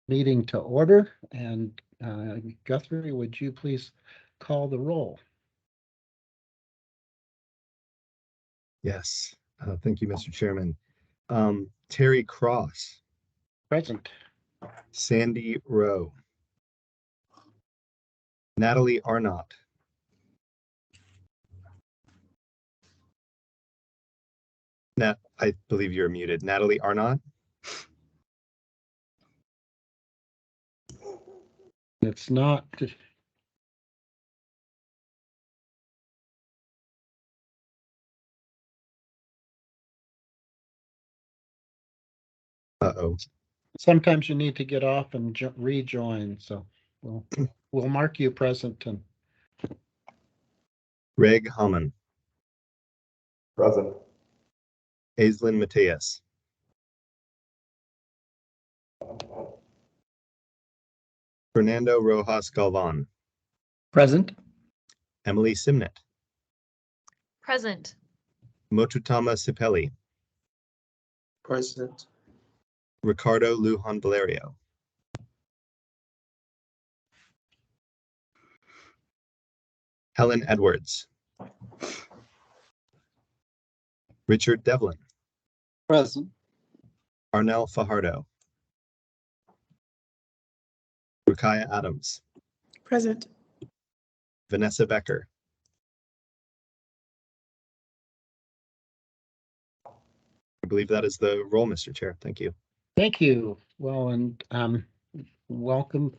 Meeting to order, and Guthrie, would you please call the roll? Yes, thank you, Mr. Chairman. Terry Cross, Present. Sandy Rowe, Natalie Arnott, I believe you're muted. Natalie Arnott, It's not. uh-oh. Sometimes you need to get off and rejoin, so we'll mark you present. And Greg Hammond, Present. Aislinn Mateus, Fernando Rojas Galvan, Present. Emily Simnett, Present. Motutama Sipeli, Present. Ricardo Lujan Valerio, Helen Edwards, Richard Devlin, Present. Arnell Fajardo, Rukiah Adams, Present. Vanessa Becker, I believe that is the roll, Mr. Chair. Thank you. thank you. Well, and welcome,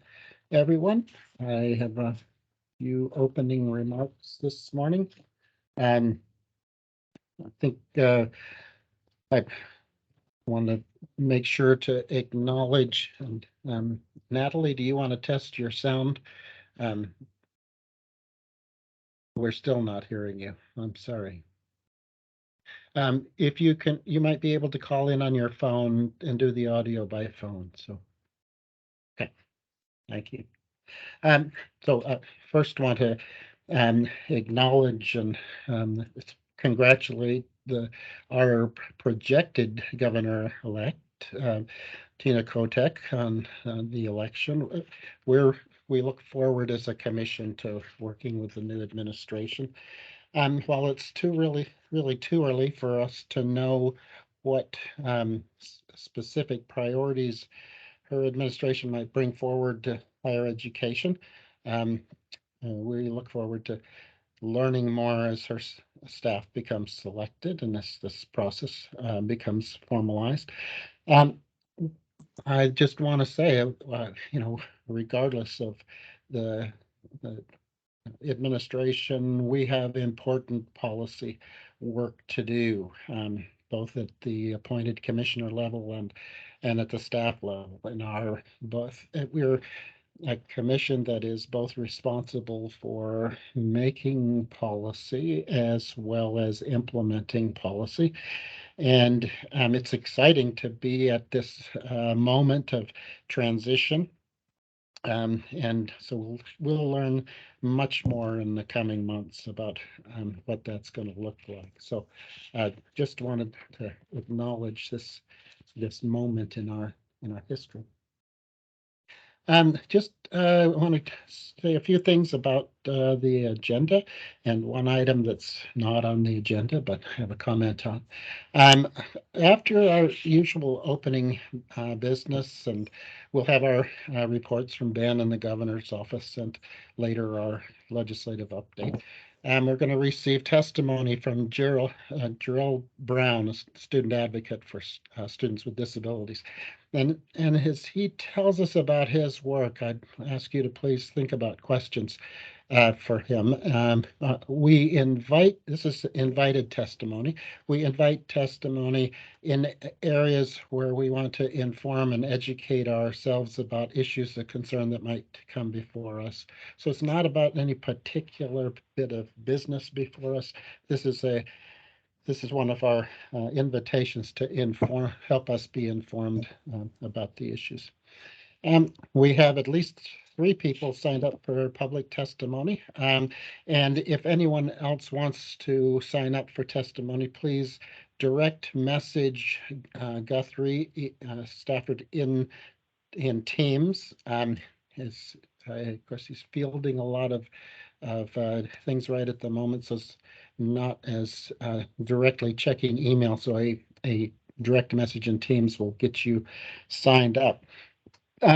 everyone. I have a few opening remarks this morning. I think I want to make sure to acknowledge, and Natalie, do you want to test your sound? We're still not hearing you. I'm sorry. If you can, you might be able to call in on your phone and do the audio by phone. So, okay, thank you. So first want to acknowledge and congratulate our projected governor-elect, Tina Kotek, on the election. We look forward as a commission to working with the new administration. While it's really too early for us to know what specific priorities her administration might bring forward to higher education, we look forward to learning more as her staff becomes selected and as this process becomes formalized. I just want to say, regardless of the administration, we have important policy work to do, both at the appointed commissioner level and at the staff level. And we're a commission that is both responsible for making policy as well as implementing policy. And it's exciting to be at this moment of transition. And so we'll learn much more in the coming months about what that's going to look like. So just wanted to acknowledge this moment in our history. Just want to say a few things about the agenda and one item that's not on the agenda, but I have a comment on. After our usual opening business, and we'll have our reports from Ben and the governor's office, and later our legislative update. We're going to receive testimony from Gerald Brown, a student advocate for students with disabilities. And as he tells us about his work, I'd ask you to please think about questions for him. This is invited testimony. We invite testimony in areas where we want to inform and educate ourselves about issues of concern that might come before us. So it's not about any particular bit of business before us. This is one of our invitations to help us be informed about the issues. We have at least 3 people signed up for public testimony. And if anyone else wants to sign up for testimony, please direct message Guthrie Stafford in in Teams. His, of course, he's fielding a lot of things right at the moment, so it's not as directly checking email. So a direct message in Teams will get you signed up.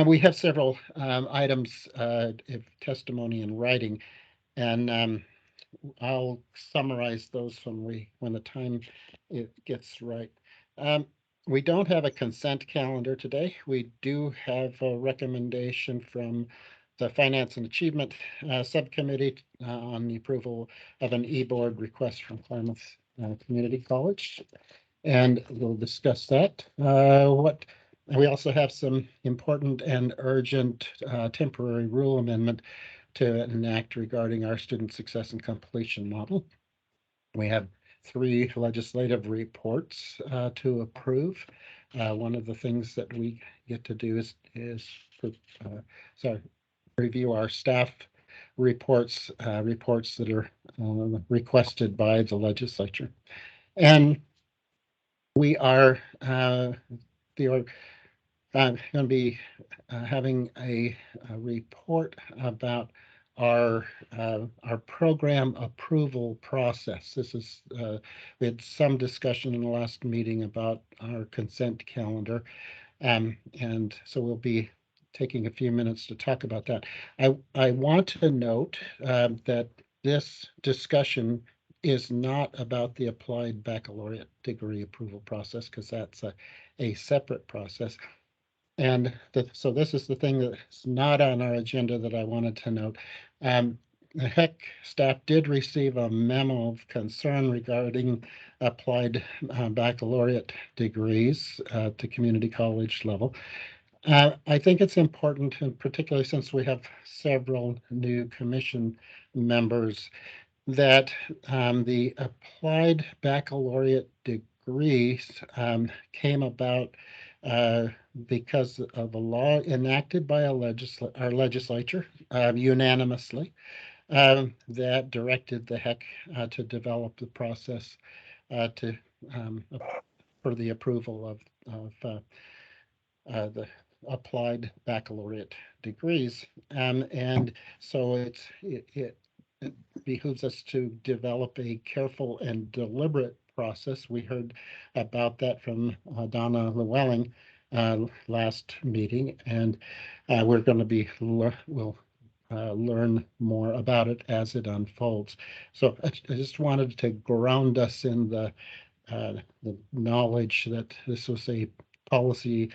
We have several items of testimony in writing, and I'll summarize those when the time it gets right. Um, we don't have a consent calendar today. We do have a recommendation from the Finance and Achievement Subcommittee on the approval of an e-board request from Klamath Community College, and we'll discuss that. We also have some important and urgent temporary rule amendment to enact regarding our student success and completion model. We have 3 legislative reports to approve. One of the things that we get to do is review our staff reports that are requested by the legislature, and we are going to be having a report about our program approval process. This is we had some discussion in the last meeting about our consent calendar, and so we'll be taking a few minutes to talk about that. I want to note that this discussion is not about the applied baccalaureate degree approval process, because that's a separate process. And so this is the thing that's not on our agenda that I wanted to note. The HECC staff did receive a memo of concern regarding applied baccalaureate degrees to community college level. I think it's important, and particularly since we have several new commission members, that the applied baccalaureate degrees came about because of a law enacted by our legislature unanimously that directed the HECC to develop the process to for the approval of the applied baccalaureate degrees, and so it behooves us to develop a careful and deliberate process. We heard about that from Donna Llewellyn last meeting, and we're going to be we'll learn more about it as it unfolds. So I just wanted to ground us in the knowledge that this was a policy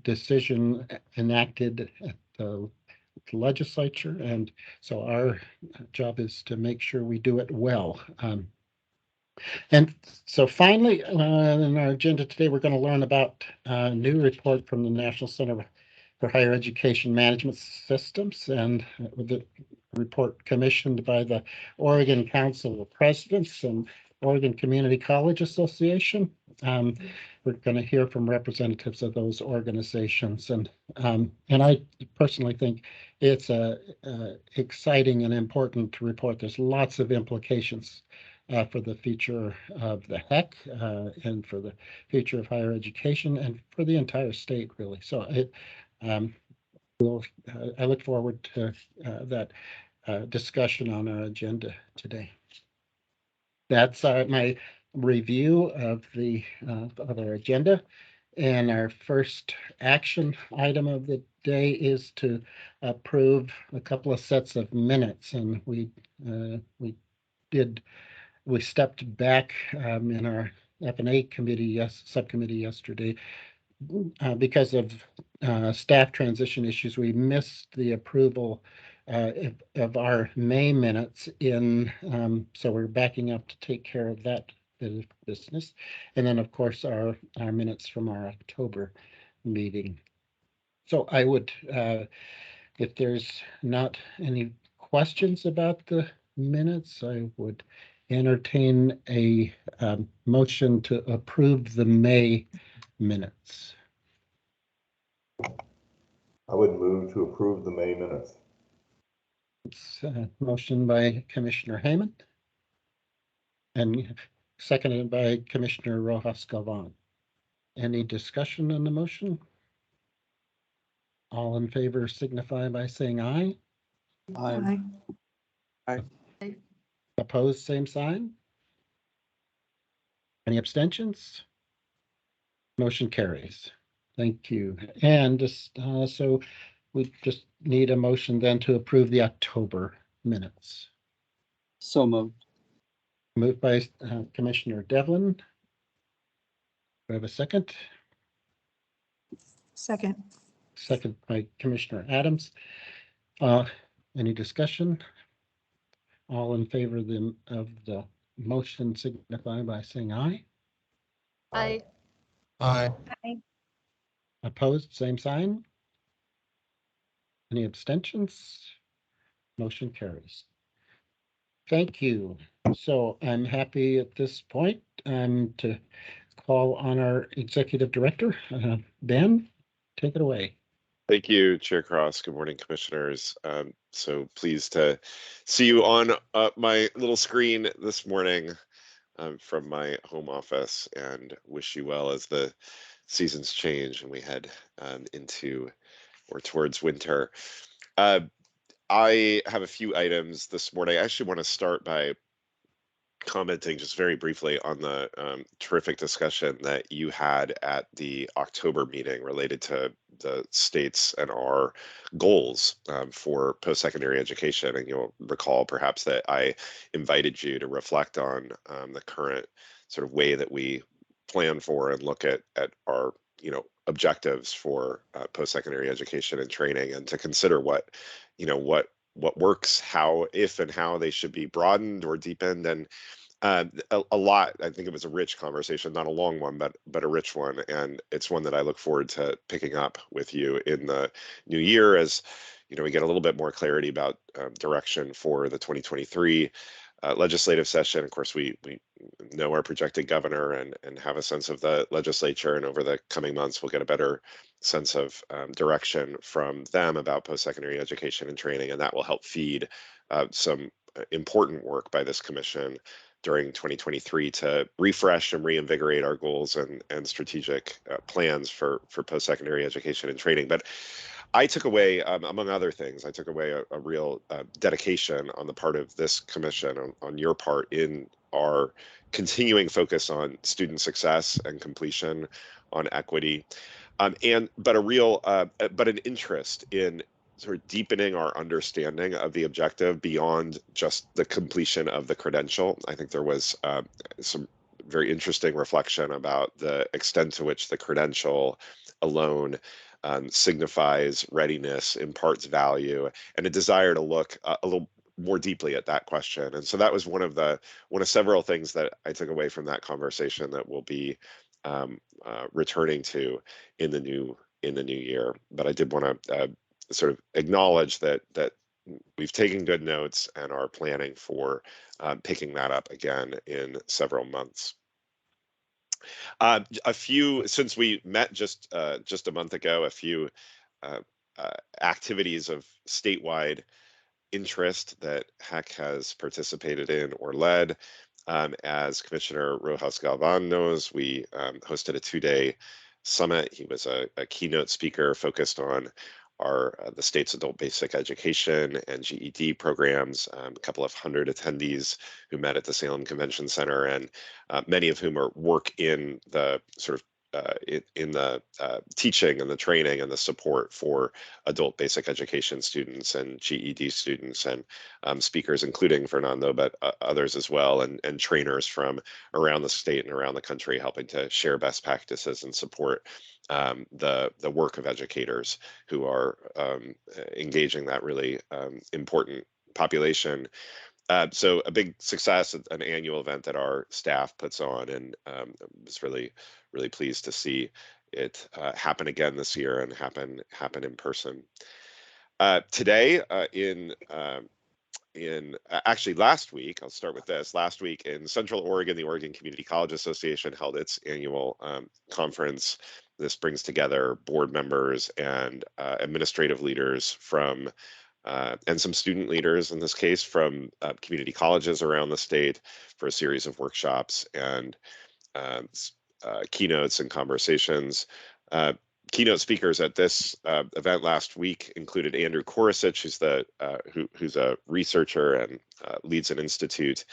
decision enacted at the legislature, and so our job is to make sure we do it well. And so finally, in our agenda today, we're going to learn about a new report from the National Center for Higher Education Management Systems, and the report commissioned by the Oregon Council of Presidents and Oregon Community College Association. We're going to hear from representatives of those organizations, and I personally think it's a exciting and important report. There's lots of implications for the future of the HECC and for the future of higher education and for the entire state, really. So I look forward to that discussion on our agenda today. That's my review of our agenda, and our first action item of the day is to approve a couple of sets of minutes, and we stepped back in our F&A committee subcommittee yesterday because of staff transition issues. We missed the approval of our May minutes so we're backing up to take care of that bit of business. And then, of course, our minutes from our October meeting. So I would, if there's not any questions about the minutes, I would entertain a motion to approve the May minutes. I would move to approve the May minutes. It's a motion by Commissioner Hayman and seconded by Commissioner Rojas Galvan. Any discussion on the motion? All in favor signify by saying aye. Aye. Opposed, same sign. Any abstentions? Motion carries. Thank you. And just, so we just need a motion then to approve the October minutes. So moved. Moved by Commissioner Devlin. Do I have a second? Second. Second by Commissioner Adams. Any discussion? All in favor of the motion signify by saying aye. Aye. Aye. Opposed, same sign. Any abstentions? Motion carries. Thank you. So I'm happy at this point to call on our executive director, Ben. Take it away. Thank you, Chair Cross. Good morning, commissioners. So pleased to see you on my little screen this morning from my home office, and wish you well as the seasons change and we head into or towards winter. I have a few items this morning. I actually want to start by commenting just very briefly on the terrific discussion that you had at the October meeting related to the state's and our goals for post-secondary education. And you'll recall perhaps that I invited you to reflect on the current sort of way that we plan for and look at our objectives for post-secondary education and training, and to consider what works, how, if and how they should be broadened or deepened. And a lot. I think it was a rich conversation, not a long one, but a rich one, and it's one that I look forward to picking up with you in the new year as we get a little bit more clarity about direction for the 2023 legislative session. Of course, we know our projected governor and have a sense of the legislature, and over the coming months we'll get a better sense of direction from them about post-secondary education and training, and that will help feed some important work by this commission during 2023 to refresh and reinvigorate our goals and strategic plans for post-secondary education and training. But I took away, among other things, a real dedication on the part of this commission, on your part, in our continuing focus on student success and completion, on equity, but an interest in sort of deepening our understanding of the objective beyond just the completion of the credential. I think there was some very interesting reflection about the extent to which the credential alone signifies readiness, imparts value, and a desire to look a little more deeply at that question. And so that was one of several things that I took away from that conversation that we'll be returning to in the new year. But I did want to sort of acknowledge that we've taken good notes and are planning for picking that up again in several months. Since we met just a month ago, a few activities of statewide interest that HECC has participated in or led. As Commissioner Rojas Galvan knows, we hosted a 2-day summit. He was a keynote speaker focused on the state's adult basic education and GED programs. A couple of hundred attendees who met at the Salem Convention Center, and many of whom work in the sort of in the teaching and the training and the support for adult basic education students and GED students, and speakers including Fernando, but others as well, and trainers from around the state and around the country, helping to share best practices and support the work of educators who are engaging that really important population. So a big success, an annual event that our staff puts on, and was really pleased to see it happen again this year and happen in person. Today, actually last week, I'll start with this. Last week in Central Oregon, the Oregon Community College Association held its annual conference. This brings together board members and administrative leaders from and some student leaders, in this case, from community colleges around the state, for a series of workshops and keynotes and conversations. Keynote speakers at this event last week included Andrew Korosich, who's a researcher and leads an institute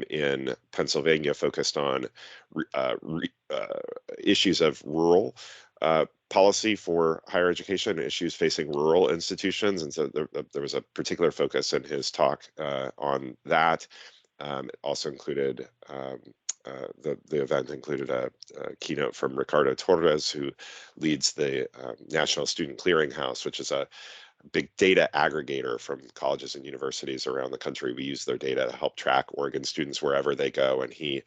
in Pennsylvania focused on issues of rural policy for higher education, issues facing rural institutions. And so there was a particular focus in his talk on that. It also included, the event included a keynote from Ricardo Torres, who leads the National Student Clearinghouse, which is a big data aggregator from colleges and universities around the country. We use their data to help track Oregon students wherever they go, and he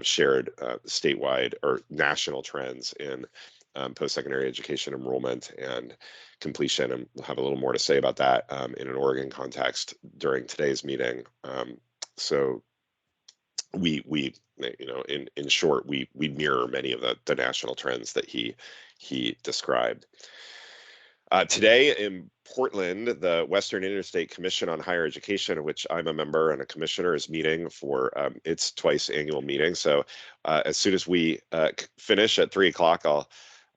shared statewide or national trends in post-secondary education enrollment and completion, and we'll have a little more to say about that in an Oregon context during today's meeting. So we in short, we mirror many of the national trends that he described. Today in Portland, the Western Interstate Commission on Higher Education, of which I'm a member and a commissioner, is meeting for its twice annual meeting. So as soon as we finish at 3 o'clock,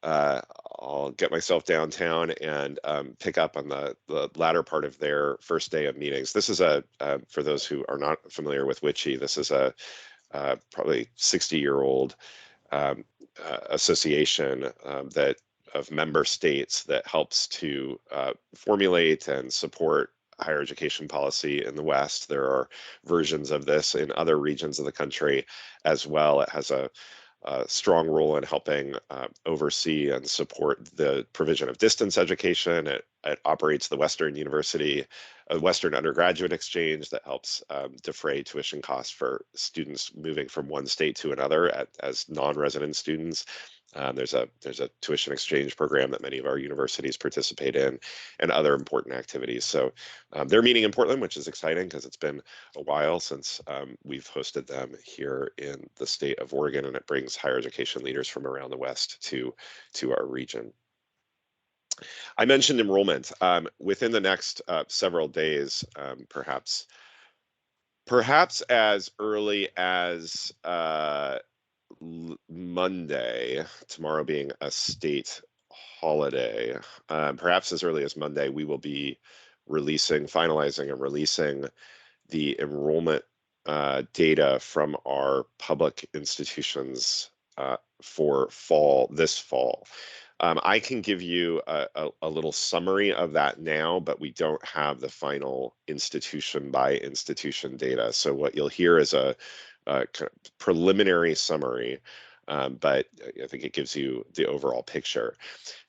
I'll get myself downtown and pick up on the latter part of their first day of meetings. This is for those who are not familiar with WICHE, this is a probably 60-year-old association of member states that helps to formulate and support higher education policy in the West. There are versions of this in other regions of the country as well. It has a strong role in helping oversee and support the provision of distance education. It operates the Western Undergraduate Exchange that helps defray tuition costs for students moving from one state to another as non-resident students. There's a tuition exchange program that many of our universities participate in, and other important activities. So they're meeting in Portland, which is exciting because it's been a while since we've hosted them here in the state of Oregon, and it brings higher education leaders from around the West to our region. I mentioned enrollment. Within the next several days, perhaps as early as Monday, tomorrow being a state holiday, perhaps as early as Monday, we will be finalizing and releasing the enrollment data from our public institutions for this fall. I can give you a little summary of that now, but we don't have the final institution by institution data. So what you'll hear is a kind of preliminary summary, but I think it gives you the overall picture.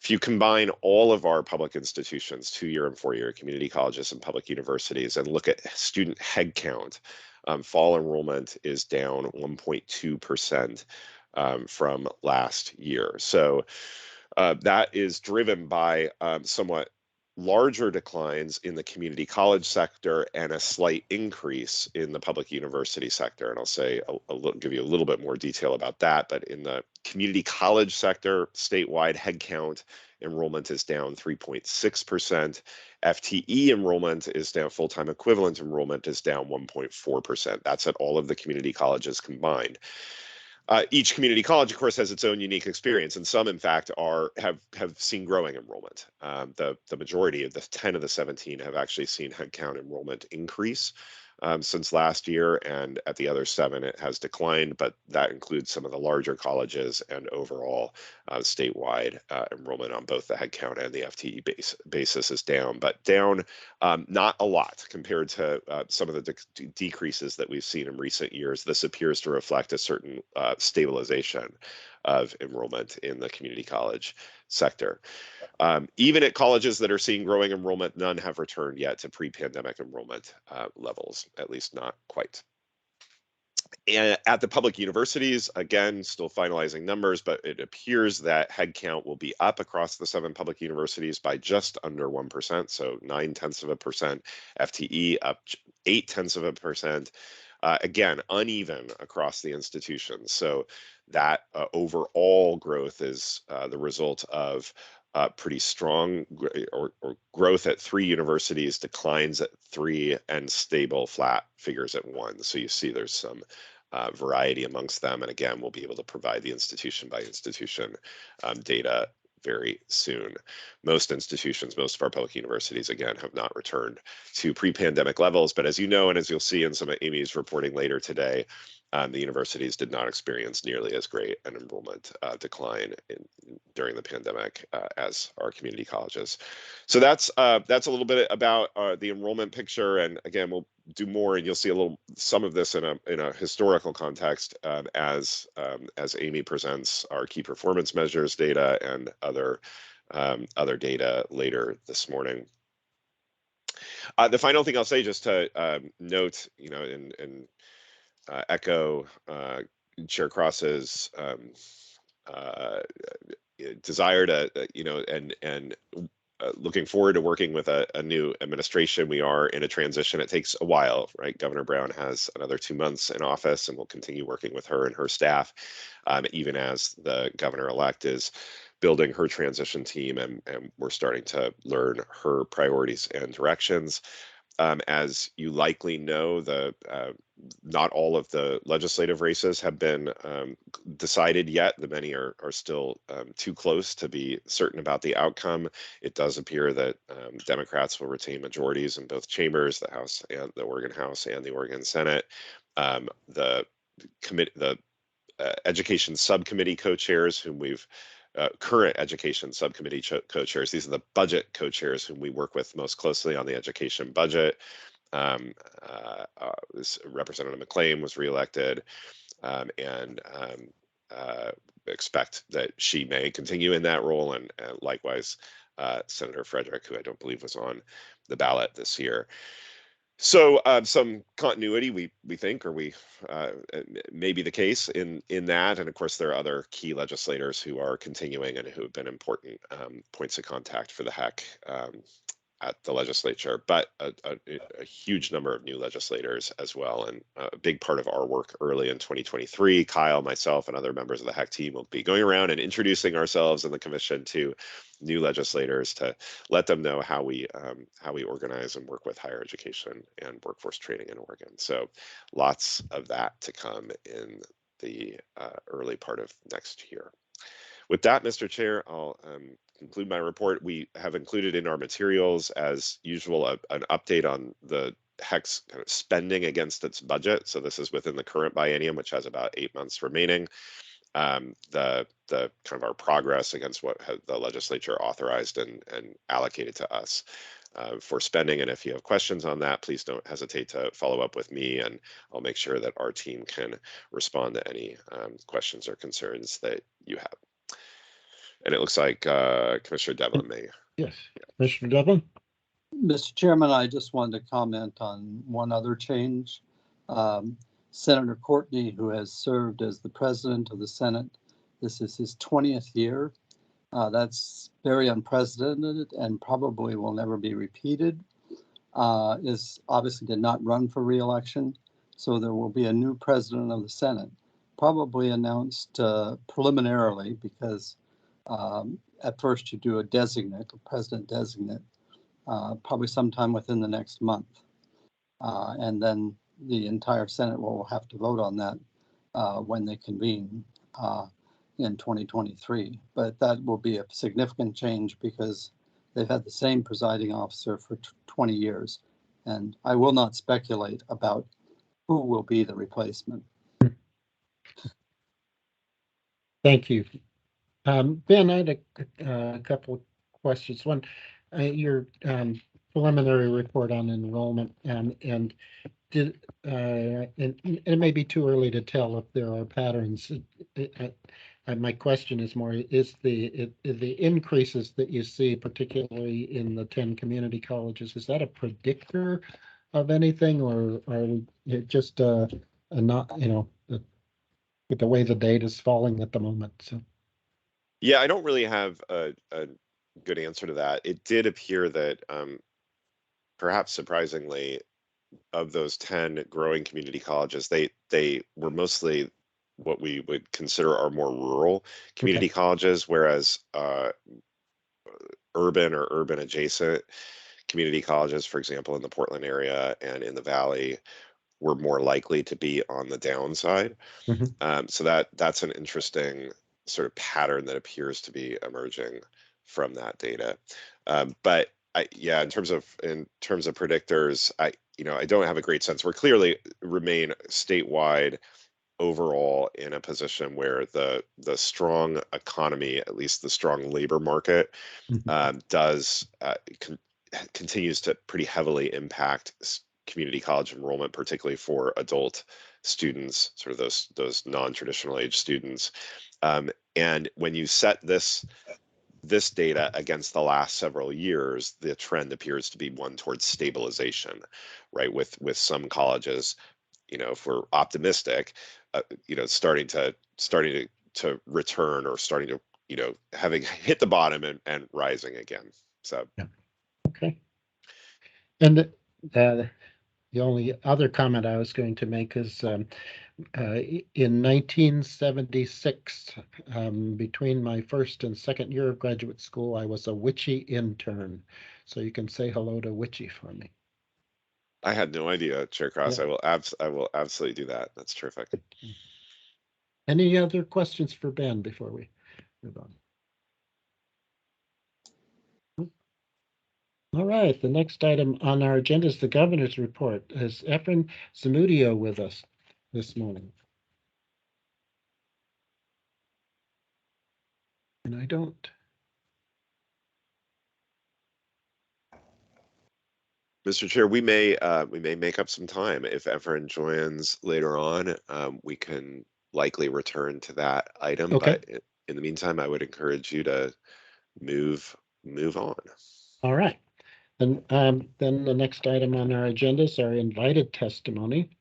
If you combine all of our public institutions, 2-year and 4-year community colleges and public universities, and look at student headcount, fall enrollment is down 1.2% from last year. So that is driven by somewhat larger declines in the community college sector and a slight increase in the public university sector. And I'll say give you a little bit more detail about that. But in the community college sector, statewide headcount enrollment is down 3.6%. FTE enrollment is down, full-time equivalent enrollment is down 1.4%. That's at all of the community colleges combined. Each community college, of course, has its own unique experience, and some, in fact, have seen growing enrollment. The majority of the 10 of the 17 have actually seen headcount enrollment increase since last year, and at the other 7, it has declined, but that includes some of the larger colleges, and overall statewide enrollment on both the headcount and the FTE basis is down, but down not a lot compared to some of the decreases that we've seen in recent years. This appears to reflect a certain stabilization of enrollment in the community college sector. Even at colleges that are seeing growing enrollment, none have returned yet to pre-pandemic enrollment levels, at least not quite. And at the public universities, again, still finalizing numbers, but it appears that headcount will be up across the 7 public universities by just under 1%, so 0.9%. FTE up 0.8%. Again, uneven across the institutions. So that overall growth is the result of pretty strong or growth at 3 universities, declines at 3, and stable flat figures at 1. So you see there's some variety amongst them. And again, we'll be able to provide the institution by institution data very soon. Most institutions, most of our public universities, again, have not returned to pre-pandemic levels. But as you know, and as you'll see in some of Amy's reporting later today, the universities did not experience nearly as great an enrollment decline during the pandemic as our community colleges. So that's a little bit about the enrollment picture. And again, we'll do more, and you'll see some of this in a historical context as Amy presents our key performance measures data and other data later this morning. The final thing I'll say, just to note, and echo Chair Cross's desire to, and looking forward to working with a new administration. We are in a transition. It takes a while, right? Governor Brown has another 2 months in office, and we'll continue working with her and her staff, even as the governor-elect is building her transition team, and we're starting to learn her priorities and directions. As you likely know, not all of the legislative races have been decided yet. The many are still too close to be certain about the outcome. It does appear that Democrats will retain majorities in both chambers, the House and the Oregon House and the Oregon Senate. The education subcommittee co-chairs, whom we've current education subcommittee co-chairs. These are the budget co-chairs whom we work with most closely on the education budget. Representative McClain was reelected, and expect that she may continue in that role, and likewise Senator Frederick, who I don't believe was on the ballot this year. So some continuity, we think, or may be the case in that. And of course, there are other key legislators who are continuing and who have been important points of contact for the HECC at the legislature, but a huge number of new legislators as well. And a big part of our work early in 2023, Kyle, myself, and other members of the HECC team will be going around and introducing ourselves and the commission to new legislators to let them know how we organize and work with higher education and workforce training in Oregon. So lots of that to come in the early part of next year. With that, Mr. Chair, I'll conclude my report. We have included in our materials, as usual, an update on the HECC's kind of spending against its budget. So this is within the current biennium, which has about 8 months remaining. The kind of our progress against what the legislature authorized and allocated to us for spending. And if you have questions on that, please don't hesitate to follow up with me, and I'll make sure that our team can respond to any questions or concerns that you have. And it looks like Commissioner Devlin may. Yes, Commissioner Devlin. Mr. Chairman, I just wanted to comment on one other change. Senator Courtney, who has served as the president of the Senate, this is his 20th year. That's very unprecedented and probably will never be repeated. Is obviously did not run for re-election, so there will be a new president of the Senate, probably announced preliminarily, because at first you do a president designate, probably sometime within the next month. And then the entire Senate will have to vote on that when they convene in 2023. But that will be a significant change because they've had the same presiding officer for 20 years. And I will not speculate about who will be the replacement. Thank you. Ben, I had a couple of questions. One, your preliminary report on enrollment, and it may be too early to tell if there are patterns. My question is more: is the increases that you see, particularly in the 10 community colleges, is that a predictor of anything, or are we just not, with the way the data is falling at the moment? So. Yeah, I don't really have a good answer to that. It did appear that perhaps surprisingly, of those 10 growing community colleges, they were mostly what we would consider our more rural community colleges, whereas urban or urban adjacent community colleges, for example, in the Portland area and in the Valley, were more likely to be on the downside. So that's an interesting sort of pattern that appears to be emerging from that data. But yeah, in terms of predictors, I don't have a great sense. We're clearly remain statewide overall in a position where the strong economy, at least the strong labor market, does continues to pretty heavily impact community college enrollment, particularly for adult students, sort of those non-traditional age students. And when you set this data against the last several years, the trend appears to be one towards stabilization, right? With some colleges, if we're optimistic, starting to return, or starting to, having hit the bottom and rising again. So, Yeah. Okay. And the only other comment I was going to make is in 1976, between my first and second year of graduate school, I was a witchy intern. So you can say hello to Witchy for me. I had no idea, Chair Cross. Yeah. I will absolutely do that. That's terrific. Any other questions for Ben before we move on? All right, the next item on our agenda is the governor's report. Is Efren Zamudio with us this morning? And I don't. Mr. Chair, we may make up some time. If Efren joins later on, we can likely return to that item. Okay. But in the meantime, I would encourage you to move on. All right. Then the next item on our agenda is our invited testimony.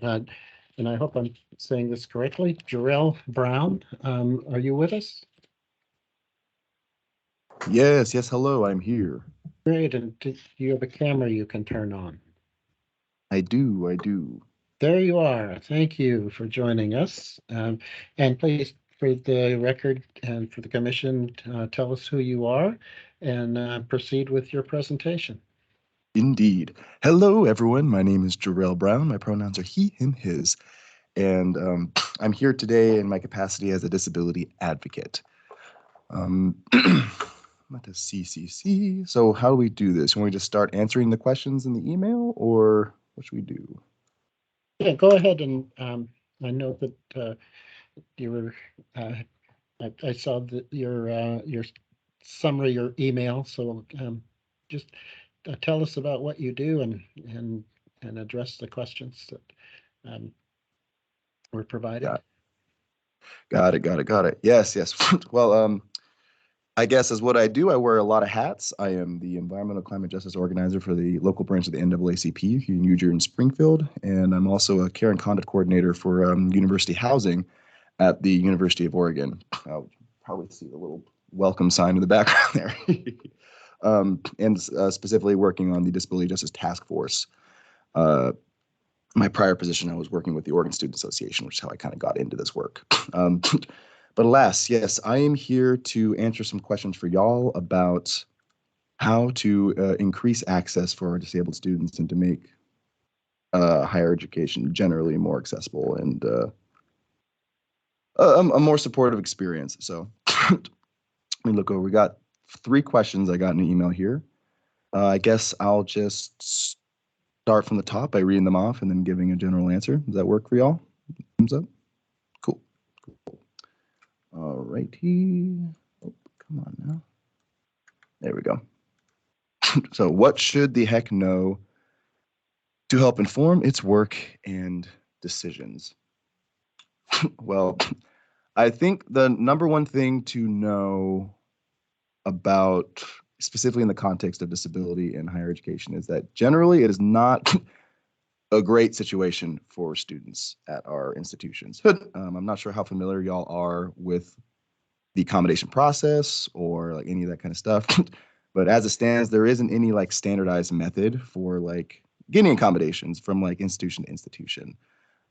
And I hope I'm saying this correctly. Jarrell Brown, are you with us? Yes, hello, I'm here. Great. And do you have a camera you can turn on? I do. There you are. Thank you for joining us. And please, for the record and for the commission, tell us who you are and proceed with your presentation. Indeed. Hello, everyone. My name is Jarrell Brown. My pronouns are he, him, his. And I'm here today in my capacity as a disability advocate. I'm at the CCC. So how do we do this? Want we just start answering the questions in the email, or what should we do? Yeah, go ahead. And I know that you were, I saw your summary, your email. So just tell us about what you do and address the questions that were provided. Got it. Yes. Well, I guess as what I do, I wear a lot of hats. I am the environmental climate justice organizer for the local branch of the NAACP here in Eugene and Springfield, and I'm also a care and conduct coordinator for university housing at the University of Oregon. I'll probably see the little welcome sign in the background there. And specifically working on the Disability Justice Task Force. My prior position, I was working with the Oregon Student Association, which is how I kind of got into this work. But alas, yes, I am here to answer some questions for y'all about how to increase access for our disabled students and to make higher education generally more accessible and a more supportive experience. So let me look over. We got 3 questions I got in an email here. I guess I'll just start from the top by reading them off and then giving a general answer. Does that work for y'all? Thumbs up? Cool. All righty. Oh, come on now. There we go. So what should the HECC know to help inform its work and decisions? Well, I think the number one thing to know about, specifically in the context of disability and higher education, is that generally it is not a great situation for students at our institutions. I'm not sure how familiar y'all are with the accommodation process or like any of that kind of stuff, but as it stands, there isn't any like standardized method for like getting accommodations from like institution to institution.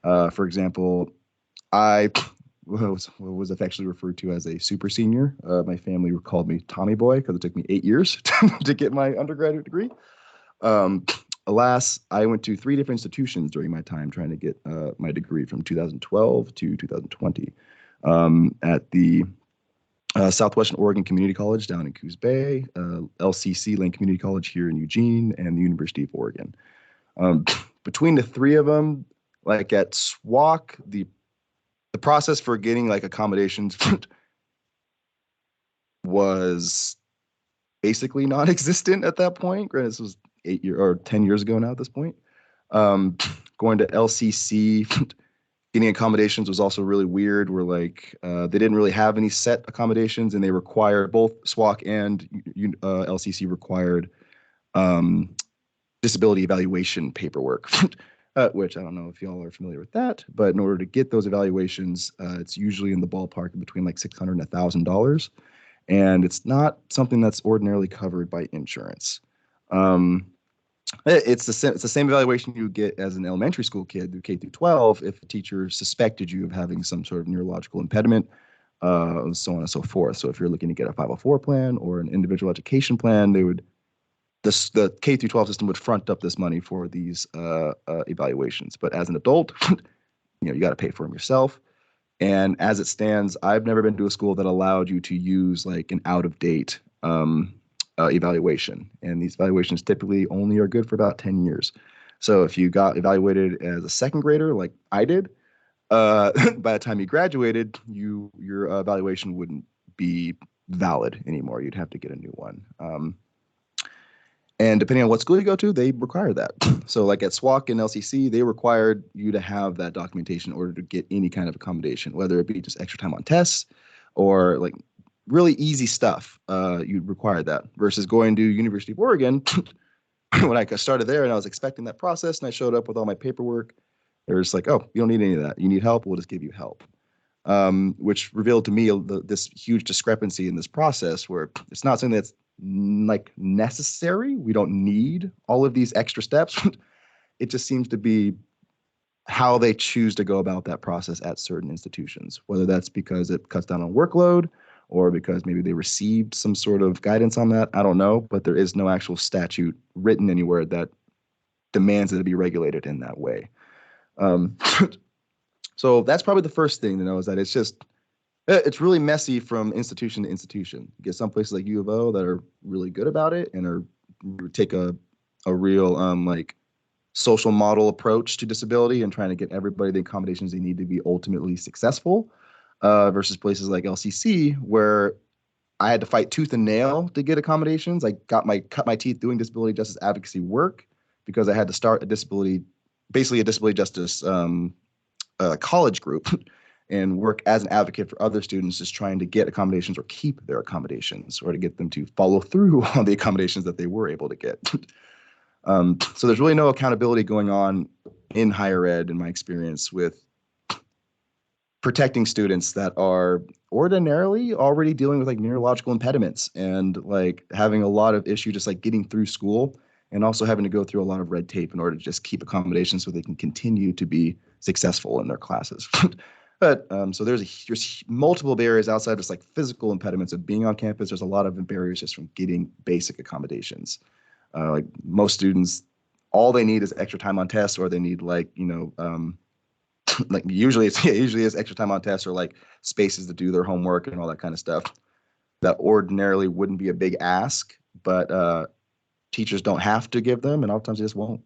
For example, I was affectionately referred to as a super senior. My family called me Tommy Boy because it took me 8 years to get my undergraduate degree. Alas, I went to 3 different institutions during my time trying to get my degree from 2012 to 2020. at the Southwestern Oregon Community College down in Coos Bay, LCC Lane Community College here in Eugene, and the University of Oregon. Between the three of them, like at SWAC, the process for getting like accommodations was basically non-existent at that point. Granted, this was 10 years ago now at this point. Going to LCC, getting accommodations was also really weird. Where like they didn't really have any set accommodations, and they required both SWAC and LCC required disability evaluation paperwork, which I don't know if y'all are familiar with that. But in order to get those evaluations, it's usually in the ballpark of between like $600 and $1,000, and it's not something that's ordinarily covered by insurance. It's the same evaluation you get as an elementary school kid through K through 12 if a teacher suspected you of having some sort of neurological impediment, so on and so forth. So if you're looking to get a 504 plan or an individual education plan, the K through 12 system would front up this money for these evaluations. But as an adult, you got to pay for them yourself. And as it stands, I've never been to a school that allowed you to use like an out-of-date evaluation. And these evaluations typically only are good for about 10 years. So if you got evaluated as a second grader, like I did, by the time you graduated, your evaluation wouldn't be valid anymore. You'd have to get a new one. And depending on what school you go to, they require that. So like at SWAC and LCC, they required you to have that documentation in order to get any kind of accommodation, whether it be just extra time on tests or like really easy stuff. You'd require that versus going to University of Oregon. When I started there and I was expecting that process and I showed up with all my paperwork, they were just like, oh, you don't need any of that. You need help, we'll just give you help. Which revealed to me this huge discrepancy in this process where it's not something that's like necessary. We don't need all of these extra steps. It just seems to be how they choose to go about that process at certain institutions, whether that's because it cuts down on workload or because maybe they received some sort of guidance on that. I don't know, but there is no actual statute written anywhere that demands it to be regulated in that way. So that's probably the first thing to know, is that it's really messy from institution to institution. You get some places like U of O that are really good about it and take a real like social model approach to disability and trying to get everybody the accommodations they need to be ultimately successful, versus places like LCC where I had to fight tooth and nail to get accommodations. I cut my teeth doing disability justice advocacy work because I had to start a disability justice college group and work as an advocate for other students just trying to get accommodations or keep their accommodations or to get them to follow through on the accommodations that they were able to get. So there's really no accountability going on in higher ed, in my experience, with protecting students that are ordinarily already dealing with like neurological impediments and like having a lot of issue just like getting through school and also having to go through a lot of red tape in order to just keep accommodations so they can continue to be successful in their classes. But so there's multiple barriers outside of just like physical impediments of being on campus. There's a lot of barriers just from getting basic accommodations. Like most students, all they need is extra time on tests, or they need like, like usually it's extra time on tests or like spaces to do their homework and all that kind of stuff that ordinarily wouldn't be a big ask, but teachers don't have to give them, and oftentimes they just won't.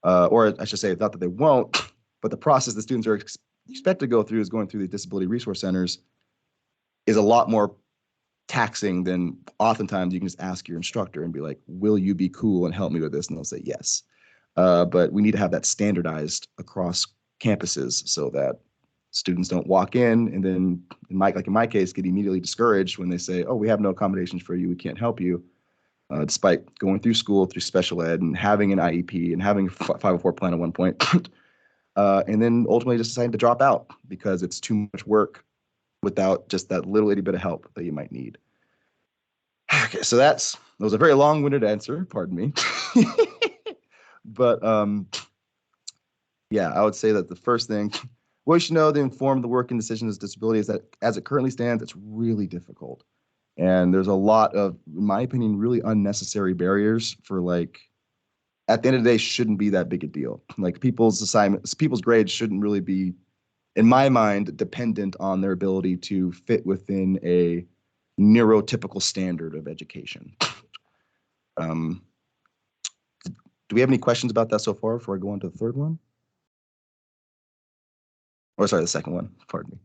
Or I should say, not that they won't, but the process the students are expected to go through is going through the disability resource centers is a lot more taxing than oftentimes you can just ask your instructor and be like, will you be cool and help me with this? And they'll say yes. But we need to have that standardized across campuses so that students don't walk in and then, in my case, get immediately discouraged when they say, oh, we have no accommodations for you, we can't help you, despite going through school, through special ed, and having an IEP and having a 504 plan at one point, and then ultimately just deciding to drop out because it's too much work without just that little itty bit of help that you might need. Okay, so that was a very long-winded answer, pardon me. But yeah, I would say that the first thing, what you should know to inform the working decisions of disability is that as it currently stands, it's really difficult. And there's a lot of, in my opinion, really unnecessary barriers for like, at the end of the day, shouldn't be that big a deal. Like people's grades shouldn't really be in my mind, dependent on their ability to fit within a neurotypical standard of education. Do we have any questions about that so far before I go on to the third one? Or sorry, the second one, pardon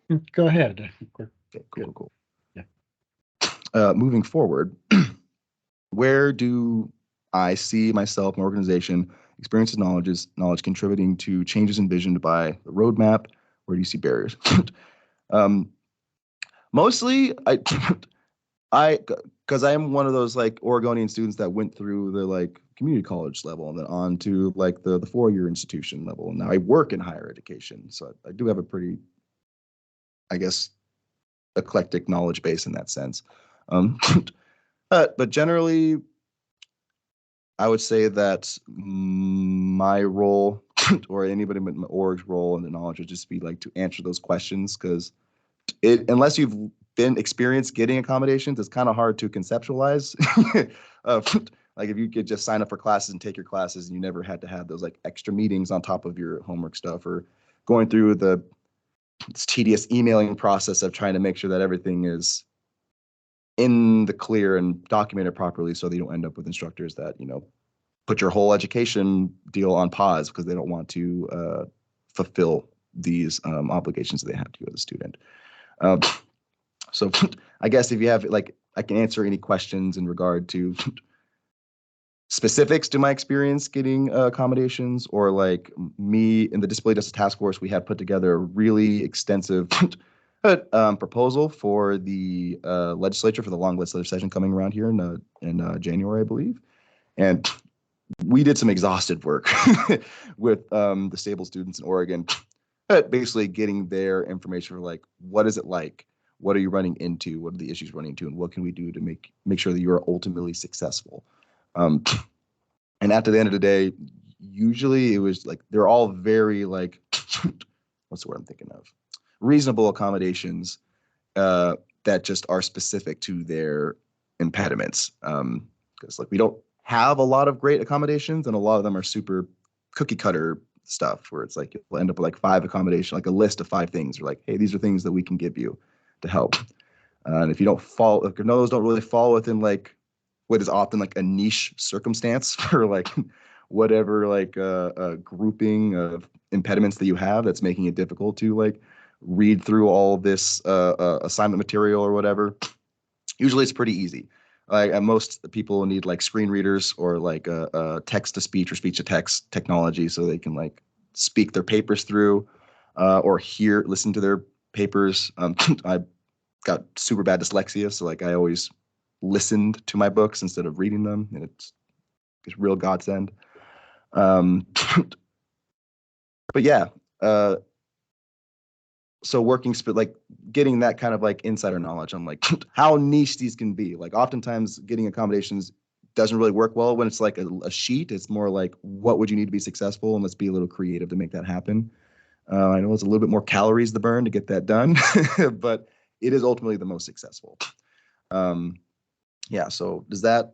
me. Go ahead. I think we're Okay, cool. Yeah. Moving forward, where do I see myself, my organization, experiences, knowledge contributing to changes envisioned by the roadmap? Where do you see barriers? Mostly, because I am one of those like Oregonian students that went through the like community college level and then on to like the 4-year institution level. Now I work in higher education, so I do have a pretty, I guess, eclectic knowledge base in that sense. But generally, I would say that my role or anybody with my org's role in the knowledge would just be like to answer those questions, because unless you've been experienced getting accommodations, it's kind of hard to conceptualize. Like if you could just sign up for classes and take your classes and you never had to have those like extra meetings on top of your homework stuff, or going through the tedious emailing process of trying to make sure that everything is in the clear and documented properly, so that you don't end up with instructors that, you know, put your whole education deal on pause because they don't want to fulfill these obligations that they have to you as a student. So I guess if you have, like, I can answer any questions in regard to specifics to my experience getting accommodations, or like me in the Disability Justice Task Force, we had put together a really extensive proposal for the legislature for the long legislative session coming around here in January, I believe. And we did some exhaustive work with the disabled students in Oregon, basically getting their information for like, what is it like? What are you running into? What are the issues running into? And what can we do to make sure that you are ultimately successful? And after the end of the day, usually it was like, they're all very like, what's the word I'm thinking of? Reasonable accommodations that just are specific to their impediments. Because like we don't have a lot of great accommodations, and a lot of them are super cookie cutter stuff where it's like you'll end up with like 5 accommodations, like a list of 5 things. Or like, hey, these are things that we can give you to help. And if you don't fall, if those don't really fall within like what is often like a niche circumstance for like whatever like grouping of impediments that you have that's making it difficult to like read through all this assignment material or whatever, usually it's pretty easy. Like most people need like screen readers or like text to speech or speech to text technology so they can like speak their papers through or listen to their papers. I got super bad dyslexia, so like I always listened to my books instead of reading them, and it's real godsend. But yeah, so like getting that kind of like insider knowledge on like how niche these can be. Like oftentimes getting accommodations doesn't really work well when it's like a sheet. It's more like, what would you need to be successful, and let's be a little creative to make that happen. I know it's a little bit more calories to burn to get that done, but it is ultimately the most successful. Yeah, so do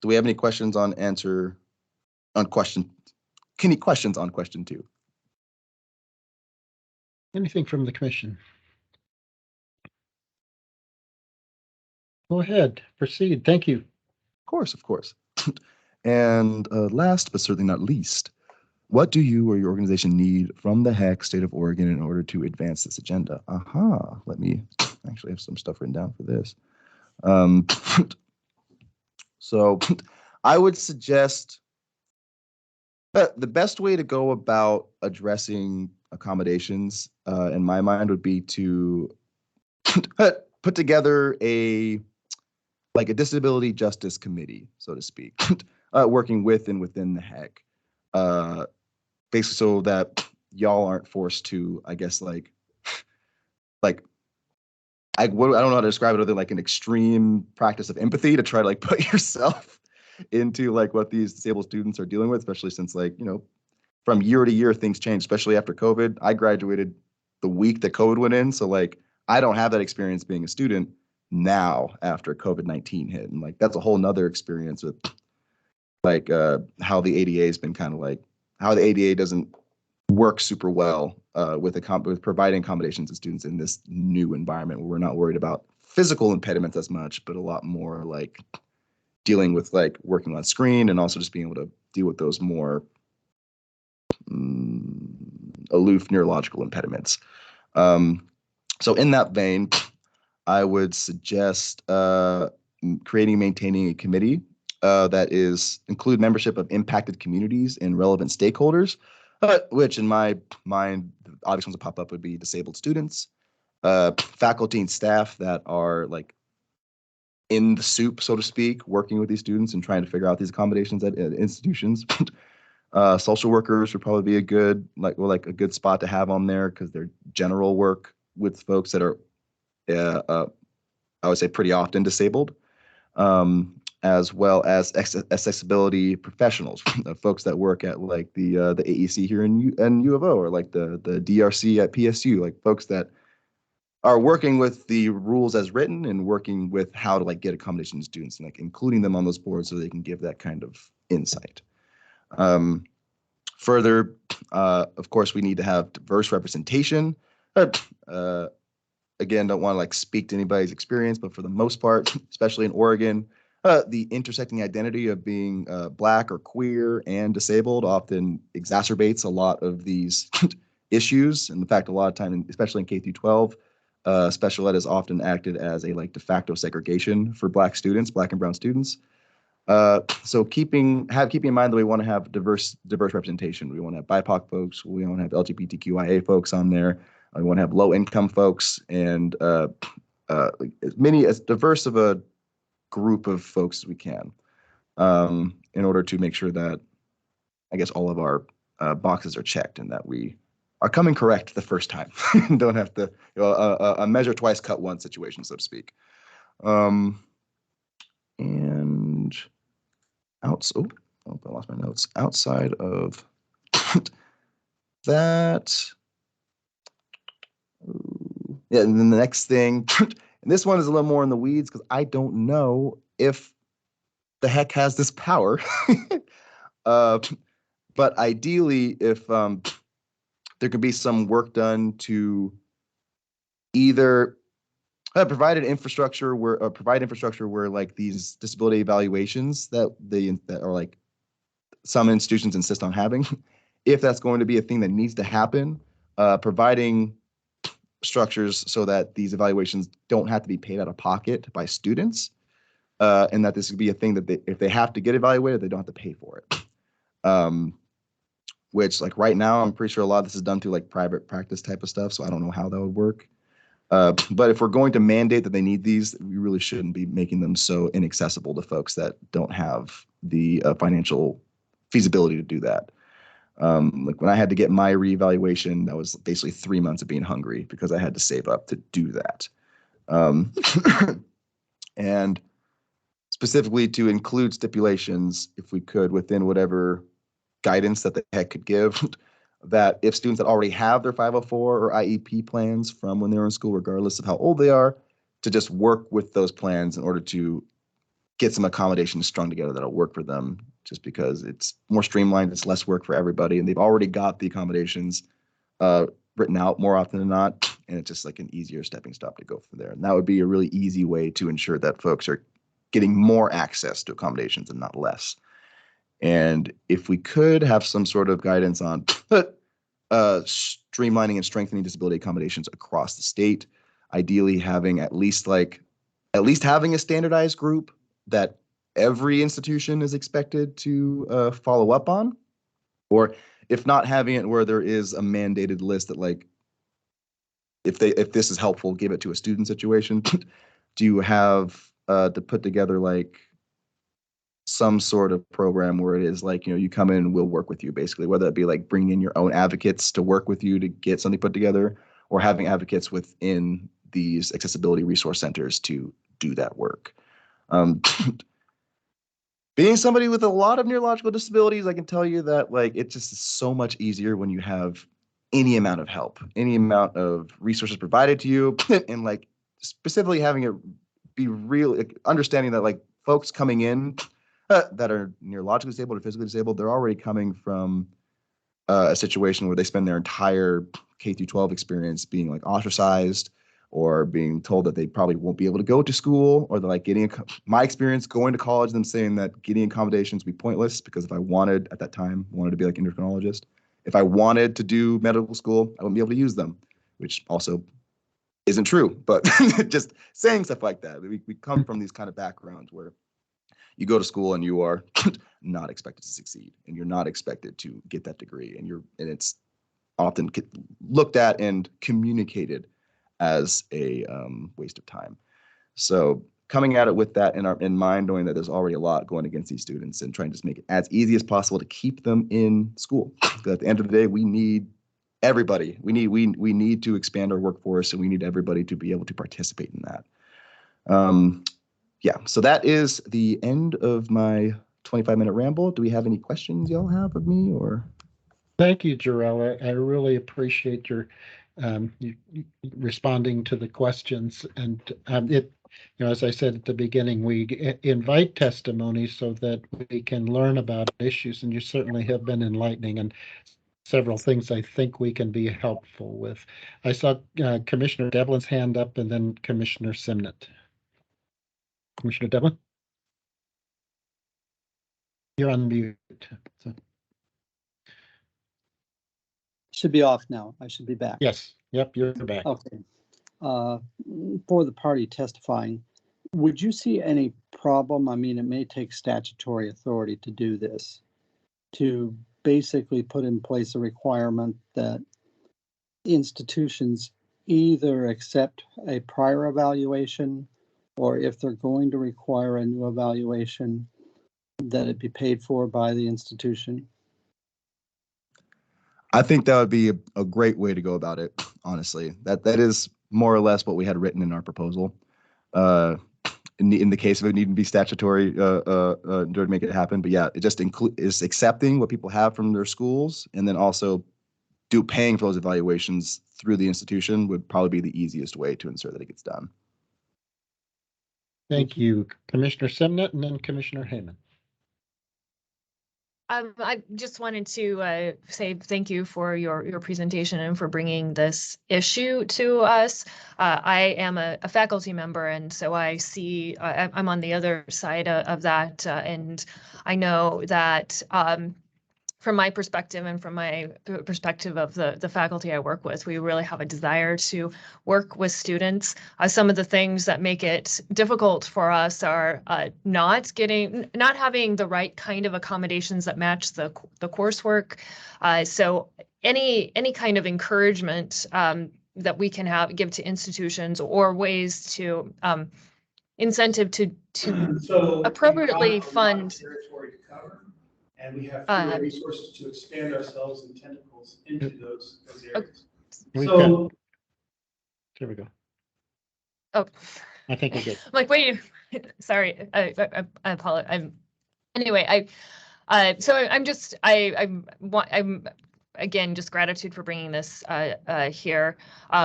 we have any questions on question 2? anything from the commission? Go ahead, proceed. Thank you. Of course. And last but certainly not least, what do you or your organization need from the HECC State of Oregon in order to advance this agenda? Let me actually have some stuff written down for this. So I would suggest the best way to go about addressing accommodations, in my mind, would be to put together a disability justice committee, so to speak, working with and within the HECC, basically so that y'all aren't forced to, I guess, I don't know how to describe it other than like an extreme practice of empathy to try to like put yourself into like what these disabled students are dealing with, especially since like, you know, from year to year things change, especially after COVID. I graduated the week that COVID went in, so like I don't have that experience being a student now after COVID-19 hit, and like that's a whole nother experience with like how the ADA has been kind of like how the ADA doesn't work super well with providing accommodations to students in this new environment where we're not worried about physical impediments as much, but a lot more like dealing with like working on screen and also just being able to deal with those more aloof neurological impediments. So in that vein, I would suggest creating and maintaining a committee that is include membership of impacted communities and relevant stakeholders, which in my mind, the obvious ones that pop up would be disabled students, faculty and staff that are like in the soup, so to speak, working with these students and trying to figure out these accommodations at institutions. Social workers would probably be a good a good spot to have on there because their general work with folks that are I would say pretty often disabled, as well as accessibility professionals, folks that work at like the AEC here in U of O or like the DRC at PSU, like folks that are working with the rules as written and working with how to like get accommodation to students and like including them on those boards so they can give that kind of insight. Further, of course, we need to have diverse representation. Again, don't want to like speak to anybody's experience, but for the most part, especially in Oregon, the intersecting identity of being Black or queer and disabled often exacerbates a lot of these issues. And in fact, a lot of time, especially in K through 12, special ed has often acted as a like de facto segregation for Black students, Black and brown students. So keeping in mind that we want to have diverse representation. We want to have BIPOC folks. We want to have LGBTQIA folks on there. We want to have low income folks and as diverse of a group of folks as we can, in order to make sure that I guess all of our boxes are checked and that we are coming correct the first time. Don't have to a measure twice, cut once situation, so to speak. And I lost my notes. Outside of that, yeah, and then the next thing, and this one is a little more in the weeds because I don't know if the HECC has this power. But ideally, if there could be some work done to either provide infrastructure where like these disability evaluations that are like some institutions insist on having, if that's going to be a thing that needs to happen, providing structures so that these evaluations don't have to be paid out of pocket by students, and that this would be a thing that if they have to get evaluated, they don't have to pay for it. Which like right now, I'm pretty sure a lot of this is done through like private practice type of stuff, so I don't know how that would work. But if we're going to mandate that they need these, we really shouldn't be making them so inaccessible to folks that don't have the financial feasibility to do that. Like when I had to get my reevaluation, that was basically 3 months of being hungry because I had to save up to do that. And specifically to include stipulations, if we could, within whatever guidance that the HECC could give, that if students that already have their 504 or IEP plans from when they were in school, regardless of how old they are, to just work with those plans in order to get some accommodations strung together that'll work for them, just because it's more streamlined, it's less work for everybody, and they've already got the accommodations written out more often than not, and it's just like an easier stepping stone to go from there. And that would be a really easy way to ensure that folks are getting more access to accommodations and not less. And if we could have some sort of guidance on streamlining and strengthening disability accommodations across the state, ideally having at least having a standardized group that every institution is expected to follow up on, or if not having it where there is a mandated list that like if this is helpful, give it to a student situation. Do you have to put together like some sort of program where it is like, you come in and we'll work with you, basically, whether it be like bringing in your own advocates to work with you to get something put together, or having advocates within these accessibility resource centers to do that work. Being somebody with a lot of neurological disabilities, I can tell you that like it just is so much easier when you have any amount of help, any amount of resources provided to you, and like specifically having it be real, like, understanding that like folks coming in that are neurologically disabled or physically disabled, they're already coming from a situation where they spend their entire K through 12 experience being like ostracized or being told that they probably won't be able to go to school, or they're like my experience going to college, them saying that getting accommodations would be pointless because if I wanted at that time, wanted to be like an endocrinologist, if I wanted to do medical school, I wouldn't be able to use them, which also isn't true, but just saying stuff like that. We come from these kind of backgrounds where you go to school and you are not expected to succeed and you're not expected to get that degree, and it's often looked at and communicated as a waste of time. So coming at it with that in mind, knowing that there's already a lot going against these students and trying to just make it as easy as possible to keep them in school. Because at the end of the day, we need everybody. We need to expand our workforce, and we need everybody to be able to participate in that. Yeah, so that is the end of my 25-minute ramble. Do we have any questions y'all have of me, or? Thank you, Jarrell. I really appreciate your responding to the questions. And as I said at the beginning, we invite testimony so that we can learn about issues, and you certainly have been enlightening and several things I think we can be helpful with. I saw Commissioner Devlin's hand up and then Commissioner Simnett. Commissioner Devlin? You're on mute. So. Should be off now. I should be back. Yes. Yep, you're back. Okay. For the party testifying, would you see any problem? I mean, it may take statutory authority to do this, to basically put in place a requirement that institutions either accept a prior evaluation, or if they're going to require a new evaluation, that it be paid for by the institution? I think that would be a great way to go about it, honestly. That is more or less what we had written in our proposal. In the case of it needing to be statutory in order to make it happen. But yeah, it just is accepting what people have from their schools, and then also paying for those evaluations through the institution would probably be the easiest way to ensure that it gets done. Thank you, Commissioner Simnett, and then Commissioner Hayman. I just wanted to say thank you for your presentation and for bringing this issue to us. I am a faculty member, and so I see I'm on the other side of that, and I know that from my perspective and from my perspective of the faculty I work with, we really have a desire to work with students. Some of the things that make it difficult for us are not having the right kind of accommodations that match the coursework. So any kind of encouragement that we can give to institutions, or ways to incentive to appropriately fund. And we have fewer resources to expand ourselves and tentacles into those areas. So there we go. Oh, I think we're good. I'm like, wait, sorry, I apologize. Anyway, I'm again, just gratitude for bringing this here.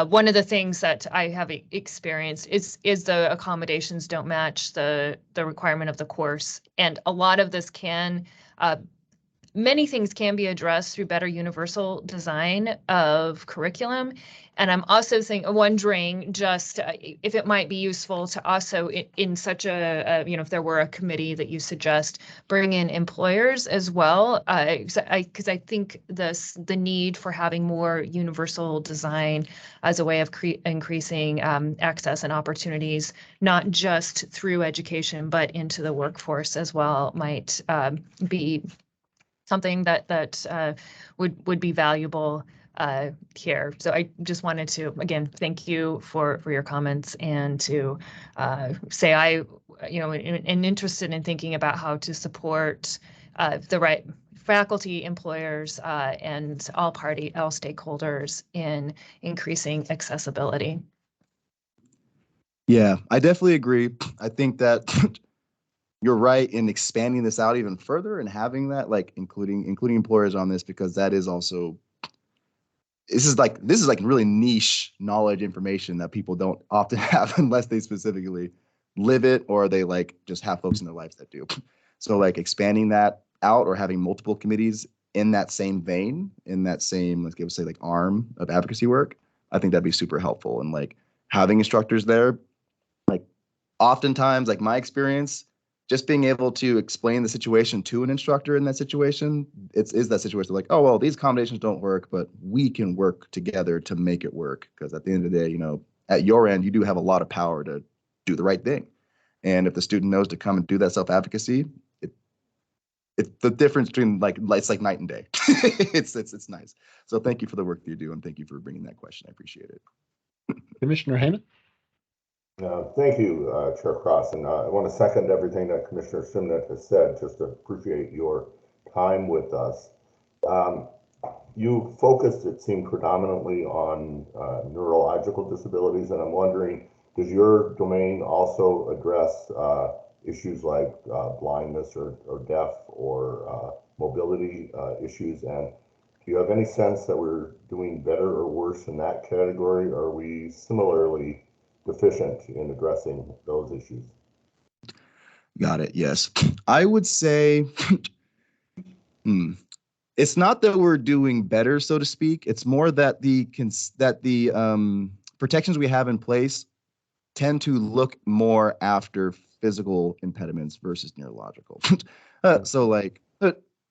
One of the things that I have experienced is the accommodations don't match the requirement of the course, and a lot of this many things can be addressed through better universal design of curriculum. And I'm also wondering just if it might be useful to also in such if there were a committee that you suggest, bring in employers as well, because I think the need for having more universal design as a way of increasing access and opportunities, not just through education, but into the workforce as well, might be something that would be valuable here. So I just wanted to, again, thank you for your comments, and to say I'm interested in thinking about how to support the right faculty, employers, and all stakeholders in increasing accessibility. Yeah, I definitely agree. I think that you're right in expanding this out even further and having that, like, including employers on this, because that is also, this is like really niche knowledge information that people don't often have unless they specifically live it, or they like just have folks in their lives that do. So like expanding that out, or having multiple committees in that same vein, in that same, let's give say like arm of advocacy work, I think that'd be super helpful. And like having instructors there, like oftentimes, like my experience, just being able to explain the situation to an instructor in that situation, is that situation like, oh, well, these accommodations don't work, but we can work together to make it work. Because at the end of the day, you know, at your end, you do have a lot of power to do the right thing. And if the student knows to come and do that self-advocacy, it's the difference between like, it's like night and day. It's nice. So thank you for the work that you do, and thank you for bringing that question. I appreciate it. Commissioner Hammond? Thank you, Chair Cross, and I want to second everything that Commissioner Simnett has said. Just to appreciate your time with us. You focused, it seemed, predominantly on neurological disabilities, and I'm wondering, does your domain also address issues like blindness or deaf or mobility issues? And do you have any sense that we're doing better or worse in that category? Or are we similarly deficient in addressing those issues? Got it. Yes. I would say it's not that we're doing better, so to speak. It's more that the protections we have in place tend to look more after physical impediments versus neurological. So like,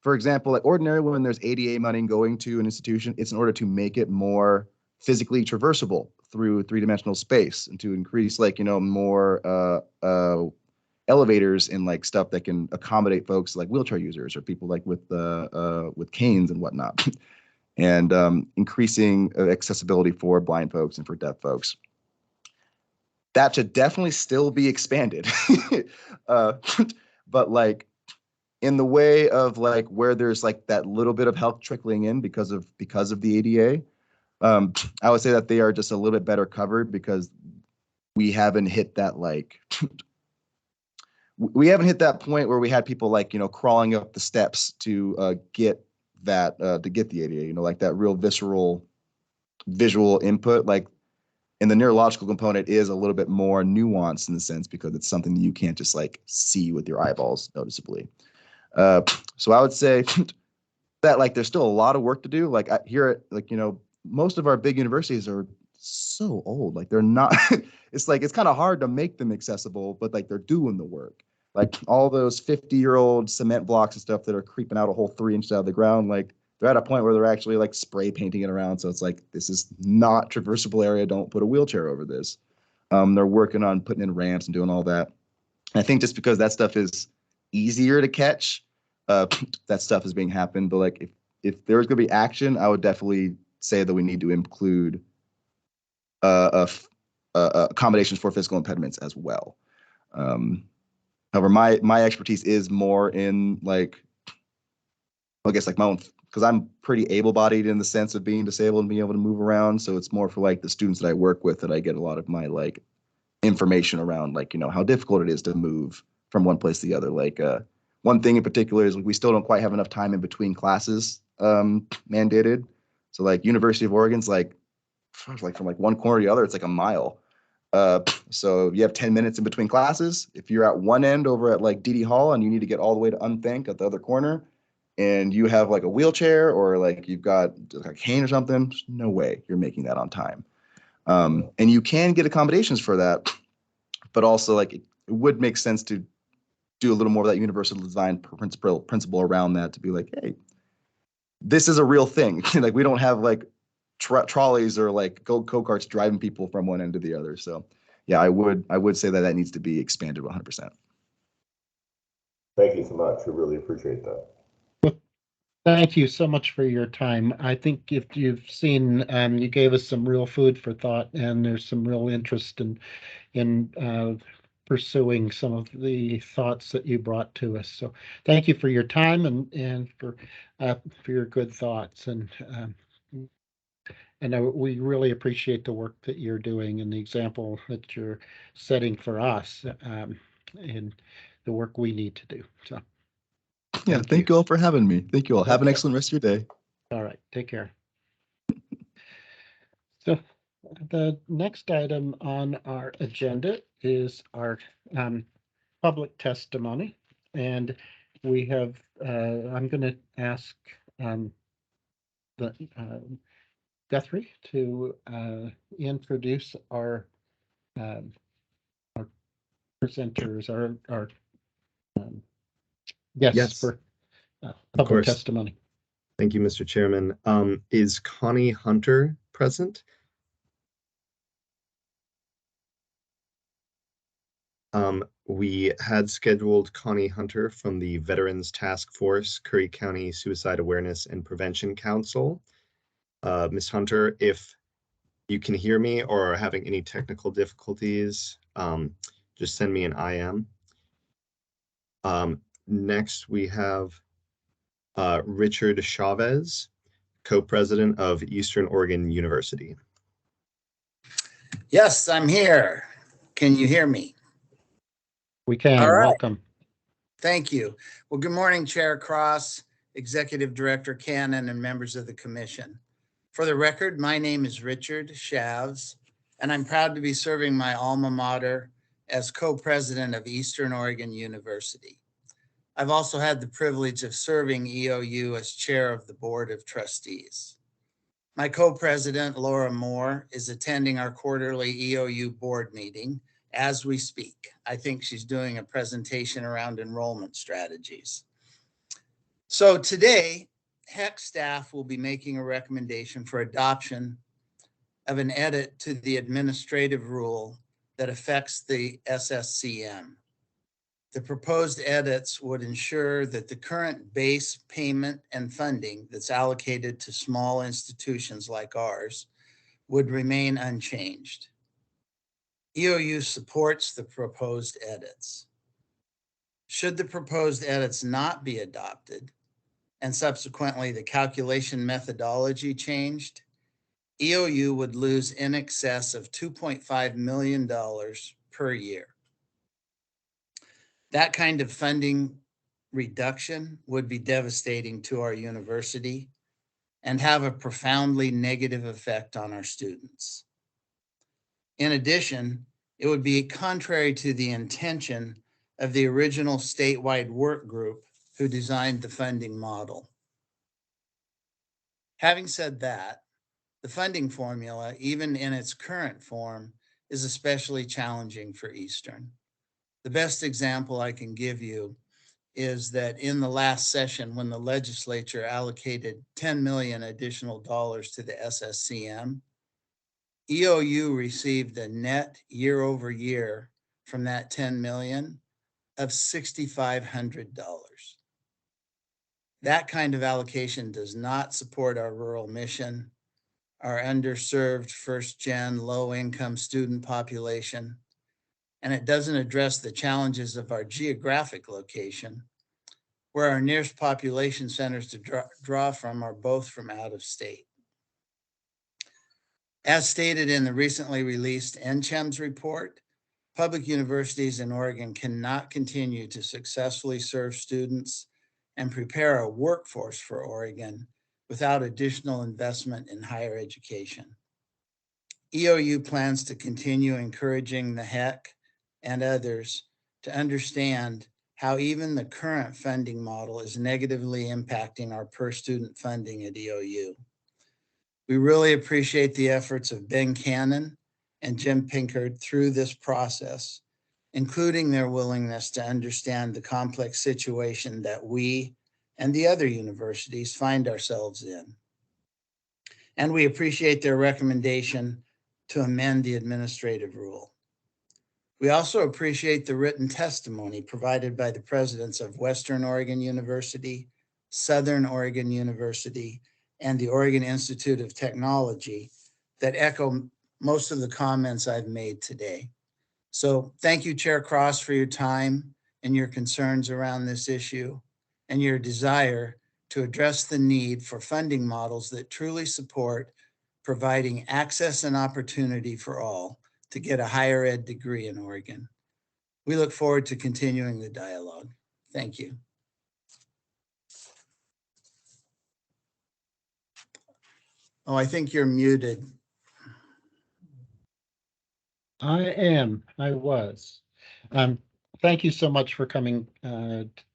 for example, like ordinarily when there's ADA money going to an institution, it's in order to make it more physically traversable through three-dimensional space and to increase like, you know, more elevators and like stuff that can accommodate folks like wheelchair users or people like with canes and whatnot, and increasing accessibility for blind folks and for deaf folks. That should definitely still be expanded. But like in the way of like where there's like that little bit of help trickling in because of the ADA, I would say that they are just a little bit better covered because we haven't hit that like we haven't hit that point where we had people like, you know, crawling up the steps to get that to get the ADA, you know, like that real visceral visual input. Like, and the neurological component is a little bit more nuanced in the sense because it's something that you can't just like see with your eyeballs noticeably. So I would say that like there's still a lot of work to do. Like here at like, you know, most of our big universities are so old. Like they're not, it's like, it's kind of hard to make them accessible, but like they're doing the work. Like all those 50-year-old cement blocks and stuff that are creeping out a whole 3 inches out of the ground, like they're at a point where they're actually like spray painting it around. So it's like, this is not traversable area. Don't put a wheelchair over this. They're working on putting in ramps and doing all that. And I think just because that stuff is easier to catch, that stuff is being happened. But like if there was going to be action, I would definitely say that we need to include accommodations for physical impediments as well. However, my expertise is more in like, I guess like my own, because I'm pretty able-bodied in the sense of being disabled and being able to move around. So it's more for like the students that I work with that I get a lot of my like information around, like, you know, how difficult it is to move from one place to the other. Like one thing in particular is like, we still don't quite have enough time in between classes mandated. So like University of Oregon's like from like one corner to the other, it's like a mile. So you have 10 minutes in between classes. If you're at one end over at like DD Hall and you need to get all the way to Unthank at the other corner, and you have like a wheelchair or like you've got like a cane or something, there's no way you're making that on time. And you can get accommodations for that, but also like it would make sense to do a little more of that universal design principle around that, to be like, hey, this is a real thing. Like we don't have like trolleys or like go-karts driving people from one end to the other. So yeah, I would say that needs to be expanded 100%. Thank you so much. I really appreciate that. Thank you so much for your time. I think if you've seen, you gave us some real food for thought, and there's some real interest in pursuing some of the thoughts that you brought to us. So thank you for your time and for your good thoughts. And we really appreciate the work that you're doing and the example that you're setting for us in the work we need to do. So. Yeah, thank you all for having me. Thank you all. Have an excellent rest of your day. All right, take care. So the next item on our agenda is our public testimony. And we have, I'm going to ask the Guthrie to introduce our presenters, our guests Yes, for of public course. testimony. Thank you, Mr. Chairman. Is Connie Hunter present? We had scheduled Connie Hunter from the Veterans Task Force, Curry County Suicide Awareness and Prevention Council. Ms. Hunter, if you can hear me or are having any technical difficulties, just send me an IM. Next, we have Richard Chavez, co-president of Eastern Oregon University. Yes, I'm here. Can you hear me? We can. All right. Welcome. Thank you. Well, good morning, Chair Cross, Executive Director Cannon, and members of the commission. For the record, my name is Richard Chavez, and I'm proud to be serving my alma mater as co-president of Eastern Oregon University. I've also had the privilege of serving EOU as chair of the Board of Trustees. My co-president, Laura Moore, is attending our quarterly EOU board meeting as we speak. I think she's doing a presentation around enrollment strategies. So today, HECC staff will be making a recommendation for adoption of an edit to the administrative rule that affects the SSCM. The proposed edits would ensure that the current base payment and funding that's allocated to small institutions like ours would remain unchanged. EOU supports the proposed edits. Should the proposed edits not be adopted, and subsequently the calculation methodology changed, EOU would lose in excess of $2.5 million per year. That kind of funding reduction would be devastating to our university and have a profoundly negative effect on our students. In addition, it would be contrary to the intention of the original statewide work group who designed the funding model. Having said that, the funding formula, even in its current form, is especially challenging for Eastern. The best example I can give you is that in the last session, when the legislature allocated $10 million additional dollars to the SSCM, EOU received a net year over year from that $10 million of $6,500. That kind of allocation does not support our rural mission, our underserved first-gen low-income student population, and it doesn't address the challenges of our geographic location, where our nearest population centers to draw from are both from out of state. As stated in the recently released NCHEMS report, public universities in Oregon cannot continue to successfully serve students and prepare a workforce for Oregon without additional investment in higher education. EOU plans to continue encouraging the HECC and others to understand how even the current funding model is negatively impacting our per student funding at EOU. We really appreciate the efforts of Ben Cannon and Jim Pinkard through this process, including their willingness to understand the complex situation that we and the other universities find ourselves in. And we appreciate their recommendation to amend the administrative rule. We also appreciate the written testimony provided by the presidents of Western Oregon University, Southern Oregon University, and the Oregon Institute of Technology that echo most of the comments I've made today. So thank you, Chair Cross, for your time and your concerns around this issue and your desire to address the need for funding models that truly support providing access and opportunity for all to get a higher ed degree in Oregon. We look forward to continuing the dialogue. Thank you. Oh, I think you're muted. I was. Thank you so much for coming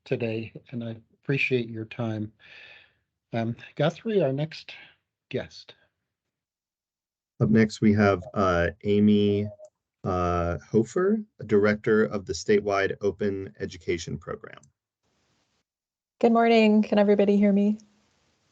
today, and I appreciate your time. Guthrie, our next guest. Up next, we have Amy Hofer, Director of the Statewide Open Education Program. Good morning. Can everybody hear me?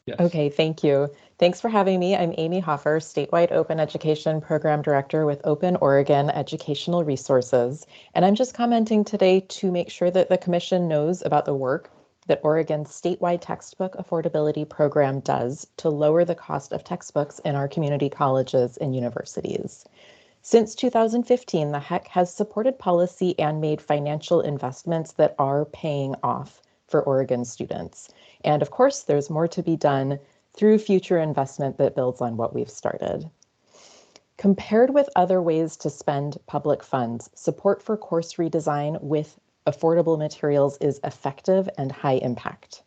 Yes. Okay, thank you. Thanks for having me. I'm Amy Hofer, Statewide Open Education Program Director with Open Oregon Educational Resources. And I'm just commenting today to make sure that the Commission knows about the work that Oregon's statewide textbook affordability program does to lower the cost of textbooks in our community colleges and universities. Since 2015, the HECC has supported policy and made financial investments that are paying off for Oregon students. And of course, there's more to be done through future investment that builds on what we've started. Compared with other ways to spend public funds, support for course redesign with affordable materials is effective and high impact.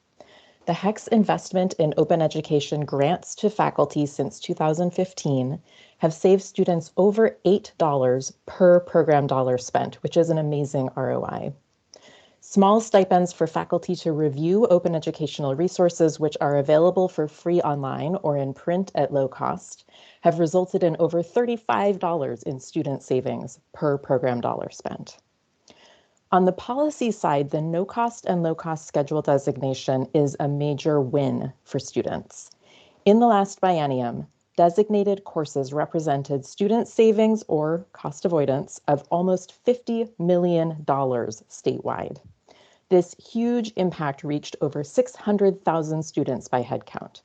The HECC's investment in open education grants to faculty since 2015 have saved students over $8 per program dollar spent, which is an amazing ROI. Small stipends for faculty to review open educational resources, which are available for free online or in print at low cost, have resulted in over $35 in student savings per program dollar spent. On the policy side, the no-cost and low-cost schedule designation is a major win for students. In the last biennium, designated courses represented student savings or cost avoidance of almost $50 million statewide. This huge impact reached over 600,000 students by headcount.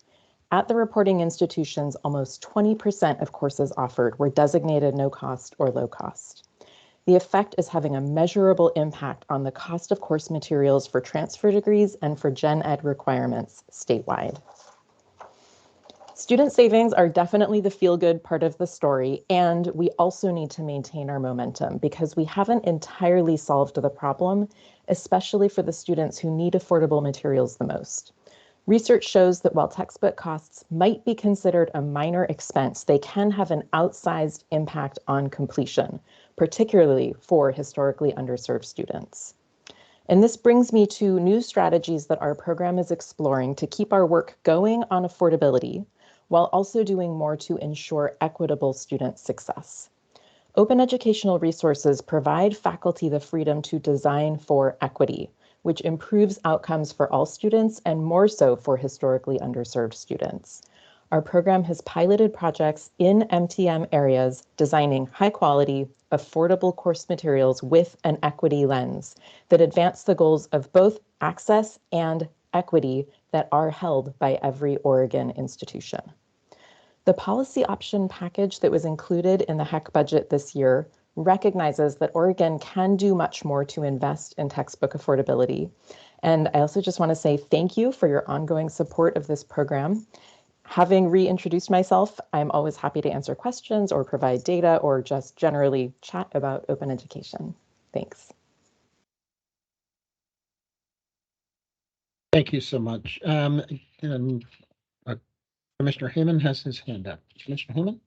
At the reporting institutions, almost 20% of courses offered were designated no cost or low cost. The effect is having a measurable impact on the cost of course materials for transfer degrees and for gen ed requirements statewide. Student savings are definitely the feel-good part of the story, and we also need to maintain our momentum because we haven't entirely solved the problem, especially for the students who need affordable materials the most. Research shows that while textbook costs might be considered a minor expense, they can have an outsized impact on completion, particularly for historically underserved students. And this brings me to new strategies that our program is exploring to keep our work going on affordability, while also doing more to ensure equitable student success. Open educational resources provide faculty the freedom to design for equity, which improves outcomes for all students and more so for historically underserved students. Our program has piloted projects in MTM areas designing high quality, affordable course materials with an equity lens that advance the goals of both access and equity that are held by every Oregon institution. The policy option package that was included in the HECC budget this year recognizes that Oregon can do much more to invest in textbook affordability. And I also just want to say thank you for your ongoing support of this program. Having reintroduced myself, I'm always happy to answer questions or provide data or just generally chat about open education. Thanks. Thank you so much. Commissioner Heyman has his hand up. Commissioner Heyman?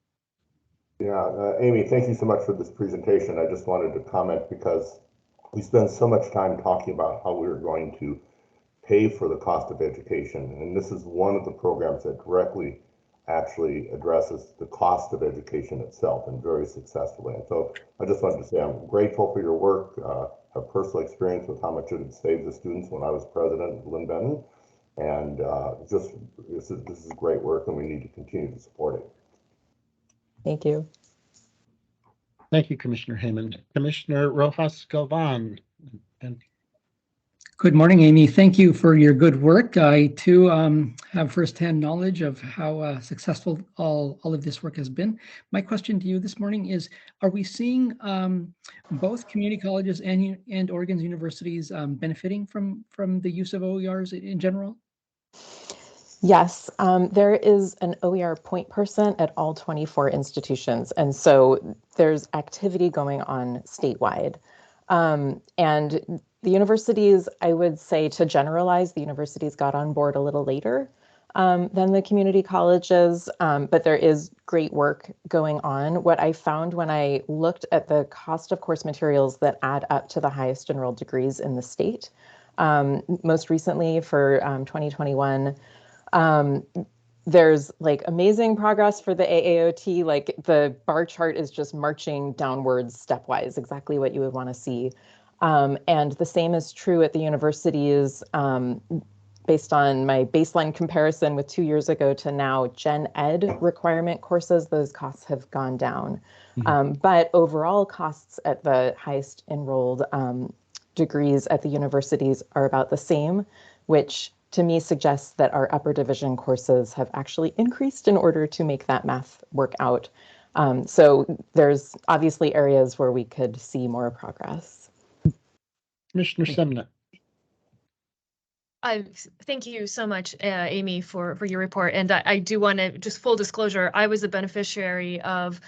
Yeah, Amy, thank you so much for this presentation. I just wanted to comment because we spend so much time talking about how we're going to pay for the cost of education. And this is one of the programs that directly actually addresses the cost of education itself and very successfully. And so I just wanted to say I'm grateful for your work. Have personal experience with how much it had saved the students when I was president of Lynn Benton. And this is great work and we need to continue to support it. Thank you. Thank you, Commissioner Heyman. Commissioner Rojas Galvan. Good morning, Amy. Thank you for your good work. I too have firsthand knowledge of how successful all of this work has been. My question to you this morning is, are we seeing both community colleges and Oregon's universities benefiting from the use of OERs in general? Yes, there is an OER point person at all 24 institutions. And so there's activity going on statewide. And the universities, I would say to generalize, the universities got on board a little later than the community colleges, but there is great work going on. What I found when I looked at the cost of course materials that add up to the highest enrolled degrees in the state, most recently for 2021, There's like amazing progress for the AAOT, like the bar chart is just marching downwards stepwise, exactly what you would want to see. And the same is true at the universities. Based on my baseline comparison with 2 years ago to now, Gen Ed requirement courses, those costs have gone down. But overall costs at the highest enrolled degrees at the universities are about the same, which to me suggests that our upper division courses have actually increased in order to make that math work out. So there's obviously areas where we could see more progress. Commissioner Semnit. Thank you so much, Amy, for your report. And I do want to just full disclosure, I was a beneficiary of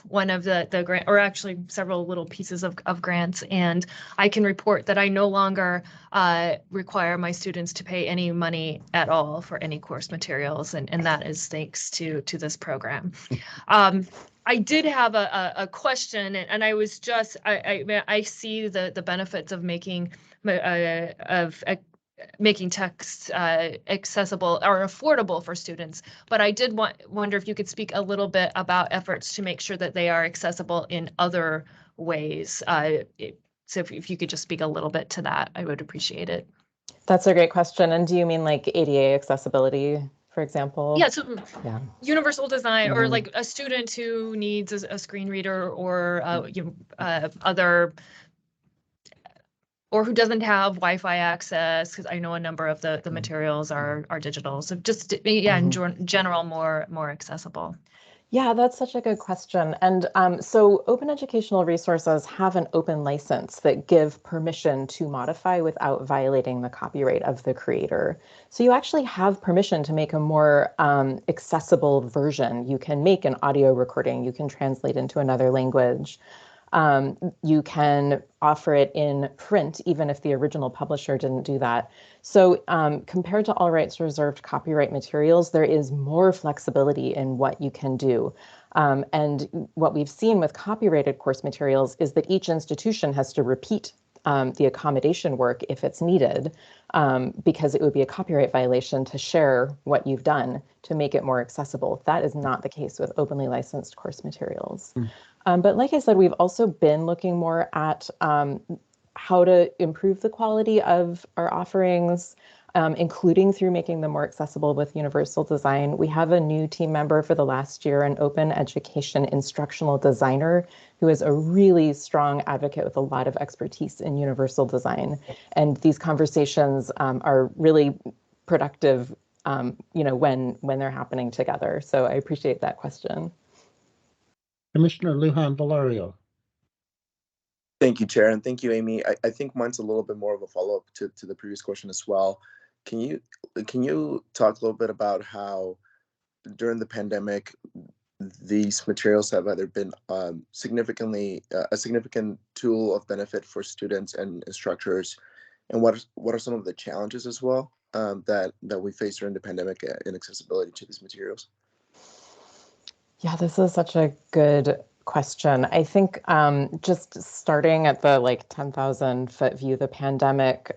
one of the grant, or actually several little pieces of grants. And I can report that I no longer require my students to pay any money at all for any course materials. And that is thanks to this program. I did have a question, and I was just, I see the benefits of making text accessible or affordable for students. But I did wonder if you could speak a little bit about efforts to make sure that they are accessible in other ways. So if you could just speak a little bit to that, I would appreciate it. That's a great question. And do you mean like ADA accessibility, for example? Yeah, so yeah. Universal design, or like a student who needs a screen reader or other, or who doesn't have Wi-Fi access, because I know a number of the materials are digital. So just, yeah, in general, more accessible. Yeah, that's such a good question. And so open educational resources have an open license that give permission to modify without violating the copyright of the creator. So you actually have permission to make a more accessible version. You can make an audio recording, you can translate into another language. You can offer it in print, even if the original publisher didn't do that. So compared to all rights reserved copyright materials, there is more flexibility in what you can do. And what we've seen with copyrighted course materials is that each institution has to repeat the accommodation work if it's needed, because it would be a copyright violation to share what you've done to make it more accessible. That is not the case with openly licensed course materials. But like I said, we've also been looking more at how to improve the quality of our offerings, including through making them more accessible with universal design. We have a new team member for the last year, an open education instructional designer, who is a really strong advocate with a lot of expertise in universal design. And these conversations are really productive, when they're happening together. So I appreciate that question. Commissioner Lujan Valerio. Thank you, Chair, and thank you, Amy. I think mine's a little bit more of a follow-up to the previous question as well. Can you talk a little bit about how during the pandemic these materials have either been a significant tool of benefit for students and instructors, and what are some of the challenges as well that we face during the pandemic in accessibility to these materials? Yeah, this is such a good question. I think just starting at the 10,000 foot view, the pandemic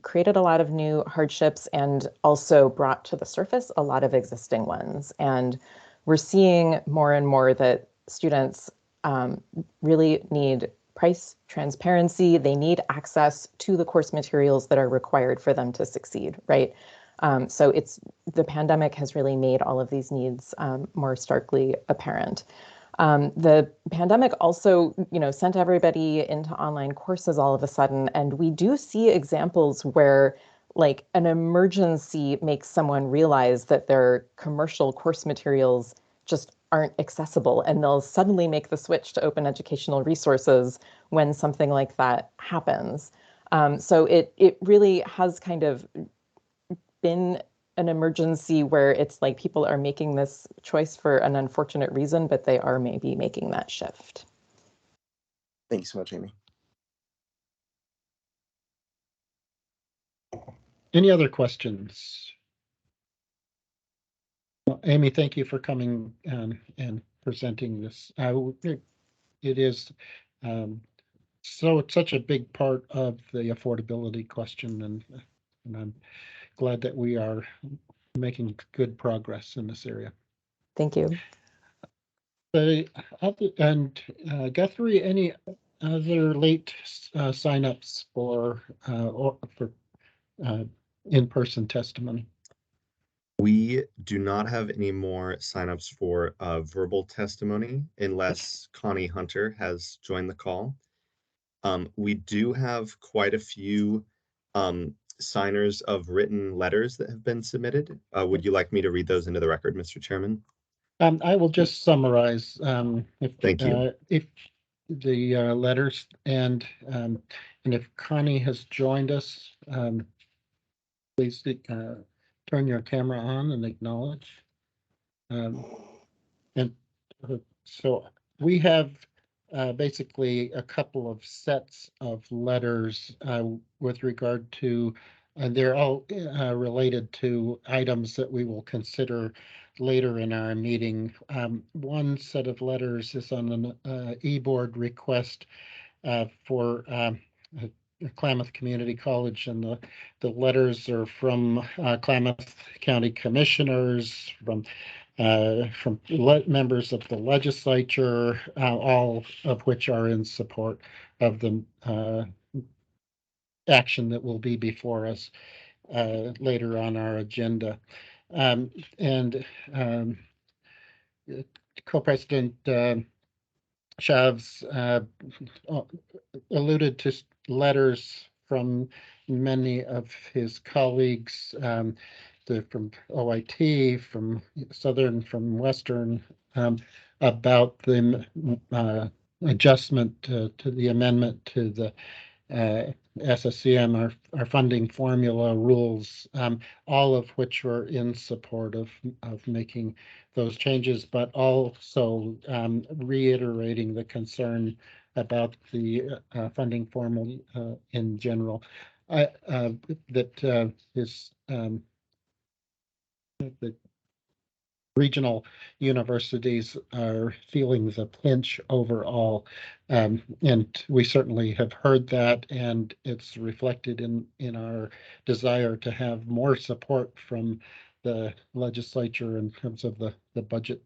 created a lot of new hardships and also brought to the surface a lot of existing ones. And we're seeing more and more that students really need price transparency. They need access to the course materials that are required for them to succeed, right? So the pandemic has really made all of these needs more starkly apparent. The pandemic also, sent everybody into online courses all of a sudden, and we do see examples where an emergency makes someone realize that their commercial course materials just aren't accessible, and they'll suddenly make the switch to open educational resources when something like that happens. So it really has kind of been an emergency where it's like people are making this choice for an unfortunate reason, but they are maybe making that shift. Thank you so much, Amy. Any other questions? Well, Amy, thank you for coming and presenting this. It is such a big part of the affordability question, and I'm glad that we are making good progress in this area. Thank you. Guthrie, any other late signups for in-person testimony? We do not have any more signups for verbal testimony unless Connie Hunter has joined the call. We do have quite a few signers of written letters that have been submitted. Would you like me to read those into the record, Mr. Chairman? I will just summarize Thank you. If the letters and if Connie has joined us, please turn your camera on and acknowledge. So we have basically a couple of sets of letters with regard to, and they're all related to items that we will consider later in our meeting. One set of letters is on an e-board request for Klamath Community College, and the letters are from Klamath County Commissioners, from members of the legislature, all of which are in support of the action that will be before us later on our agenda. And Co-President Chavs alluded to letters from many of his colleagues, from OIT, from Southern, from Western, about the adjustment to the amendment to the SSCM, our funding formula rules, all of which were in support of making those changes, but also reiterating the concern about the funding formula in general. That is the regional universities are feeling the pinch overall, and we certainly have heard that, and it's reflected in our desire to have more support from the legislature in terms of the budget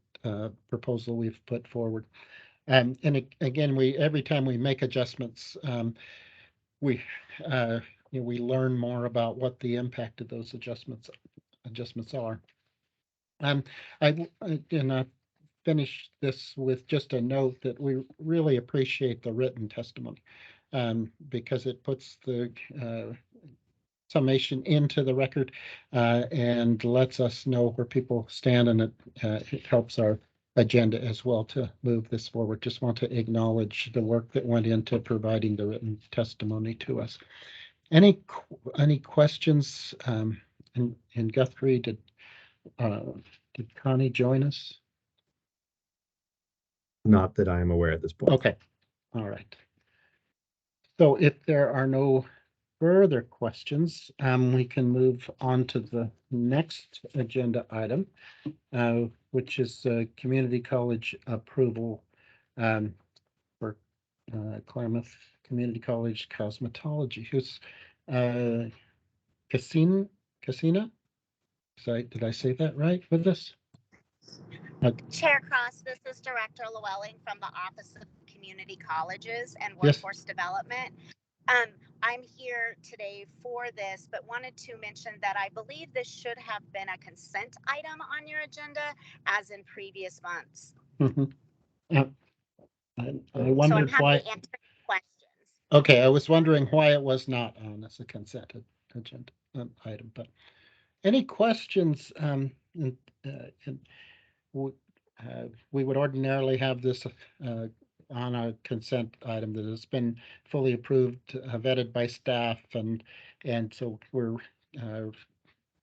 proposal we've put forward. And again, every time we make adjustments, we learn more about what the impact of those adjustments are. I finish this with just a note that we really appreciate the written testimony, because it puts the summation into the record and lets us know where people stand, and it helps our agenda as well to move this forward. Just want to acknowledge the work that went into providing the written testimony to us. Any questions? And Guthrie, did Connie join us? Not that I am aware at this point. Okay, all right. So if there are no further questions, we can move on to the next agenda item, which is community college approval for Klamath Community College cosmetology. Who's Casina? Did I say that right with this? Chair Cross, this is Director Llewellyn from the Office of Community Colleges and Workforce Development. I'm here today for this, but wanted to mention that I believe this should have been a consent item on your agenda, as in previous months. I wondered why. To answer questions. Okay, I was wondering why it was not on as a consent agenda item. But any questions? We would ordinarily have this on a consent item that has been fully approved, vetted by staff, and so we're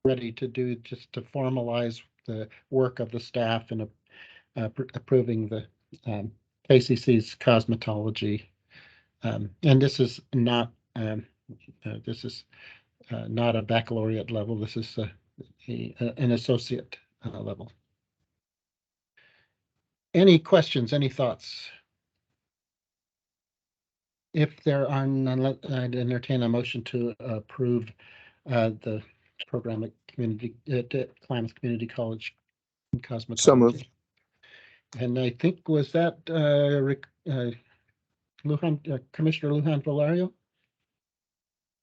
ready to formalize the work of the staff and approving the KCC's cosmetology. And this is not not a baccalaureate level. This is an associate level. Any questions, any thoughts? If there are none, I'd entertain a motion to approve the program at Klamath Community College in cosmetology. So moved. And I think, was that Commissioner Lujan Valario?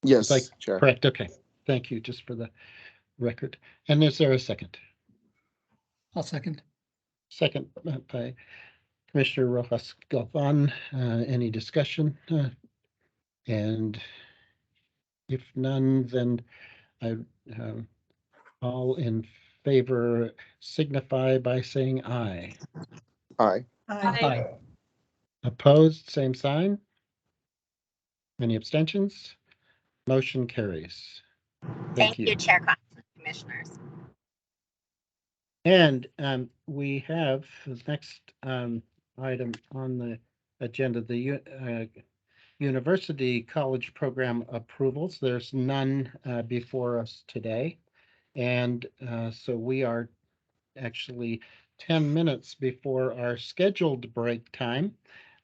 Yes, Like, Chair. correct. Okay. Thank you. Just for the record. And is there a second? I'll second. Second by Commissioner Rojas Galvan. Any discussion? And if none, then I all in favor signify by saying aye. Aye. Aye. Opposed, same sign. Any abstentions? Motion carries. Thank you, Chair Cross and Commissioners. And we have the next item on the agenda, the University College Program approvals. There's none before us today. And so we are actually 10 minutes before our scheduled break time.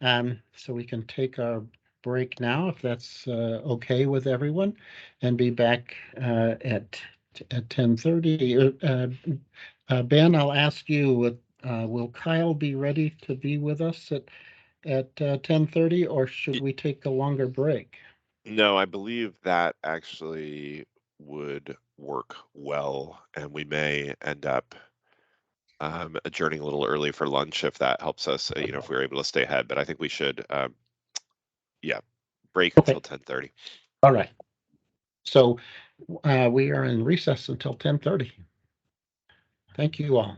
So we can take our break now, if that's okay with everyone, and be back at 10:30. Ben, I'll ask you, will Kyle be ready to be with us at 10:30, or should we take a longer break? No, I believe that actually would work well, and we may end up adjourning a little early for lunch if that helps us, if we're able to stay ahead. But I think we should, yeah, break Okay. until 10:30. All right. So we are in recess until 10:30. Thank you all.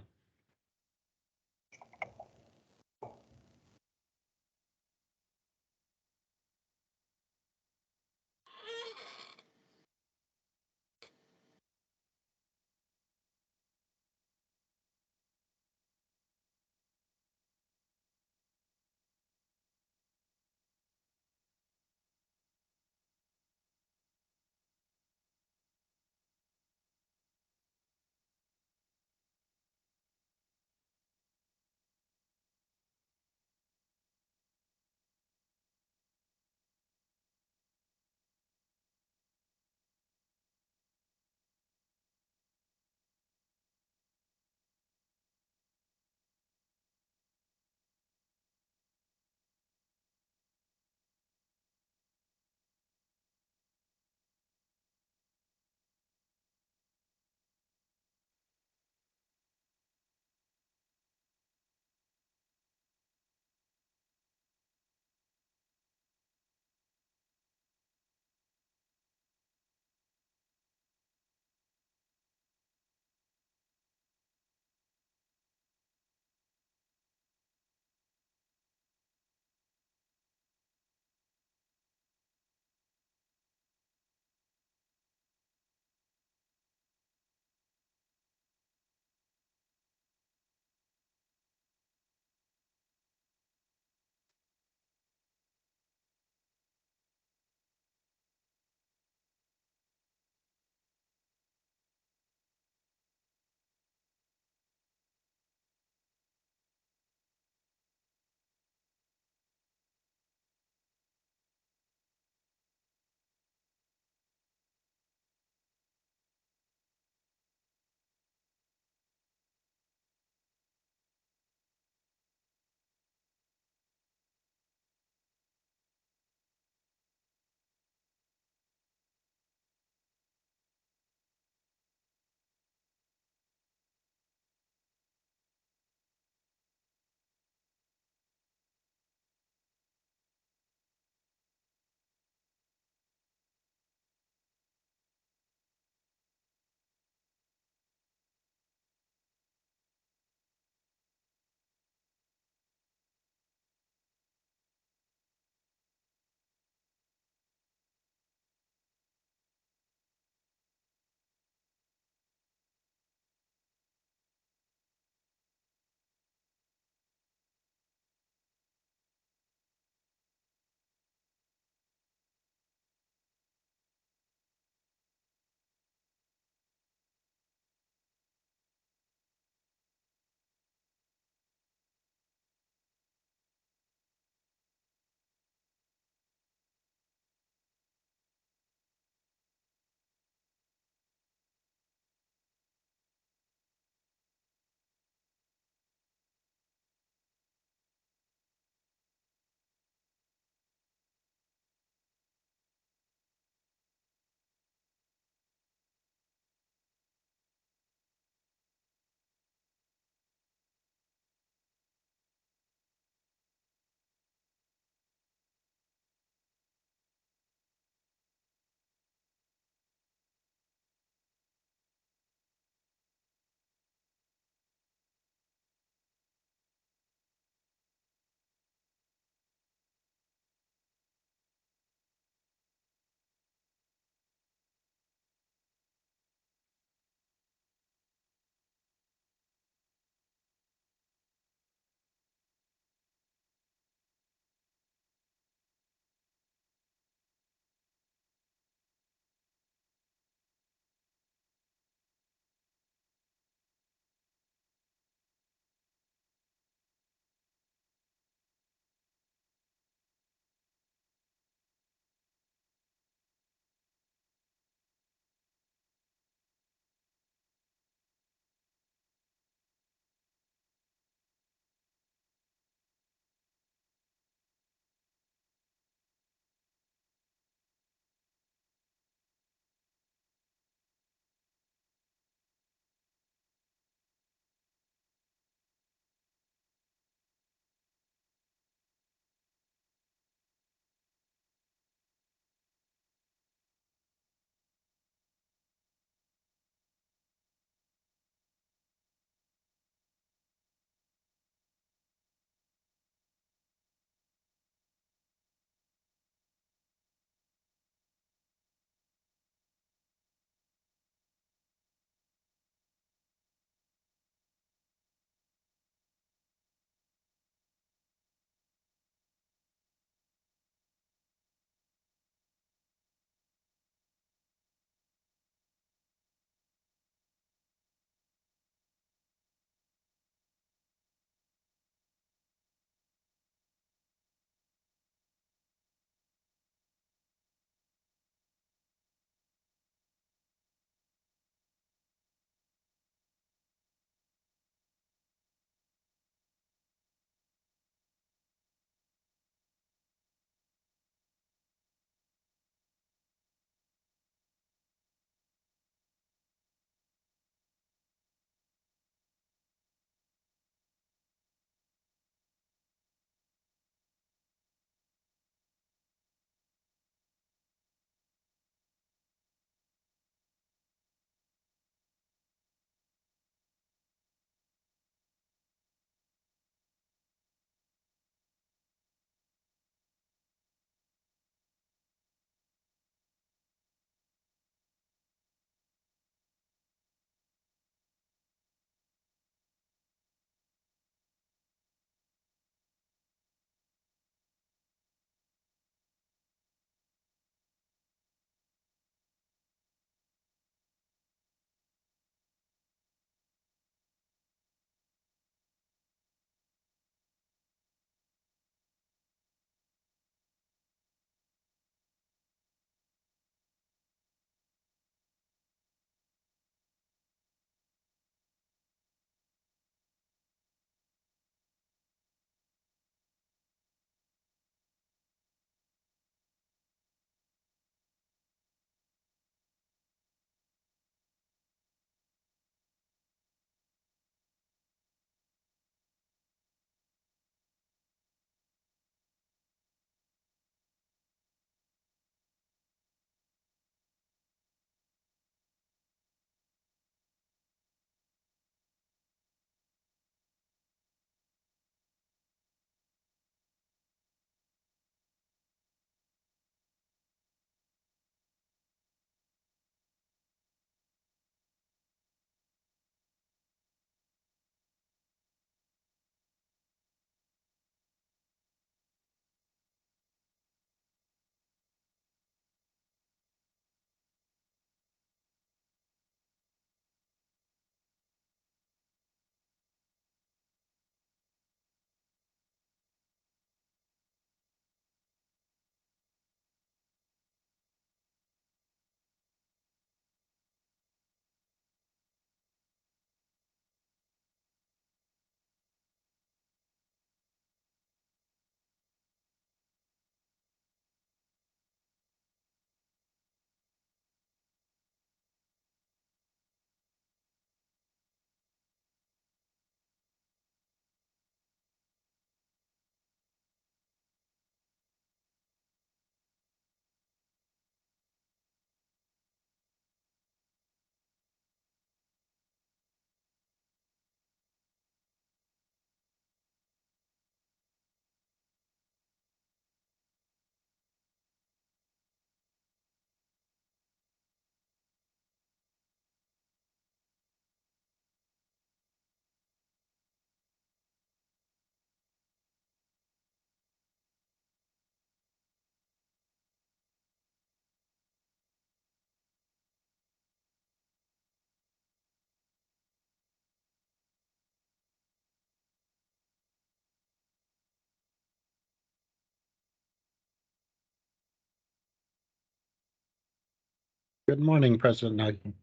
Good morning, President Nugent.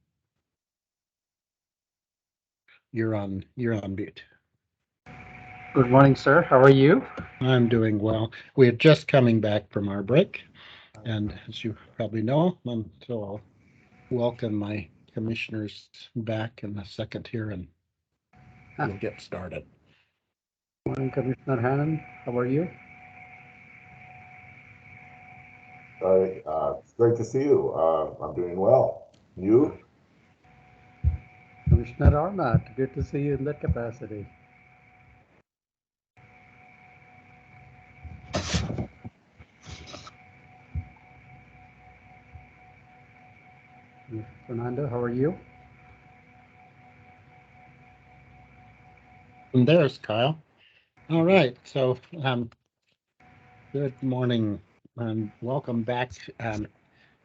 You're on mute. Good morning, sir. How are you? I'm doing well. We're just coming back from our break, and as you probably know, so I'll welcome my commissioners back in a second here, and we'll get started. Good morning, Commissioner Hannon. How are you? It's great to see you. I'm doing well. You? Commissioner Arnott, good to see you in that capacity. Fernando, how are you? And there's Kyle. All right, so good morning and welcome back.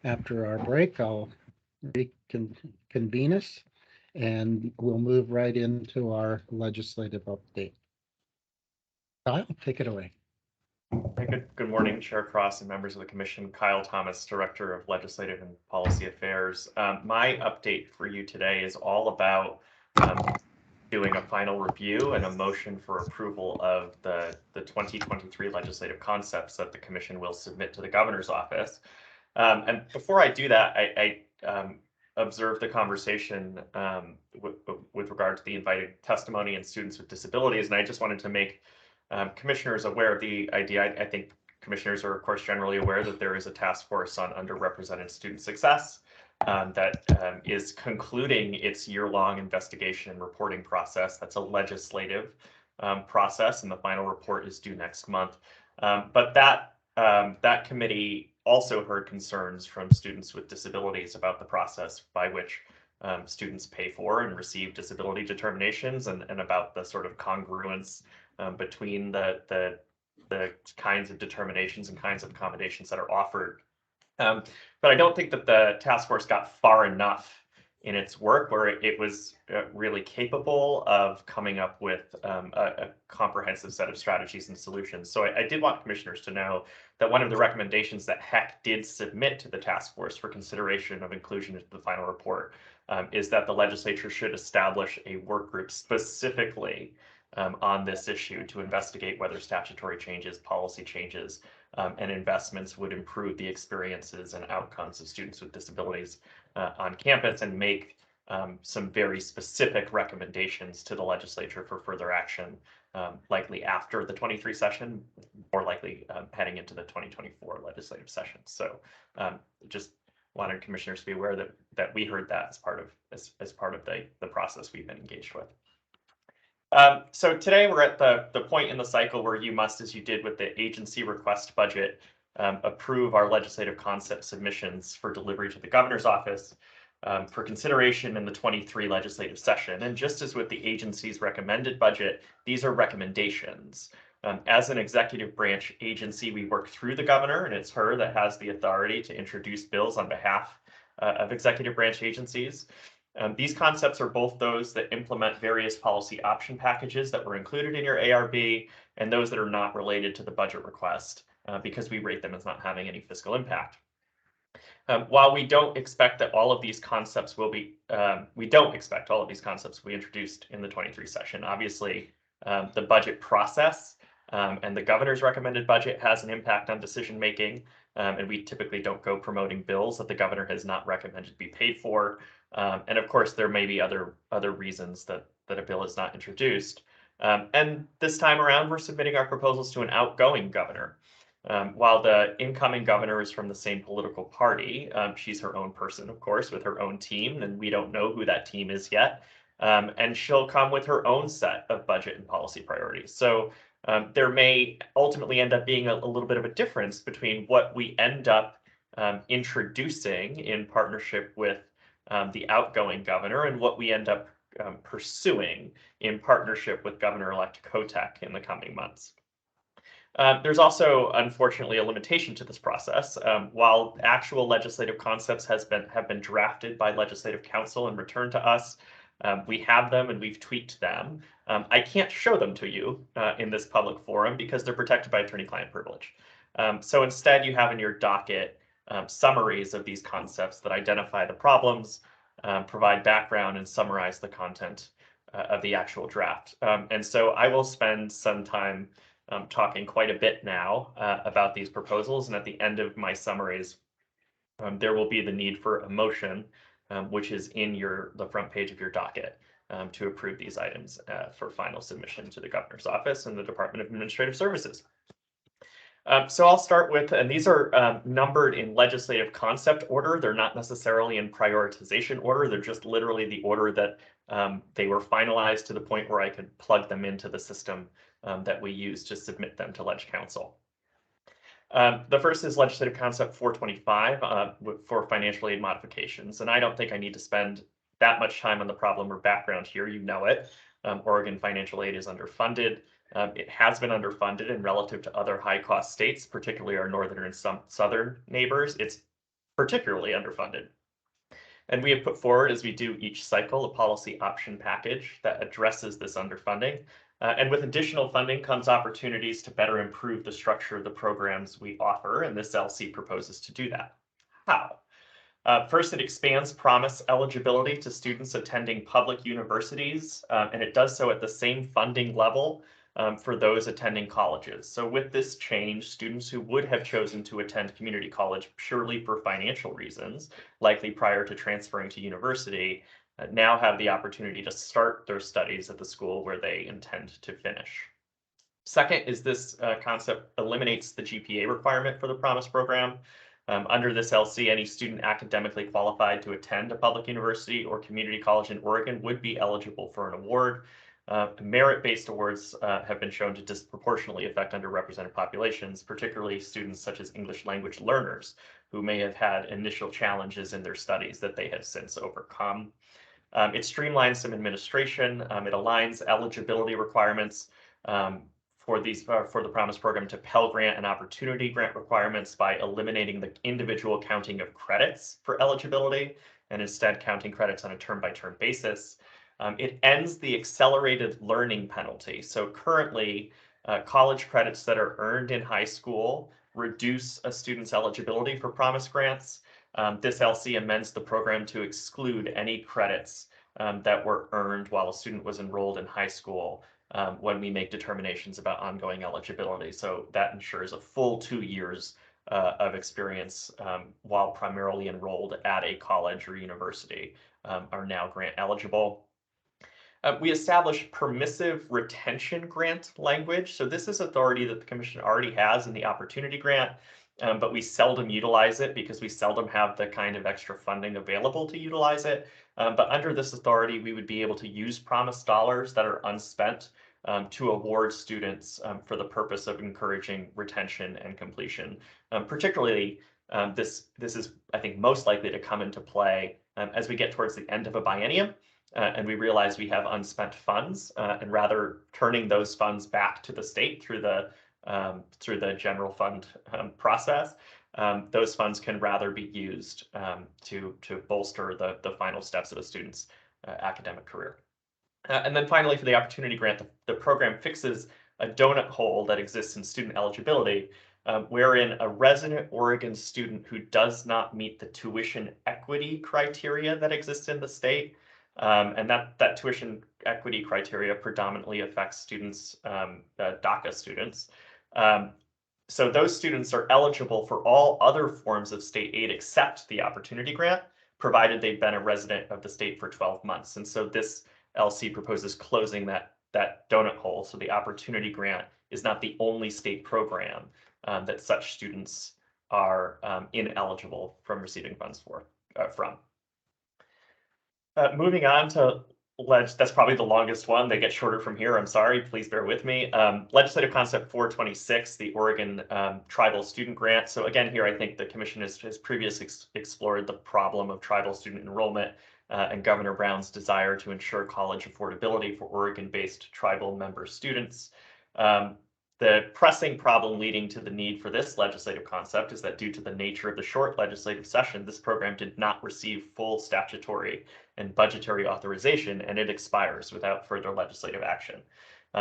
After our break, I'll reconvene us, and we'll move right into our legislative update. Kyle, take it away. Good morning, Chair Cross and members of the Commission. Kyle Thomas, Director of Legislative and Policy Affairs. My update for you today is all about doing a final review and a motion for approval of the 2023 legislative concepts that the Commission will submit to the Governor's Office. And before I do that, I observed the conversation with regard to the invited testimony and students with disabilities, and I just wanted to make commissioners aware of the idea. I think commissioners are, of course, generally aware that there is a task force on underrepresented student success that is concluding its year-long investigation and reporting process. That's a legislative process, and the final report is due next month. But that committee also heard concerns from students with disabilities about the process by which students pay for and receive disability determinations, and about the sort of congruence between the kinds of determinations and kinds of accommodations that are offered. But I don't think that the task force got far enough in its work where it was really capable of coming up with a comprehensive set of strategies and solutions. So I did want commissioners to know that one of the recommendations that HECC did submit to the task force for consideration of inclusion into the final report is that the legislature should establish a work group specifically on this issue to investigate whether statutory changes, policy changes, and investments would improve the experiences and outcomes of students with disabilities on campus, and make some very specific recommendations to the legislature for further action, likely after the 23 session, or likely heading into the 2024 legislative session. So just wanted commissioners to be aware that we heard that as part of the process we've been engaged with. So today we're at the point in the cycle where you must, as you did with the agency request budget, approve our legislative concept submissions for delivery to the Governor's Office for consideration in the 23 legislative session. And just as with the agency's recommended budget, these are recommendations. As an executive branch agency, we work through the governor, and it's her that has the authority to introduce bills on behalf of executive branch agencies. These concepts are both those that implement various policy option packages that were included in your ARB, and those that are not related to the budget request, because we rate them as not having any fiscal impact. While we don't expect that all of these concepts will be, introduced in the 23 session. Obviously, the budget process and the governor's recommended budget has an impact on decision making, and we typically don't go promoting bills that the governor has not recommended to be paid for. And of course, there may be other reasons that a bill is not introduced. And this time around, we're submitting our proposals to an outgoing governor. While the incoming governor is from the same political party, she's her own person, of course, with her own team, and we don't know who that team is yet. And she'll come with her own set of budget and policy priorities. So there may ultimately end up being a little bit of a difference between what we end up introducing in partnership with the outgoing governor and what we end up pursuing in partnership with Governor-elect Kotek in the coming months. There's also, unfortunately, a limitation to this process. While actual legislative concepts have been drafted by Legislative Council and returned to us, we have them and we've tweaked them. I can't show them to you in this public forum because they're protected by attorney-client privilege. So instead, you have in your docket summaries of these concepts that identify the problems, provide background, and summarize the content of the actual draft. And so I will spend some time talking quite a bit now about these proposals, and at the end of my summaries, there will be the need for a motion, which is in the front page of your docket, to approve these items for final submission to the governor's office and the Department of Administrative Services. So I'll start with, and these are numbered in legislative concept order. They're not necessarily in prioritization order. They're just literally the order that they were finalized to the point where I could plug them into the system that we use to submit them to Leg Council. The first is legislative concept 425 for financial aid modifications. And I don't think I need to spend that much time on the problem or background here. You know it. Oregon financial aid is underfunded. It has been underfunded, and relative to other high-cost states, particularly our northern and southern neighbors, it's particularly underfunded. And we have put forward, as we do each cycle, a policy option package that addresses this underfunding. And with additional funding comes opportunities to better improve the structure of the programs we offer, and this LC proposes to do that. How? First, it expands Promise eligibility to students attending public universities, and it does so at the same funding level for those attending colleges. So with this change, students who would have chosen to attend community college purely for financial reasons, likely prior to transferring to university, now have the opportunity to start their studies at the school where they intend to finish. Second is this concept eliminates the GPA requirement for the Promise program. Under this LC, any student academically qualified to attend a public university or community college in Oregon would be eligible for an award. Merit-based awards have been shown to disproportionately affect underrepresented populations, particularly students such as English language learners who may have had initial challenges in their studies that they have since overcome. It streamlines some administration. It aligns eligibility requirements for the Promise program to Pell Grant and Opportunity Grant requirements by eliminating the individual counting of credits for eligibility and instead counting credits on a term-by-term basis. It ends the accelerated learning penalty. So currently, college credits that are earned in high school reduce a student's eligibility for Promise grants. This LC amends the program to exclude any credits that were earned while a student was enrolled in high school when we make determinations about ongoing eligibility. So that ensures a full 2 years of experience while primarily enrolled at a college or university are now grant eligible. We established permissive retention grant language. So this is authority that the commission already has in the opportunity grant, but we seldom utilize it because we seldom have the kind of extra funding available to utilize it. But under this authority, we would be able to use Promise dollars that are unspent to award students for the purpose of encouraging retention and completion. Particularly, this is, I think, most likely to come into play as we get towards the end of a biennium. And we realize we have unspent funds, and rather turning those funds back to the state through the general fund process, those funds can rather be used to bolster the final steps of a student's academic career. And then finally, for the opportunity grant, the program fixes a donut hole that exists in student eligibility, wherein a resident Oregon student who does not meet the tuition equity criteria that exists in the state, and that tuition equity criteria predominantly affects students, DACA students. So those students are eligible for all other forms of state aid except the opportunity grant, provided they've been a resident of the state for 12 months. And so this LC proposes closing that donut hole. So the opportunity grant is not the only state program that such students are ineligible from receiving funds from. Moving on to that's probably the longest one. They get shorter from here. I'm sorry. Please bear with me. Legislative Concept 426, the Oregon Tribal Student Grant. So again, here I think the commission has previously explored the problem of tribal student enrollment and Governor Brown's desire to ensure college affordability for Oregon-based tribal member students. The pressing problem leading to the need for this legislative concept is that due to the nature of the short legislative session, this program did not receive full statutory and budgetary authorization, and it expires without further legislative action.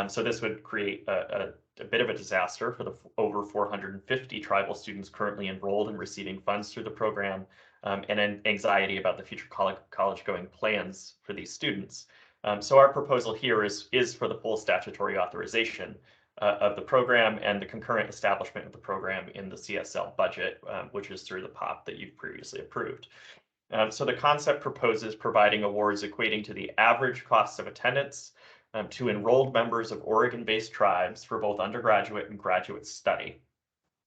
So this would create a a bit of a disaster for the over 450 tribal students currently enrolled and receiving funds through the program, and an anxiety about the future college going plans for these students. So our proposal here is for the full statutory authorization of the program and the concurrent establishment of the program in the CSL budget, which is through the POP that you've previously approved. So the concept proposes providing awards equating to the average cost of attendance to enrolled members of Oregon-based tribes for both undergraduate and graduate study.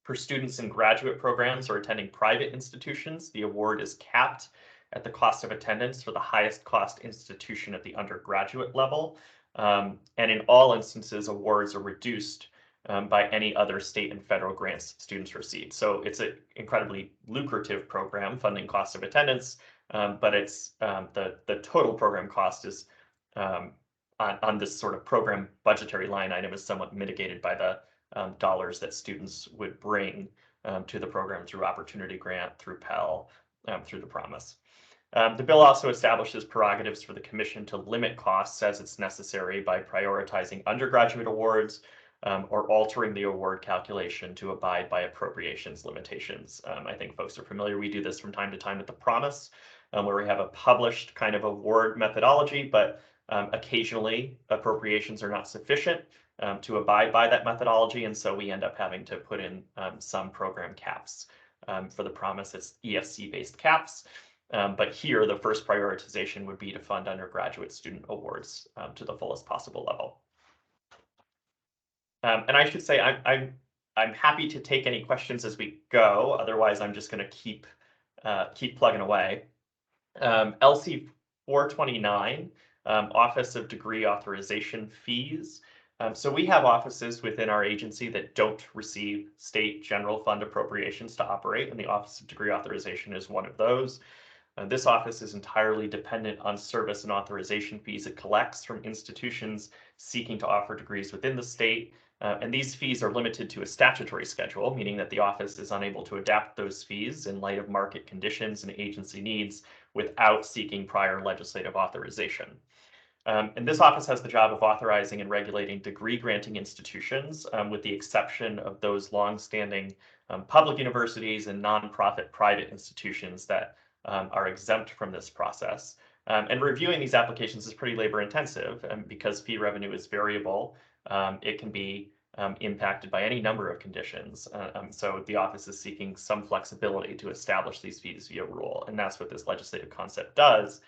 For students in graduate programs or attending private institutions, the award is capped at the cost of attendance for the highest cost institution at the undergraduate level. And in all instances, awards are reduced by any other state and federal grants students receive. So it's an incredibly lucrative program, funding cost of attendance, but it's the total program cost is on this sort of program budgetary line item is somewhat mitigated by the dollars that students would bring to the program through Opportunity Grant, through Pell, through the Promise. The bill also establishes prerogatives for the commission to limit costs as it's necessary by prioritizing undergraduate awards or altering the award calculation to abide by appropriations limitations. I think folks are familiar. We do this from time to time with the Promise, where we have a published kind of award methodology, but occasionally appropriations are not sufficient to abide by that methodology, and so we end up having to put in some program caps. For the Promise, it's ESC-based caps, but here the first prioritization would be to fund undergraduate student awards to the fullest possible level. And I should say I'm happy to take any questions as we go. Otherwise, I'm just going to keep plugging away. LC 429, Office of Degree Authorization Fees. So we have offices within our agency that don't receive state general fund appropriations to operate, and the Office of Degree Authorization is one of those. This office is entirely dependent on service and authorization fees it collects from institutions seeking to offer degrees within the state. And these fees are limited to a statutory schedule, meaning that the office is unable to adapt those fees in light of market conditions and agency needs without seeking prior legislative authorization. And this office has the job of authorizing and regulating degree granting institutions, with the exception of those longstanding public universities and nonprofit private institutions that are exempt from this process. And reviewing these applications is pretty labor intensive, and because fee revenue is variable, it can be impacted by any number of conditions. So the office is seeking some flexibility to establish these fees via rule, and that's what this legislative concept does.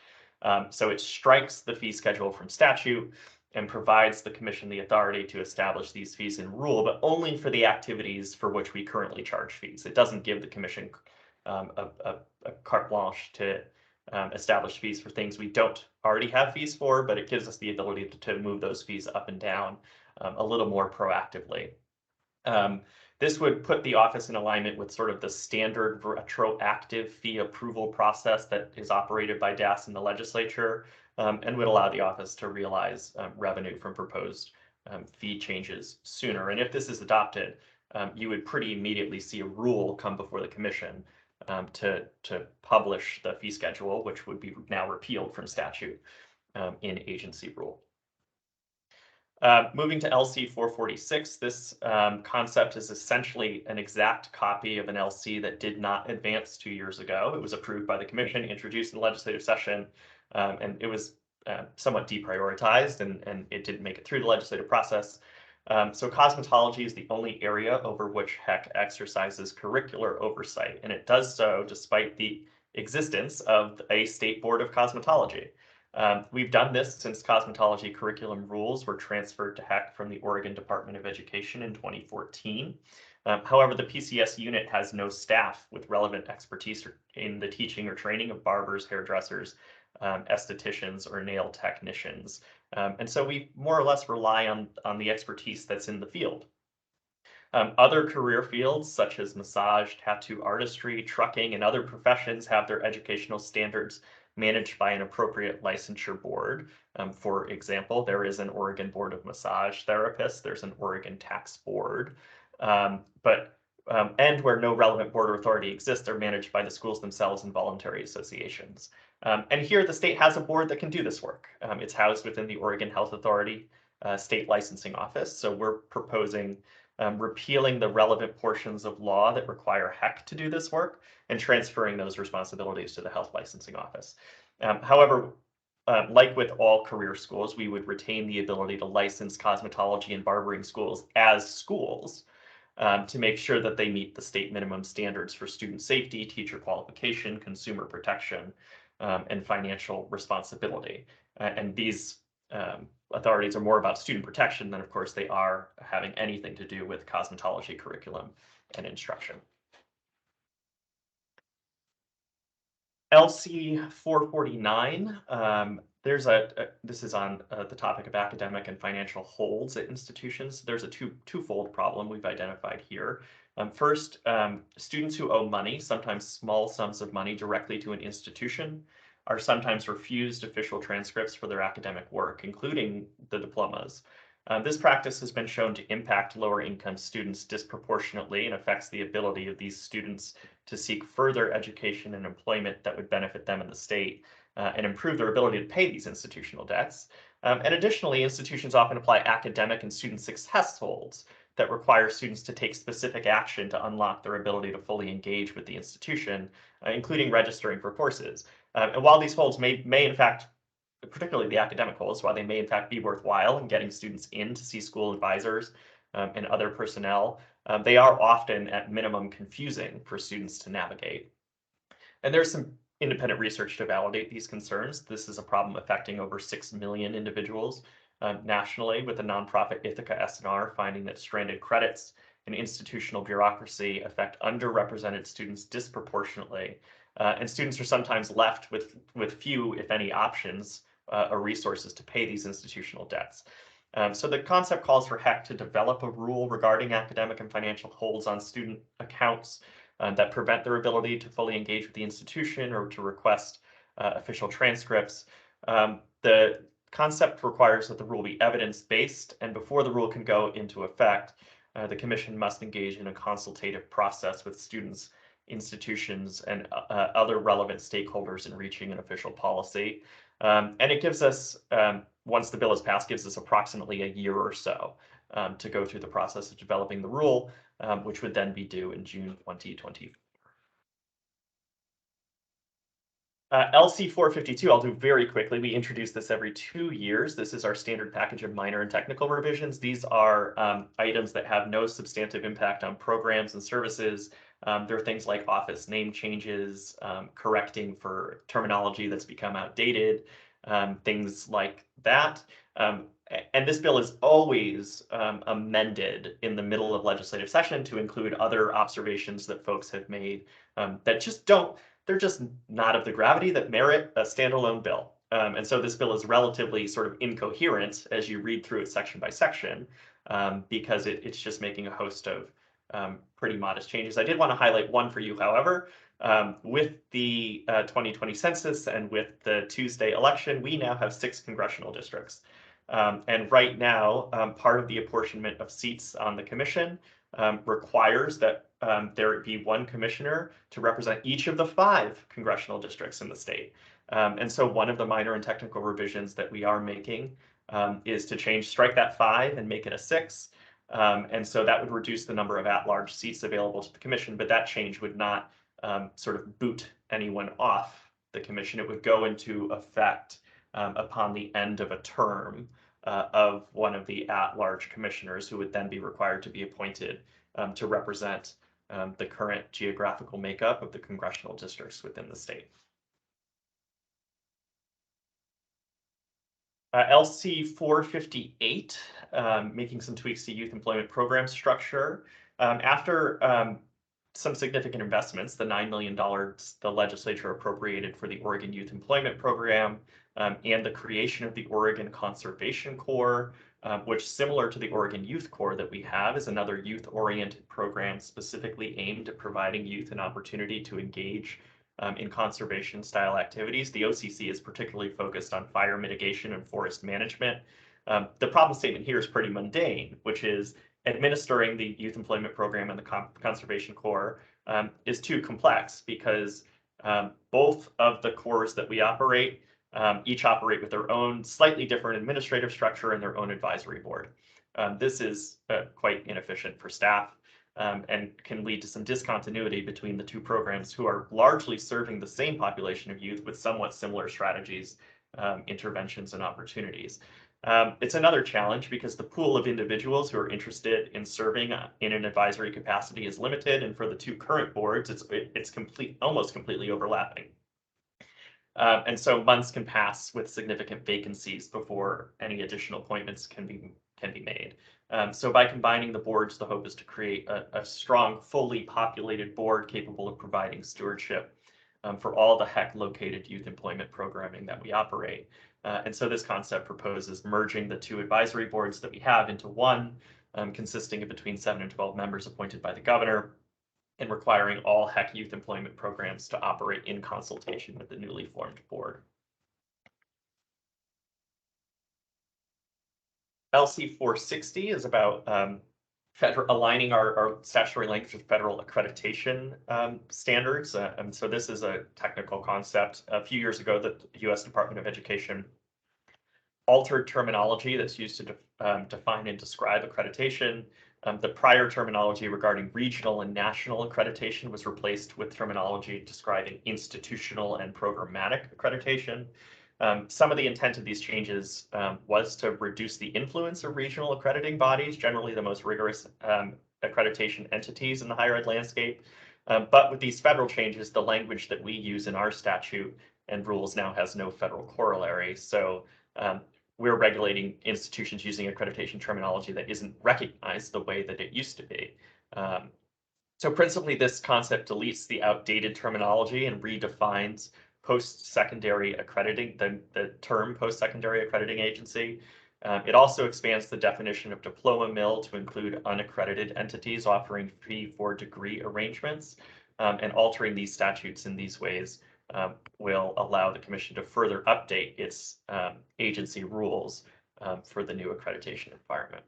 So it strikes the fee schedule from statute and provides the commission the authority to establish these fees in rule, but only for the activities for which we currently charge fees. It doesn't give the commission a carte blanche to establish fees for things we don't already have fees for, but it gives us the ability to move those fees up and down a little more proactively. This would put the office in alignment with sort of the standard retroactive fee approval process that is operated by DAS in the legislature, and would allow the office to realize revenue from proposed fee changes sooner. And if this is adopted, you would pretty immediately see a rule come before the commission to publish the fee schedule, which would be now repealed from statute in agency rule. Moving to LC 446, this concept is essentially an exact copy of an LC that did not advance 2 years ago. It was approved by the commission, introduced in the legislative session, and it was somewhat deprioritized, and it didn't make it through the legislative process. So cosmetology is the only area over which HECC exercises curricular oversight, and it does so despite the existence of a state board of cosmetology. We've done this since cosmetology curriculum rules were transferred to HECC from the Oregon Department of Education in 2014. However, the PCS unit has no staff with relevant expertise in the teaching or training of barbers, hairdressers, estheticians, or nail technicians. And so we more or less rely on the expertise that's in the field. Other career fields such as massage, tattoo artistry, trucking, and other professions have their educational standards managed by an appropriate licensure board. For example, there is an Oregon Board of Massage Therapists, there's an Oregon Tax Board, and where no relevant board or authority exists, they're managed by the schools themselves and voluntary associations. And here the state has a board that can do this work. It's housed within the Oregon Health Authority state licensing office. So we're proposing repealing the relevant portions of law that require HECC to do this work and transferring those responsibilities to the health licensing office. However, like with all career schools, we would retain the ability to license cosmetology and barbering schools as schools to make sure that they meet the state minimum standards for student safety, teacher qualification, consumer protection, and financial responsibility. And these authorities are more about student protection than, of course, they are having anything to do with cosmetology curriculum and instruction. LC 449, this is on the topic of academic and financial holds at institutions. There's a twofold problem we've identified here. First, students who owe money, sometimes small sums of money directly to an institution, are sometimes refused official transcripts for their academic work, including the diplomas. This practice has been shown to impact lower income students disproportionately and affects the ability of these students to seek further education and employment that would benefit them in the state and improve their ability to pay these institutional debts. And additionally, institutions often apply academic and student success holds that require students to take specific action to unlock their ability to fully engage with the institution, including registering for courses. And while these holds may in fact, particularly the academic holds, while they may in fact be worthwhile in getting students in to see school advisors and other personnel, they are often at minimum confusing for students to navigate. And there's some independent research to validate these concerns. This is a problem affecting over 6 million individuals nationally, with the nonprofit Ithaca S&R finding that stranded credits and institutional bureaucracy affect underrepresented students disproportionately. And students are sometimes left with few, if any, options or resources to pay these institutional debts. So the concept calls for HECC to develop a rule regarding academic and financial holds on student accounts that prevent their ability to fully engage with the institution or to request official transcripts. The concept requires that the rule be evidence-based, and before the rule can go into effect, the Commission must engage in a consultative process with students, institutions, and other relevant stakeholders in reaching an official policy. And it gives us, once the bill is passed, gives us approximately a year or so to go through the process of developing the rule, which would then be due in June 2024. LC 452, I'll do very quickly. We introduce this every 2 years. This is our standard package of minor and technical revisions. These are items that have no substantive impact on programs and services. There are things like office name changes, correcting for terminology that's become outdated, things like that. And this bill is always amended in the middle of legislative session to include other observations that folks have made that just don't, they're just not of the gravity that merit a standalone bill. And so this bill is relatively sort of incoherent as you read through it section by section, because it's just making a host of pretty modest changes. I did want to highlight one for you, however. With the 2020 census and with the Tuesday election, we now have 6 congressional districts. And right now, part of the apportionment of seats on the commission requires that there be one commissioner to represent each of the 5 congressional districts in the state. And so one of the minor and technical revisions that we are making is to strike that 5 and make it a 6. And so that would reduce the number of at-large seats available to the commission, but that change would not sort of boot anyone off the commission. It would go into effect upon the end of a term of one of the at-large commissioners, who would then be required to be appointed to represent the current geographical makeup of the congressional districts within the state. LC 458, making some tweaks to youth employment program structure. After some significant investments, the $9 million the legislature appropriated for the Oregon Youth Employment Program and the creation of the Oregon Conservation Corps, which, similar to the Oregon Youth Corps that we have, is another youth-oriented program specifically aimed at providing youth an opportunity to engage in conservation-style activities. The OCC is particularly focused on fire mitigation and forest management. The problem statement here is pretty mundane, which is administering the youth employment program and the Conservation Corps is too complex, because both of the corps that we operate each operate with their own slightly different administrative structure and their own advisory board. This is quite inefficient for staff and can lead to some discontinuity between the two programs, who are largely serving the same population of youth with somewhat similar strategies, interventions, and opportunities. It's another challenge because the pool of individuals who are interested in serving in an advisory capacity is limited, and for the two current boards, it's almost completely overlapping. And so months can pass with significant vacancies before any additional appointments can be made. So by combining the boards, the hope is to create a strong, fully populated board capable of providing stewardship for all the HECC located youth employment programming that we operate. And so this concept proposes merging the two advisory boards that we have into one, consisting of between 7 and 12 members appointed by the governor, and requiring all HECC youth employment programs to operate in consultation with the newly formed board. LC 460 is about aligning our statutory language with federal accreditation standards. And so this is a technical concept. A few years ago, the U.S. Department of Education altered terminology that's used to define and describe accreditation. The prior terminology regarding regional and national accreditation was replaced with terminology describing institutional and programmatic accreditation. Some of the intent of these changes was to reduce the influence of regional accrediting bodies, generally the most rigorous accreditation entities in the higher ed landscape. But with these federal changes, the language that we use in our statute and rules now has no federal corollary. So we're regulating institutions using accreditation terminology that isn't recognized the way that it used to be. So principally, this concept deletes the outdated terminology and redefines post-secondary accrediting, the term post-secondary accrediting agency. It also expands the definition of diploma mill to include unaccredited entities offering fee for degree arrangements, and altering these statutes in these ways will allow the commission to further update its agency rules for the new accreditation environment.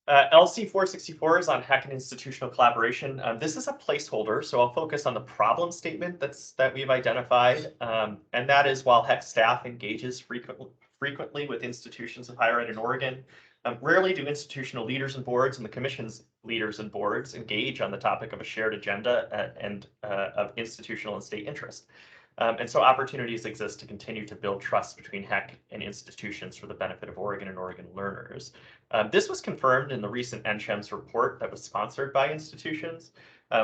LC 464 is on HECC and institutional collaboration. This is a placeholder, so I'll focus on the problem statement that we've identified, and that is, while HECC staff engages frequently with institutions of higher ed in Oregon, rarely do institutional leaders and boards and the commission's leaders and boards engage on the topic of a shared agenda and of institutional and state interest. And so opportunities exist to continue to build trust between HECC and institutions for the benefit of Oregon and Oregon learners. This was confirmed in the recent NCHEMS report that was sponsored by institutions,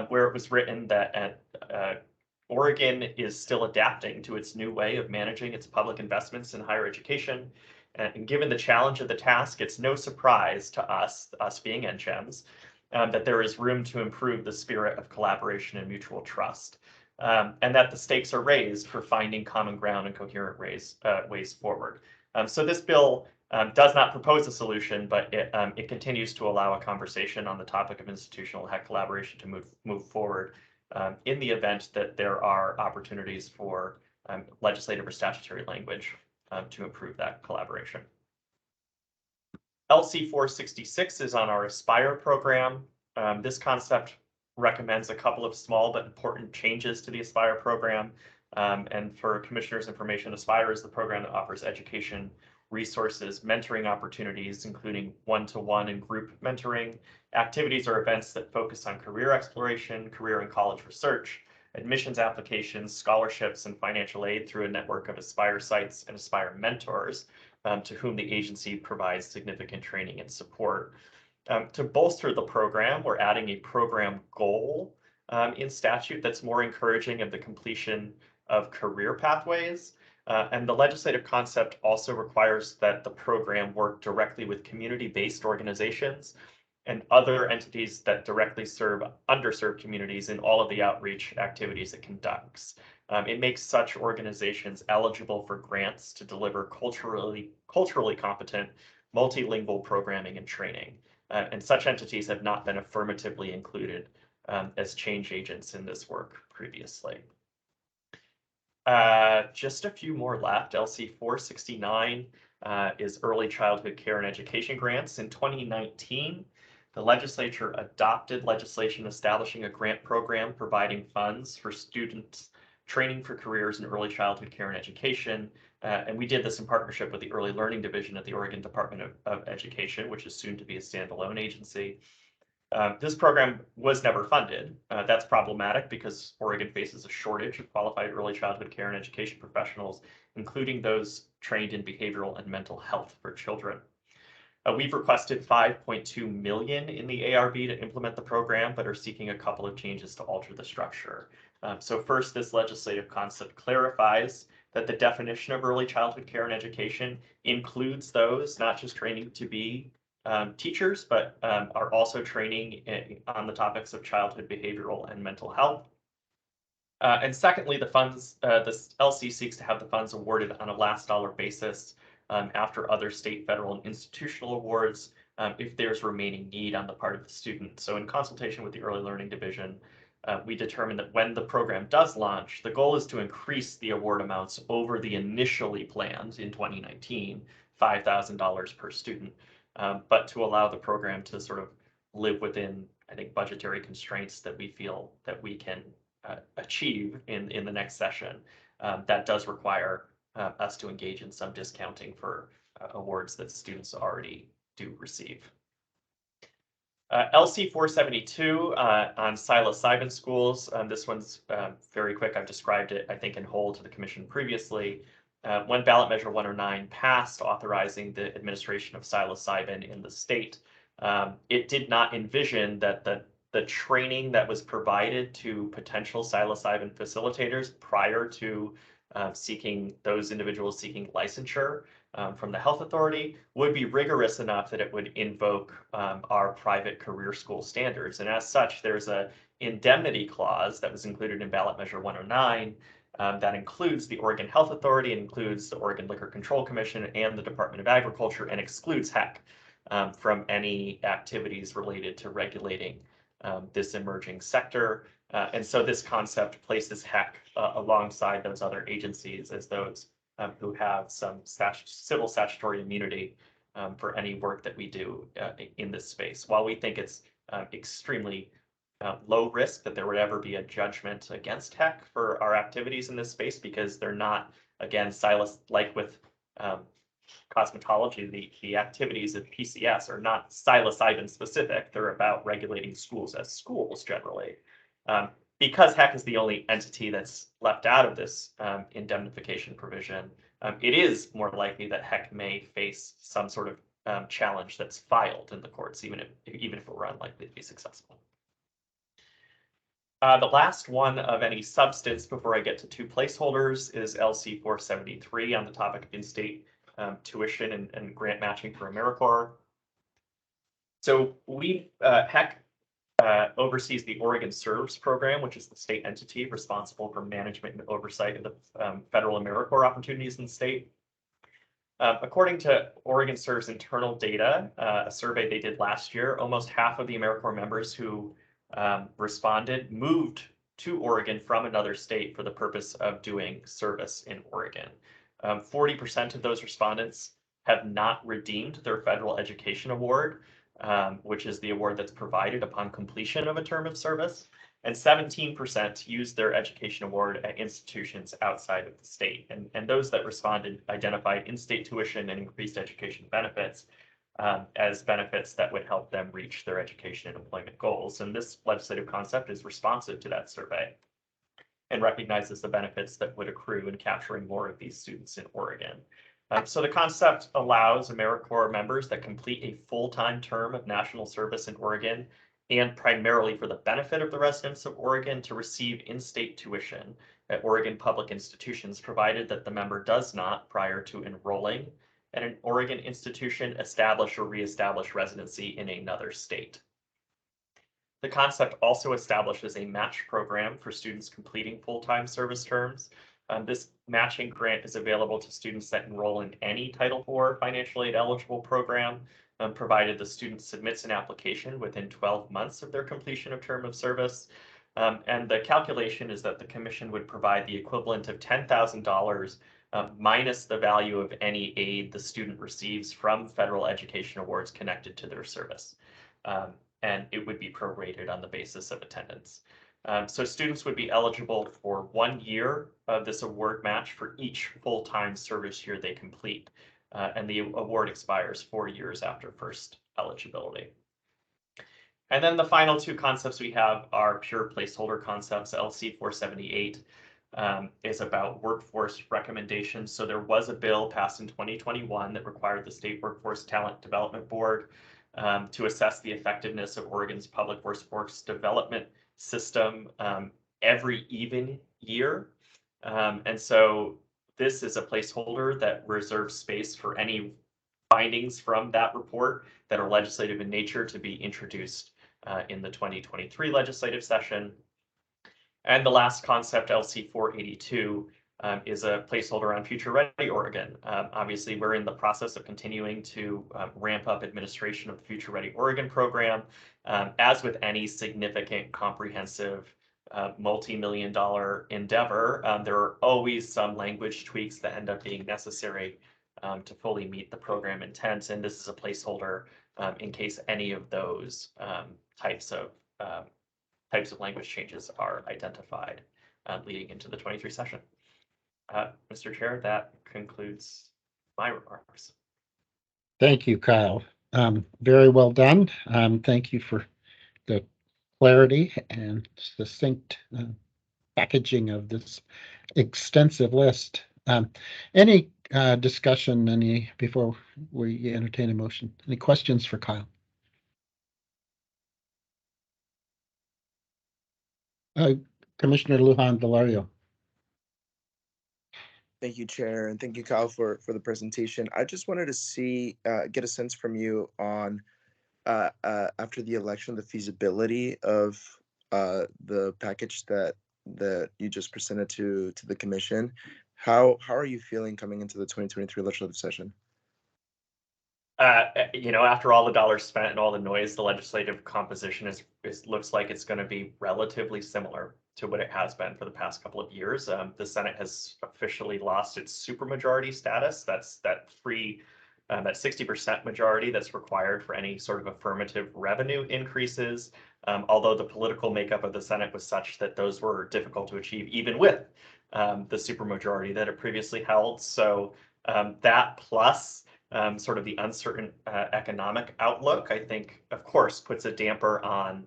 where it was written that Oregon is still adapting to its new way of managing its public investments in higher education. And given the challenge of the task, it's no surprise to us being NCHEMS, that there is room to improve the spirit of collaboration and mutual trust, and that the stakes are raised for finding common ground and coherent ways forward. So this bill does not propose a solution, but it continues to allow a conversation on the topic of institutional HECC collaboration to move forward in the event that there are opportunities for legislative or statutory language to improve that collaboration. LC 466 is on our Aspire program. This concept recommends a couple of small but important changes to the Aspire program. And for commissioners' information, Aspire is the program that offers education, resources, mentoring opportunities, including one-to-one and group mentoring, activities or events that focus on career exploration, career and college research, admissions applications, scholarships, and financial aid through a network of Aspire sites and Aspire mentors, to whom the agency provides significant training and support. To bolster the program, we're adding a program goal in statute that's more encouraging of the completion of career pathways. And the legislative concept also requires that the program work directly with community-based organizations and other entities that directly serve underserved communities in all of the outreach activities it conducts. It makes such organizations eligible for grants to deliver culturally competent, multilingual programming and training. And such entities have not been affirmatively included as change agents in this work previously. Just a few more left. LC 469 is early childhood care and education grants. In 2019, the legislature adopted legislation establishing a grant program providing funds for students training for careers in early childhood care and education. And we did this in partnership with the Early Learning Division at the Oregon Department of Education, which is soon to be a standalone agency. This program was never funded. That's problematic because Oregon faces a shortage of qualified early childhood care and education professionals, including those trained in behavioral and mental health for children. We've requested $5.2 million in the ARB to implement the program, but are seeking a couple of changes to alter the structure. So first, this legislative concept clarifies that the definition of early childhood care and education includes those not just training to be teachers, but are also training on the topics of childhood behavioral and mental health. And secondly, the LC seeks to have the funds awarded on a last dollar basis after other state, federal, and institutional awards if there's remaining need on the part of the student. So in consultation with the Early Learning Division, we determined that when the program does launch, the goal is to increase the award amounts over the initially planned in 2019, $5,000 per student, but to allow the program to sort of live within, I think, budgetary constraints that we feel that we can achieve in the next session. That does require us to engage in some discounting for awards that students already do receive. LC 472 on psilocybin schools. This one's very quick. I've described it, I think, in whole to the commission previously. When ballot measure 109 passed authorizing the administration of psilocybin in the state, it did not envision that the training that was provided to potential psilocybin facilitators prior to those individuals seeking licensure from the health authority would be rigorous enough that it would invoke our private career school standards. And as such, there's a indemnity clause that was included in ballot measure 109 that includes the Oregon Health Authority, and includes the Oregon Liquor Control Commission and the Department of Agriculture, and excludes HECC from any activities related to regulating this emerging sector. And so this concept places HECC alongside those other agencies as those who have some civil statutory immunity for any work that we do in this space. While we think it's extremely low risk that there would ever be a judgment against HECC for our activities in this space, because they're not, again, like with cosmetology, the activities of PCS are not psilocybin specific. They're about regulating schools as schools generally. Because HECC is the only entity that's left out of this indemnification provision, it is more likely that HECC may face some sort of challenge that's filed in the courts, even if it were unlikely to be successful. The last one of any substance before I get to two placeholders is LC 473 on the topic of in-state tuition and grant matching for AmeriCorps. So HECC oversees the Oregon Serves program, which is the state entity responsible for management and oversight of the federal AmeriCorps opportunities in the state. According to Oregon Serves internal data, a survey they did last year, almost half of the AmeriCorps members who responded moved to Oregon from another state for the purpose of doing service in Oregon. 40% of those respondents have not redeemed their federal education award, which is the award that's provided upon completion of a term of service, and 17% used their education award at institutions outside of the state. And those that responded identified in-state tuition and increased education benefits as benefits that would help them reach their education and employment goals. And this legislative concept is responsive to that survey and recognizes the benefits that would accrue in capturing more of these students in Oregon. So the concept allows AmeriCorps members that complete a full-time term of national service in Oregon, and primarily for the benefit of the residents of Oregon, to receive in-state tuition at Oregon public institutions, provided that the member does not, prior to enrolling at an Oregon institution, establish or reestablish residency in another state. The concept also establishes a match program for students completing full-time service terms. This matching grant is available to students that enroll in any Title IV financial aid eligible program, provided the student submits an application within 12 months of their completion of term of service. And the calculation is that the commission would provide the equivalent of $10,000 minus the value of any aid the student receives from federal education awards connected to their service. And it would be prorated on the basis of attendance. So students would be eligible for 1 year of this award match for each full-time service year they complete. And the award expires 4 years after first eligibility. And then the final two concepts we have are pure placeholder concepts. LC 478 is about workforce recommendations. So there was a bill passed in 2021 that required the State Workforce Talent Development Board to assess the effectiveness of Oregon's public workforce development system every even year. And so this is a placeholder that reserves space for any findings from that report that are legislative in nature to be introduced in the 2023 legislative session. And the last concept, LC 482, is a placeholder on Future Ready Oregon. Obviously, we're in the process of continuing to ramp up administration of the Future Ready Oregon program. As with any significant, comprehensive, multi-million-dollar endeavor, there are always some language tweaks that end up being necessary to fully meet the program intent. And this is a placeholder in case any of those types of language changes are identified leading into the 23 session. Mr. Chair, that concludes my remarks. Thank you, Kyle. Very well done. Thank you for the clarity and succinct packaging of this extensive list. Any discussion, before we entertain a motion? Any questions for Kyle? Commissioner Lujan Valario. Thank you, Chair, and thank you, Kyle, for the presentation. I just wanted to get a sense from you on, after the election, the feasibility of the package that you just presented to the commission. How are you feeling coming into the 2023 legislative session? After all the dollars spent and all the noise, the legislative composition looks like it's going to be relatively similar to what it has been for the past couple of years. The Senate has officially lost its supermajority status. That's that 60% majority that's required for any sort of affirmative revenue increases. Although the political makeup of the Senate was such that those were difficult to achieve, even with the supermajority that it previously held. So that plus sort of the uncertain economic outlook, I think, of course, puts a damper on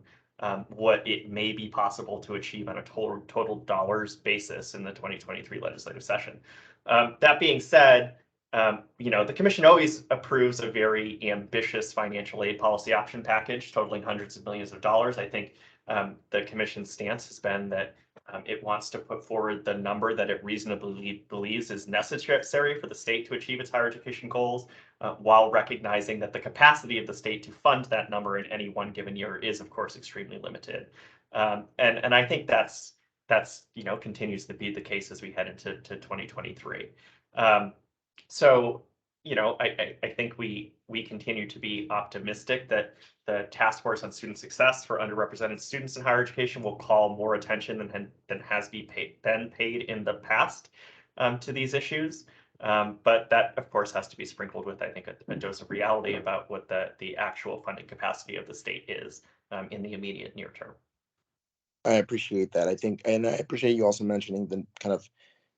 what it may be possible to achieve on a total dollars basis in the 2023 legislative session. That being said, the commission always approves a very ambitious financial aid policy option package totaling hundreds of millions of dollars. I think the commission's stance has been that it wants to put forward the number that it reasonably believes is necessary for the state to achieve its higher education goals, while recognizing that the capacity of the state to fund that number in any one given year is, of course, extremely limited. And I think that's continues to be the case as we head into 2023. So I think we continue to be optimistic that the Task Force on Student Success for Underrepresented Students in Higher Education will call more attention than has been paid in the past to these issues. But that, of course, has to be sprinkled with, I think, a dose of reality about what the actual funding capacity of the state is in the immediate near term. I appreciate that. And I appreciate you also mentioning the kind of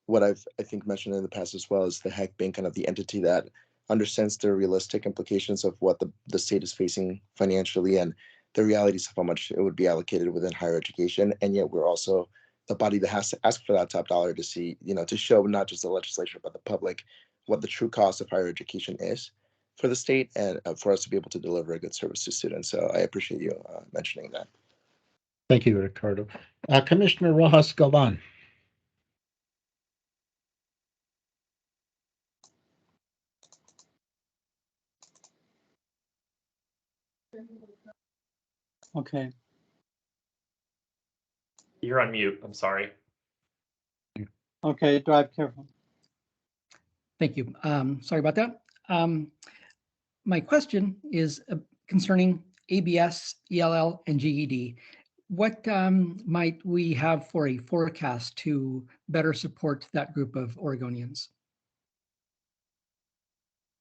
what I think mentioned in the past as well, is the HECC being kind of the entity that understands the realistic implications of what the state is facing financially and the realities of how much it would be allocated within higher education. And yet we're also the body that has to ask for that top dollar to see, to show not just the legislature, but the public, what the true cost of higher education is for the state, and for us to be able to deliver a good service to students. So I appreciate you mentioning that. Thank you, Ricardo. Commissioner Rojas Galvan. Okay. You're on mute. I'm sorry. Okay, drive careful. Thank you. Sorry about that. My question is concerning ABS, ELL, and GED. What might we have for a forecast to better support that group of Oregonians?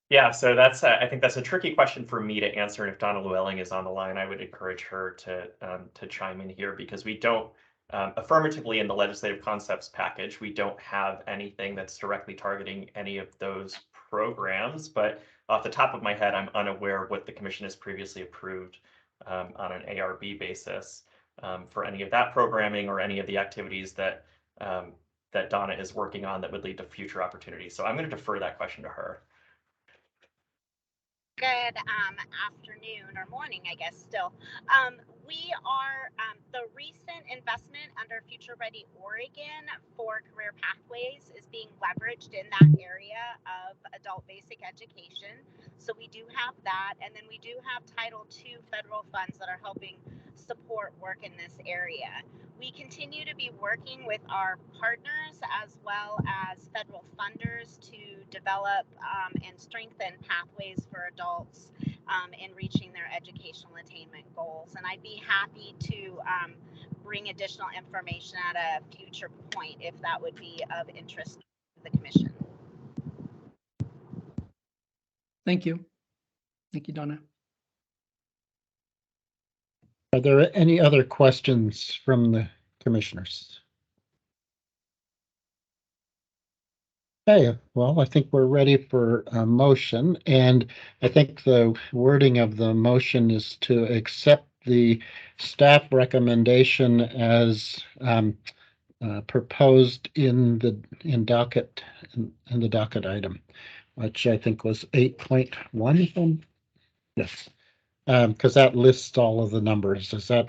Yeah, so I think that's a tricky question for me to answer. And if Donna Llewellyn is on the line, I would encourage her to chime in here, because we don't Affirmatively, in the legislative concepts package, we don't have anything that's directly targeting any of those programs, but off the top of my head, I'm unaware of what the commission has previously approved on an ARB basis for any of that programming or any of the activities that that Donna is working on that would lead to future opportunities. So I'm going to defer that question to her. Good afternoon or morning, I guess, still. We are, the recent investment under Future Ready Oregon for career pathways is being leveraged in that area of adult basic education. So we do have that. And then we do have Title II federal funds that are helping support work in this area. We continue to be working with our partners as well as federal funders to develop and strengthen pathways for adults in reaching their educational attainment goals. And I'd be happy to bring additional information at a future point if that would be of interest to the commission. Thank you. Thank you, Donna. Are there any other questions from the commissioners? Okay, well, I think we're ready for a motion, and I think the wording of the motion is to accept the staff recommendation as proposed in the docket item, which I think was 8.1. Yes, because that lists all of the numbers. Is that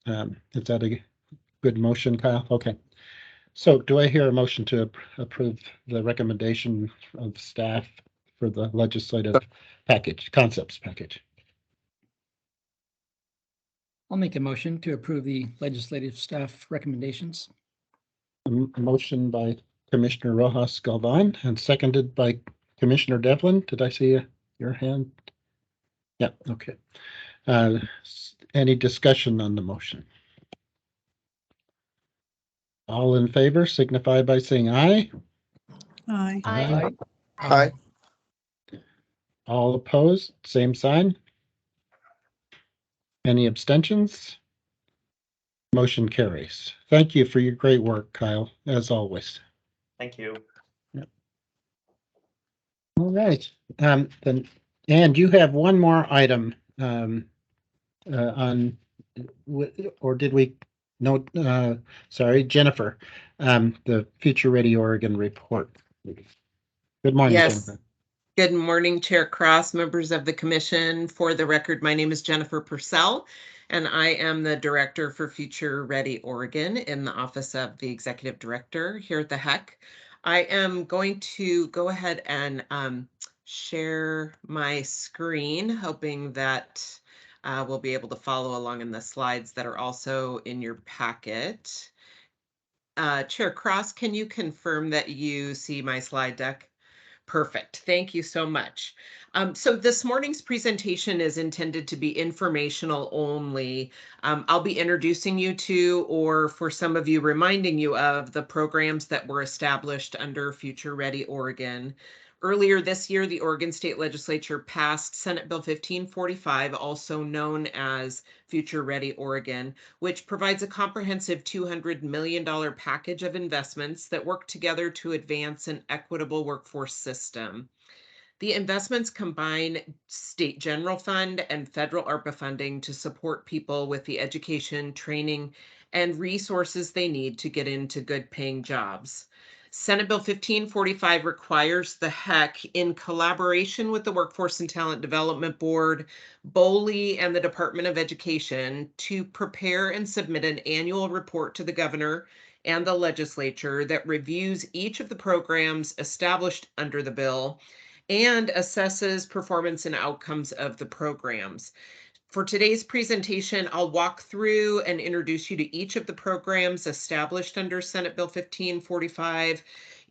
a good motion, Kyle? Okay. So do I hear a motion to approve the recommendation of staff for the legislative package, concepts package? I'll make a motion to approve the legislative staff recommendations. A motion by Commissioner Rojas Galvan and seconded by Commissioner Devlin. Did I see your hand? Yeah, okay. Any discussion on the motion? All in favor signify by saying aye. Aye. Aye. Aye. All opposed, same sign. Any abstentions? Motion carries. Thank you for your great work, Kyle, as always. Thank you. Yep. All right. Then, and you have one more item on, or did we? No, sorry, Jennifer, the Future Ready Oregon report. Good morning, Yes. Jennifer. Good morning, Chair Cross, members of the commission. For the record, my name is Jennifer Purcell, and I am the director for Future Ready Oregon in the Office of the Executive Director here at the HECC. I am going to go ahead and share my screen, hoping that we'll be able to follow along in the slides that are also in your packet. Chair Cross, can you confirm that you see my slide deck? Perfect. Thank you so much. So this morning's presentation is intended to be informational only. I'll be introducing you to, or for some of you, reminding you of the programs that were established under Future Ready Oregon. Earlier this year, the Oregon State Legislature passed Senate Bill 1545, also known as Future Ready Oregon, which provides a comprehensive $200 million package of investments that work together to advance an equitable workforce system. The investments combine state general fund and federal ARPA funding to support people with the education, training, and resources they need to get into good paying jobs. Senate Bill 1545 requires the HECC, in collaboration with the Workforce and Talent Development Board, BOLI, and the Department of Education, to prepare and submit an annual report to the governor and the legislature that reviews each of the programs established under the bill and assesses performance and outcomes of the programs. For today's presentation, I'll walk through and introduce you to each of the programs established under Senate Bill 1545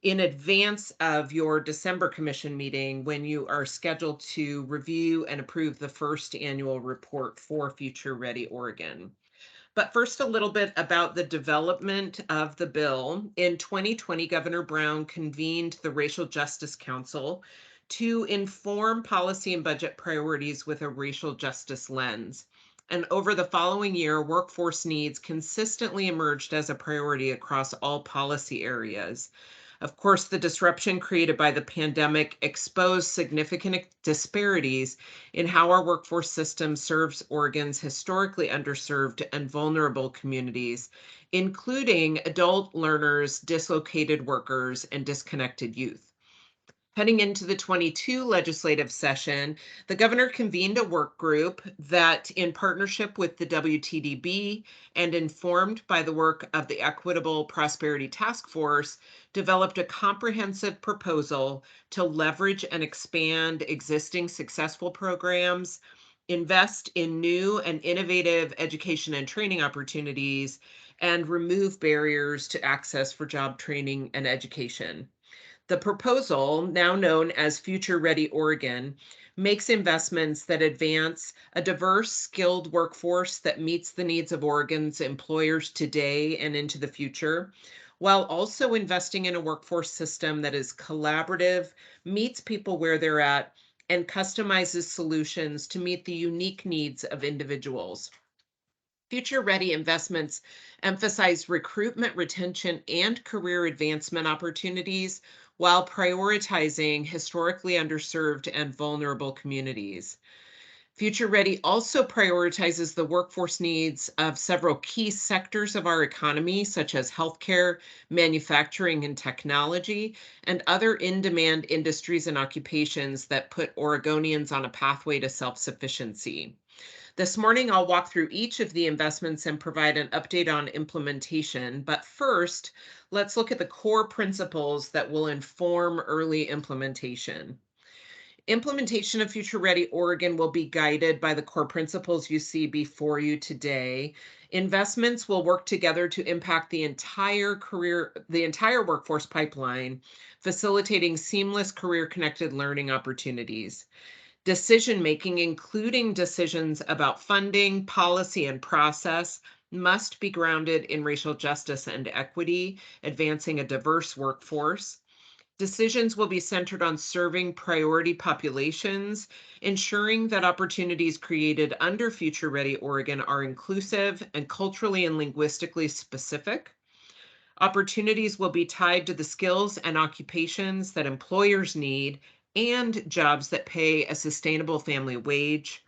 in advance of your December commission meeting, when you are scheduled to review and approve the first annual report for Future Ready Oregon. But first, a little bit about the development of the bill. In 2020, Governor Brown convened the Racial Justice Council to inform policy and budget priorities with a racial justice lens. And over the following year, workforce needs consistently emerged as a priority across all policy areas. Of course, the disruption created by the pandemic exposed significant disparities in how our workforce system serves Oregon's historically underserved and vulnerable communities, including adult learners, dislocated workers, and disconnected youth. Heading into the 22 legislative session, the governor convened a work group that, in partnership with the WTDB and informed by the work of the Equitable Prosperity Task Force, developed a comprehensive proposal to leverage and expand existing successful programs, invest in new and innovative education and training opportunities, and remove barriers to access for job training and education. The proposal, now known as Future Ready Oregon, makes investments that advance a diverse, skilled workforce that meets the needs of Oregon's employers today and into the future, while also investing in a workforce system that is collaborative, meets people where they're at, and customizes solutions to meet the unique needs of individuals. Future Ready investments emphasize recruitment, retention, and career advancement opportunities while prioritizing historically underserved and vulnerable communities. Future Ready also prioritizes the workforce needs of several key sectors of our economy, such as healthcare, manufacturing and technology, and other in-demand industries and occupations that put Oregonians on a pathway to self-sufficiency. This morning, I'll walk through each of the investments and provide an update on implementation. But first, let's look at the core principles that will inform early implementation. Implementation of Future Ready Oregon will be guided by the core principles you see before you today. Investments will work together to impact the entire workforce pipeline, facilitating seamless career-connected learning opportunities. Decision-making, including decisions about funding, policy, and process, must be grounded in racial justice and equity, advancing a diverse workforce. Decisions will be centered on serving priority populations, ensuring that opportunities created under Future Ready Oregon are inclusive and culturally and linguistically specific. Opportunities will be tied to the skills and occupations that employers need and jobs that pay a sustainable family wage.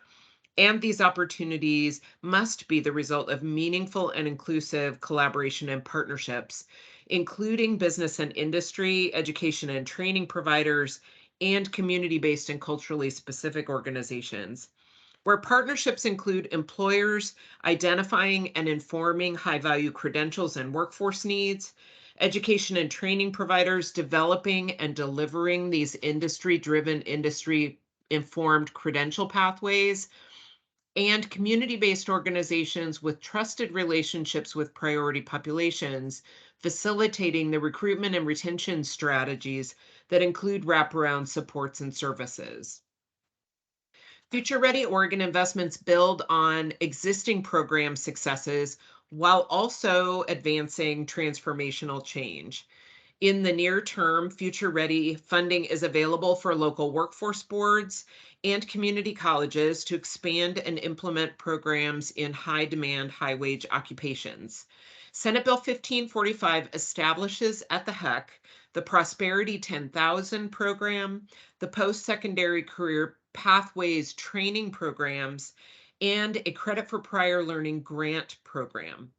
And these opportunities must be the result of meaningful and inclusive collaboration and partnerships, including business and industry, education and training providers, and community-based and culturally specific organizations, where partnerships include employers identifying and informing high-value credentials and workforce needs, education and training providers developing and delivering these industry-driven, industry-informed credential pathways, and community-based organizations with trusted relationships with priority populations, facilitating the recruitment and retention strategies that include wraparound supports and services. Future Ready Oregon investments build on existing program successes while also advancing transformational change. In the near term, Future Ready funding is available for local workforce boards and community colleges to expand and implement programs in high demand, high wage occupations. Senate Bill 1545 establishes at the HECC the Prosperity 10,000 program, the post-secondary career pathways training programs, and a credit for prior learning grant program.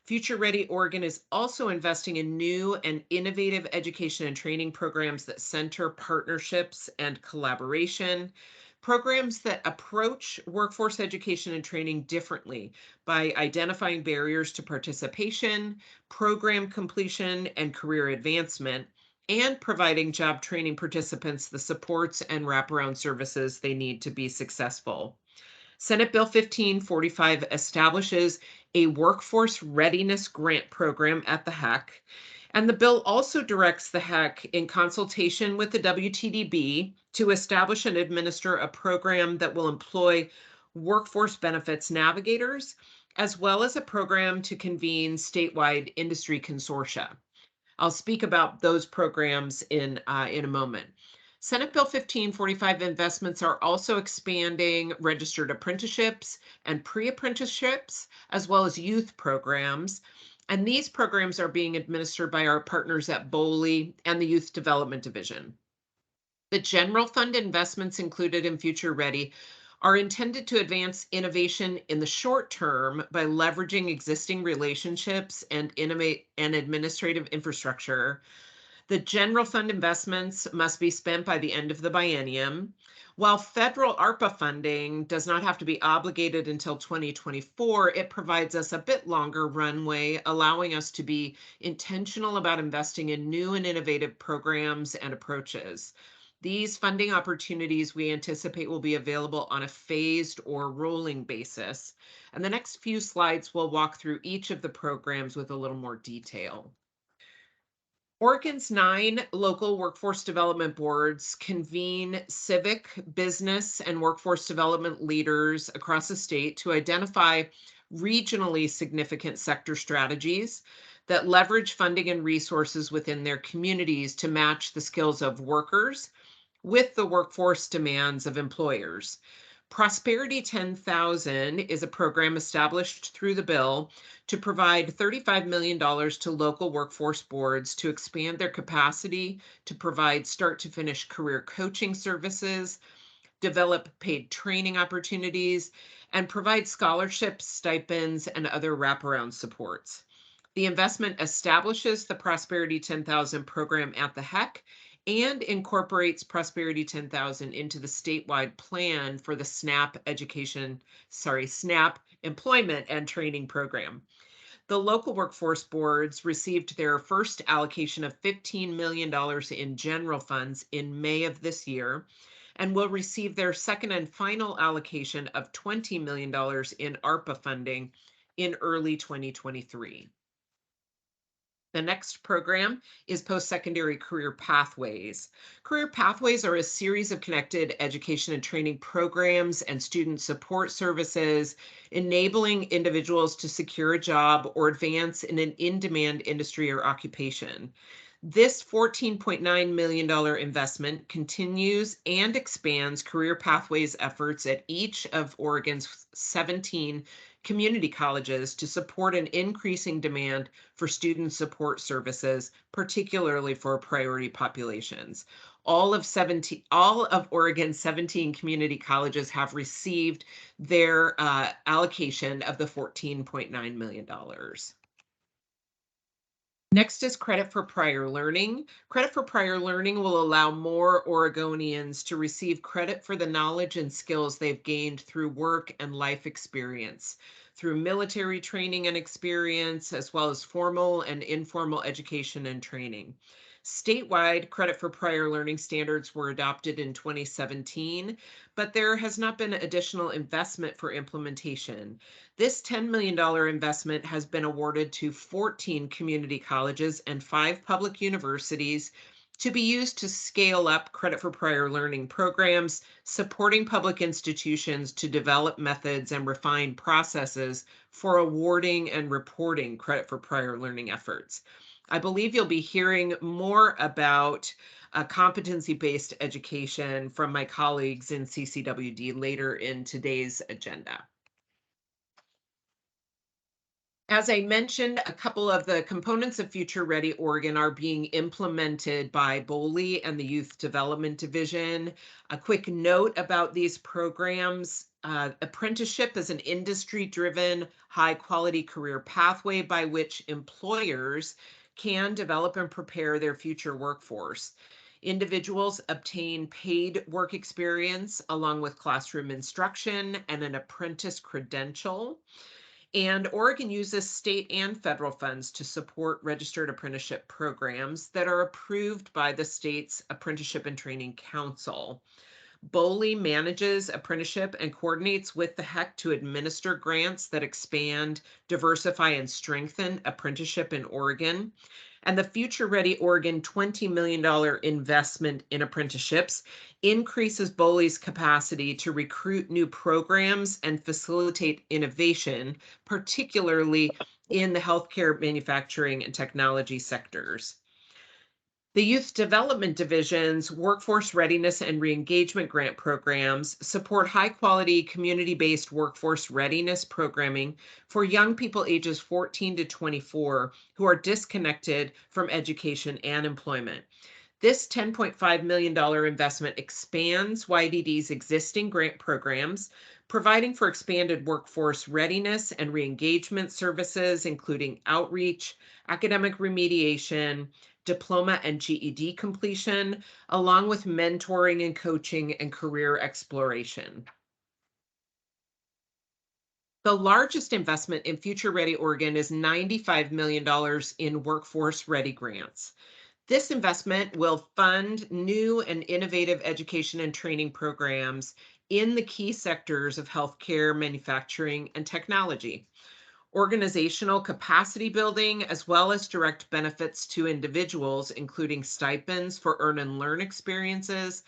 Future Ready Oregon is also investing in new and innovative education and training programs that center partnerships and collaboration, programs that approach workforce education and training differently by identifying barriers to participation, program completion, and career advancement, and providing job training participants the supports and wraparound services they need to be successful. Senate Bill 1545 establishes a workforce readiness grant program at the HECC, and the bill also directs the HECC, in consultation with the WTDB, to establish and administer a program that will employ workforce benefits navigators, as well as a program to convene statewide industry consortia. I'll speak about those programs in a moment. Senate Bill 1545 investments are also expanding registered apprenticeships and pre-apprenticeships, as well as youth programs. And these programs are being administered by our partners at BOLI and the Youth Development Division. The general fund investments included in Future Ready are intended to advance innovation in the short term by leveraging existing relationships and administrative infrastructure. The general fund investments must be spent by the end of the biennium, while federal ARPA funding does not have to be obligated until 2024. It provides us a bit longer runway, allowing us to be intentional about investing in new and innovative programs and approaches. These funding opportunities we anticipate will be available on a phased or rolling basis. And the next few slides will walk through each of the programs with a little more detail. Oregon's 9 local workforce development boards convene civic, business, and workforce development leaders across the state to identify regionally significant sector strategies that leverage funding and resources within their communities to match the skills of workers with the workforce demands of employers. Prosperity 10,000 is a program established through the bill to provide $35 million to local workforce boards to expand their capacity to provide start-to-finish career coaching services, develop paid training opportunities, and provide scholarships, stipends, and other wraparound supports. The investment establishes the Prosperity 10,000 program at the HECC and incorporates Prosperity 10,000 into the statewide plan for the SNAP Employment and Training Program. The local workforce boards received their first allocation of $15 million in general funds in May of this year, and will receive their second and final allocation of $20 million in ARPA funding in early 2023. The next program is Post-Secondary Career Pathways. Career Pathways are a series of connected education and training programs and student support services, enabling individuals to secure a job or advance in an in-demand industry or occupation. This $14.9 million investment continues and expands Career Pathways efforts at each of Oregon's 17 community colleges to support an increasing demand for student support services, particularly for priority populations. All of Oregon's 17 community colleges have received their allocation of the $14.9 million. Next is credit for prior learning. Credit for prior learning will allow more Oregonians to receive credit for the knowledge and skills they've gained through work and life experience, through military training and experience, as well as formal and informal education and training. Statewide credit for prior learning standards were adopted in 2017, but there has not been additional investment for implementation. This $10 million investment has been awarded to 14 community colleges and 5 public universities to be used to scale up credit for prior learning programs, supporting public institutions to develop methods and refine processes for awarding and reporting credit for prior learning efforts. I believe you'll be hearing more about competency-based education from my colleagues in CCWD later in today's agenda. As I mentioned, a couple of the components of Future Ready Oregon are being implemented by BOLI and the Youth Development Division. A quick note about these programs. Apprenticeship is an industry-driven, high-quality career pathway by which employers can develop and prepare their future workforce. Individuals obtain paid work experience along with classroom instruction and an apprentice credential. And Oregon uses state and federal funds to support registered apprenticeship programs that are approved by the state's Apprenticeship and Training Council. BOLI manages apprenticeship and coordinates with the HECC to administer grants that expand, diversify, and strengthen apprenticeship in Oregon. And the Future Ready Oregon $20 million investment in apprenticeships increases BOLI's capacity to recruit new programs and facilitate innovation, particularly in the healthcare, manufacturing, and technology sectors. The Youth Development Division's Workforce Readiness and Reengagement Grant programs support high-quality, community-based workforce readiness programming for young people ages 14 to 24 who are disconnected from education and employment. This $10.5 million investment expands YDD's existing grant programs, providing for expanded workforce readiness and reengagement services, including outreach, academic remediation, diploma and GED completion, along with mentoring and coaching and career exploration. The largest investment in Future Ready Oregon is $95 million in Workforce Ready grants. This investment will fund new and innovative education and training programs in the key sectors of healthcare, manufacturing, and technology. Organizational capacity building, as well as direct benefits to individuals, including stipends for earn and learn experiences,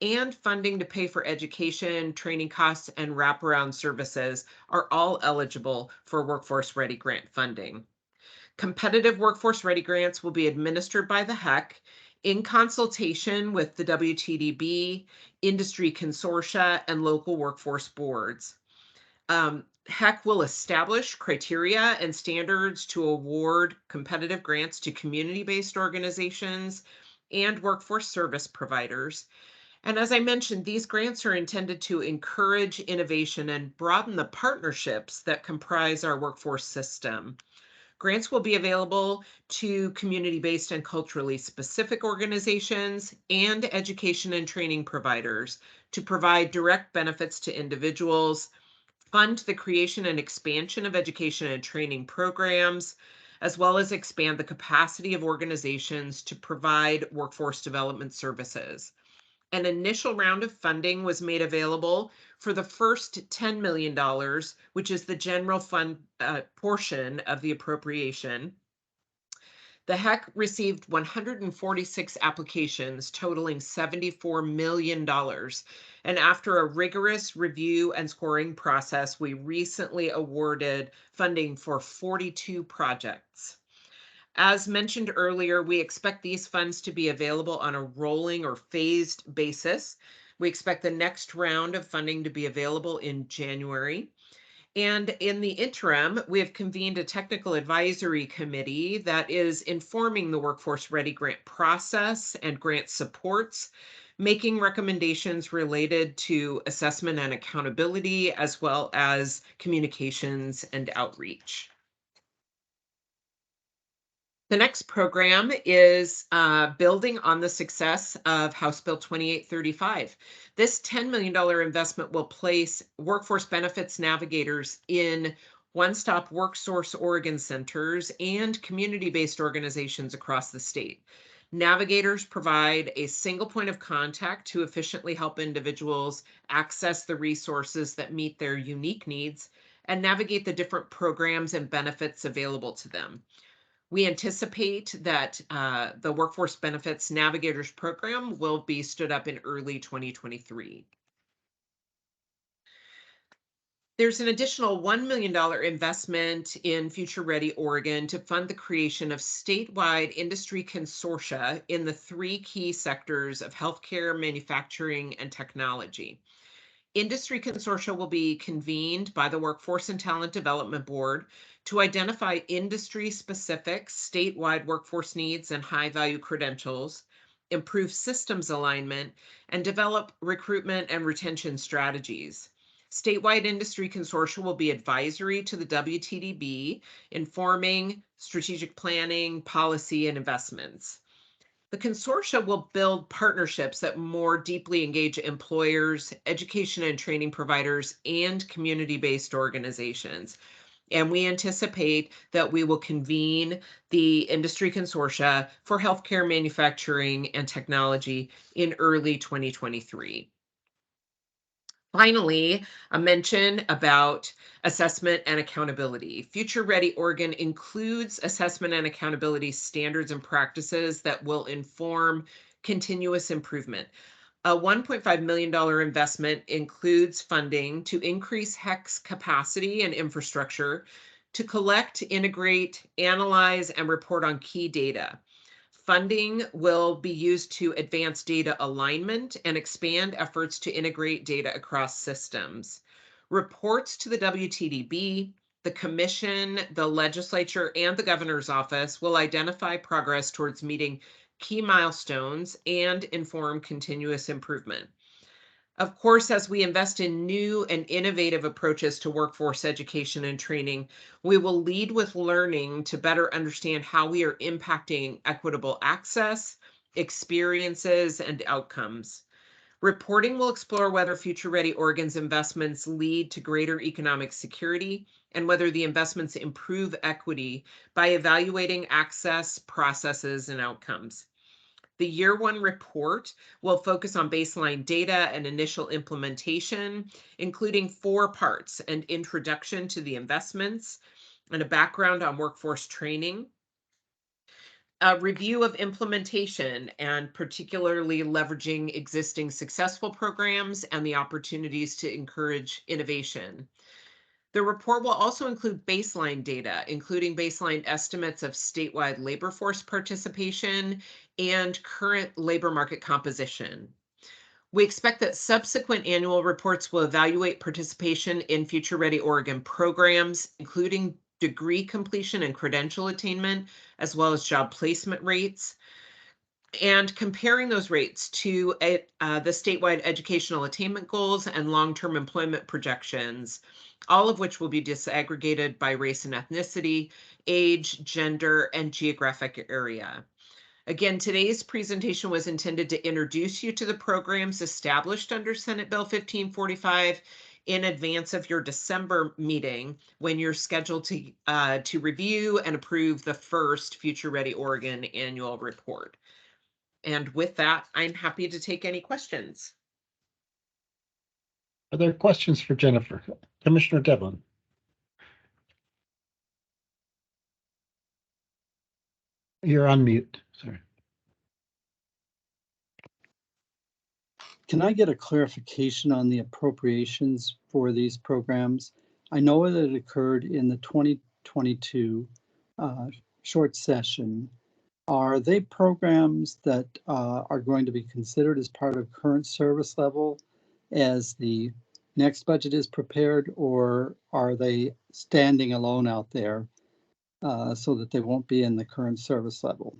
and funding to pay for education, training costs, and wraparound services are all eligible for Workforce Ready grant funding. Competitive Workforce Ready grants will be administered by the HECC in consultation with the WTDB, industry consortia, and local workforce boards. HECC will establish criteria and standards to award competitive grants to community-based organizations and workforce service providers. And as I mentioned, these grants are intended to encourage innovation and broaden the partnerships that comprise our workforce system. Grants will be available to community-based and culturally specific organizations and education and training providers to provide direct benefits to individuals, fund the creation and expansion of education and training programs, as well as expand the capacity of organizations to provide workforce development services. An initial round of funding was made available for the first $10 million, which is the general fund portion of the appropriation. The HECC received 146 applications totaling $74 million. And after a rigorous review and scoring process, we recently awarded funding for 42 projects. As mentioned earlier, we expect these funds to be available on a rolling or phased basis. We expect the next round of funding to be available in January. And in the interim, we have convened a technical advisory committee that is informing the Workforce Ready grant process and grant supports, making recommendations related to assessment and accountability, as well as communications and outreach. The next program is building on the success of House Bill 2835. This $10 million investment will place workforce benefits navigators in one-stop WorkSource Oregon centers and community-based organizations across the state. Navigators provide a single point of contact to efficiently help individuals access the resources that meet their unique needs and navigate the different programs and benefits available to them. We anticipate that the Workforce Benefits Navigators program will be stood up in early 2023. There's an additional $1 million investment in Future Ready Oregon to fund the creation of statewide industry consortia in the three key sectors of healthcare, manufacturing, and technology. Industry consortia will be convened by the Workforce and Talent Development Board to identify industry-specific statewide workforce needs and high-value credentials, improve systems alignment, and develop recruitment and retention strategies. Statewide industry consortia will be advisory to the WTDB, informing strategic planning, policy, and investments. The consortia will build partnerships that more deeply engage employers, education and training providers, and community-based organizations. And we anticipate that we will convene the industry consortia for healthcare, manufacturing, and technology in early 2023. Finally, a mention about assessment and accountability. Future Ready Oregon includes assessment and accountability standards and practices that will inform continuous improvement. A $1.5 million investment includes funding to increase HECC's capacity and infrastructure to collect, integrate, analyze, and report on key data. funding will be used to advance data alignment and expand efforts to integrate data across systems. Reports to the WTDB, the Commission, the Legislature, and the Governor's Office will identify progress towards meeting key milestones and inform continuous improvement. Of course, as we invest in new and innovative approaches to workforce education and training, we will lead with learning to better understand how we are impacting equitable access, experiences, and outcomes. Reporting will explore whether Future Ready Oregon's investments lead to greater economic security and whether the investments improve equity by evaluating access, processes, and outcomes. The year one report will focus on baseline data and initial implementation, including 4 parts: an introduction to the investments and a background on workforce training, a review of implementation and particularly leveraging existing successful programs and the opportunities to encourage innovation. The report will also include baseline data, including baseline estimates of statewide labor force participation and current labor market composition. We expect that subsequent annual reports will evaluate participation in Future Ready Oregon programs, including degree completion and credential attainment, as well as job placement rates, and comparing those rates to the statewide educational attainment goals and long-term employment projections, all of which will be disaggregated by race and ethnicity, age, gender, and geographic area. Again, today's presentation was intended to introduce you to the programs established under Senate Bill 1545 in advance of your December meeting, when you're scheduled to review and approve the first Future Ready Oregon annual report. And with that, I'm happy to take any questions. Are there questions for Jennifer? Commissioner Devlin. You're on mute, sorry. Can I get a clarification on the appropriations for these programs? I know that it occurred in the 2022 short session. Are they programs that are going to be considered as part of current service level as the next budget is prepared, or are they standing alone out there so that they won't be in the current service level?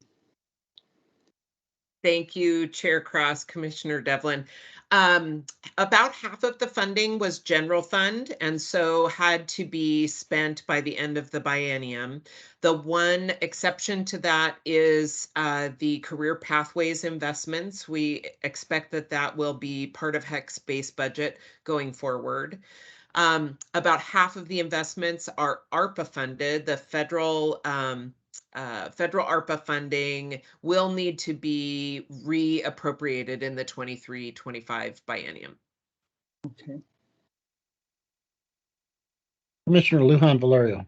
Thank you, Chair Cross, Commissioner Devlin. About half of the funding was general fund, and so had to be spent by the end of the biennium. The one exception to that is the career pathways investments. We expect that that will be part of HECC's base budget going forward. About half of the investments are ARPA funded. The federal ARPA funding will need to be reappropriated in the 23-25 biennium. Okay. Commissioner Lujan Valerio.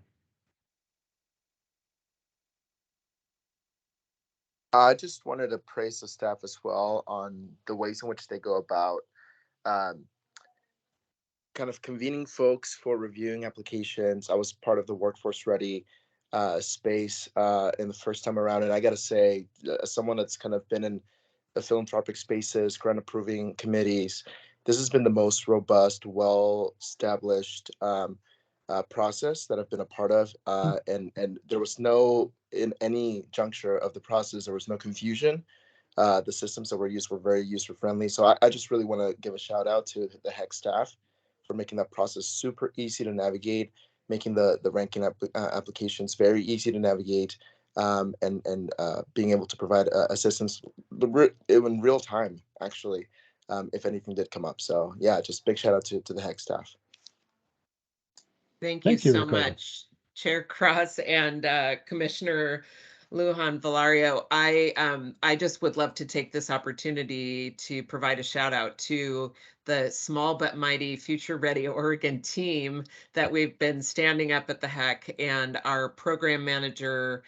I just wanted to praise the staff as well on the ways in which they go about kind of convening folks for reviewing applications. I was part of the Workforce Ready space in the first time around, and I got to say, as someone that's kind of been in the philanthropic spaces, grant approving committees, this has been the most robust, well-established process that I've been a part of, and there was no, in any juncture of the process, there was no confusion. The systems that were used were very user-friendly. So I just really want to give a shout out to the HECC staff for making that process super easy to navigate, making the ranking applications very easy to navigate, and being able to provide assistance in real time, actually, if anything did come up. So yeah, just big shout out to the HECC staff. Thank you so much, Chair Cross and Commissioner Lujan Valerio. I just would love to take this opportunity to provide a shout out to the small but mighty Future Ready Oregon team that we've been standing up at the HECC, and our program manager,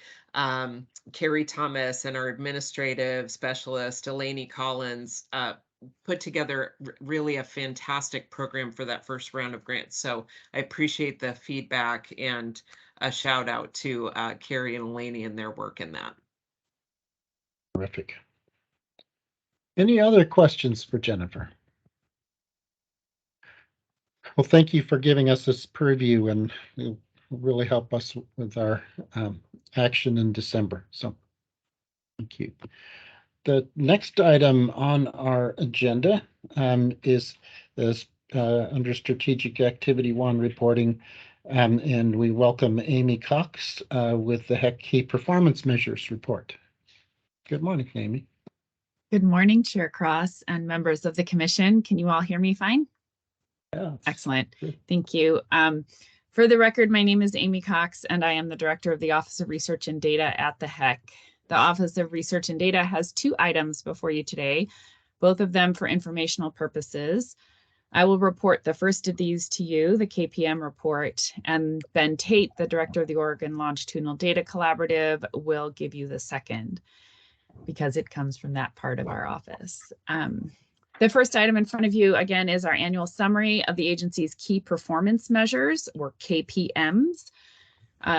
Carrie Thomas, and our administrative specialist, Elaine Collins, put together really a fantastic program for that first round of grants. So I appreciate the feedback, and a shout out to Carrie and Elaine and their work in that. Terrific. Any other questions for Jennifer? Well, thank you for giving us this preview, and it will really help us with our action in December. So thank you. The next item on our agenda is this under Strategic Activity 1 reporting, and we welcome Amy Cox with the HECC Key Performance Measures report. Good morning, Amy. Good morning, Chair Cross and members of the commission. Can you all hear me fine? Yeah. Excellent. Thank you. For the record, my name is Amy Cox, and I am the Director of the Office of Research and Data at the HECC. The Office of Research and Data has 2 items before you today, both of them for informational purposes. I will report the first of these to you, the KPM report, and Ben Tate, the Director of the Oregon Longitudinal Data Collaborative, will give you the second, because it comes from that part of our office. The first item in front of you, again, is our annual summary of the agency's key performance measures, or KPMs.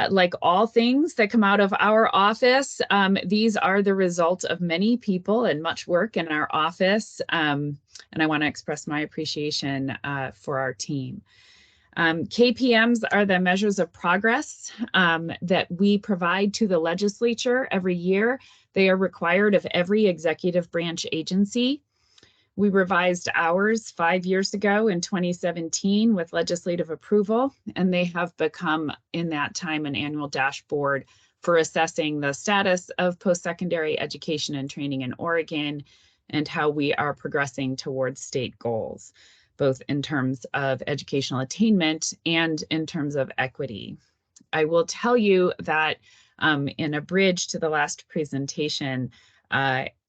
Like all things that come out of our office, these are the result of many people and much work in our office, and I want to express my appreciation for our team. KPMs are the measures of progress that we provide to the legislature every year. They are required of every executive branch agency. We revised ours 5 years ago in 2017 with legislative approval, and they have become in that time an annual dashboard for assessing the status of post-secondary education and training in Oregon and how we are progressing towards state goals, both in terms of educational attainment and in terms of equity. I will tell you that in a bridge to the last presentation,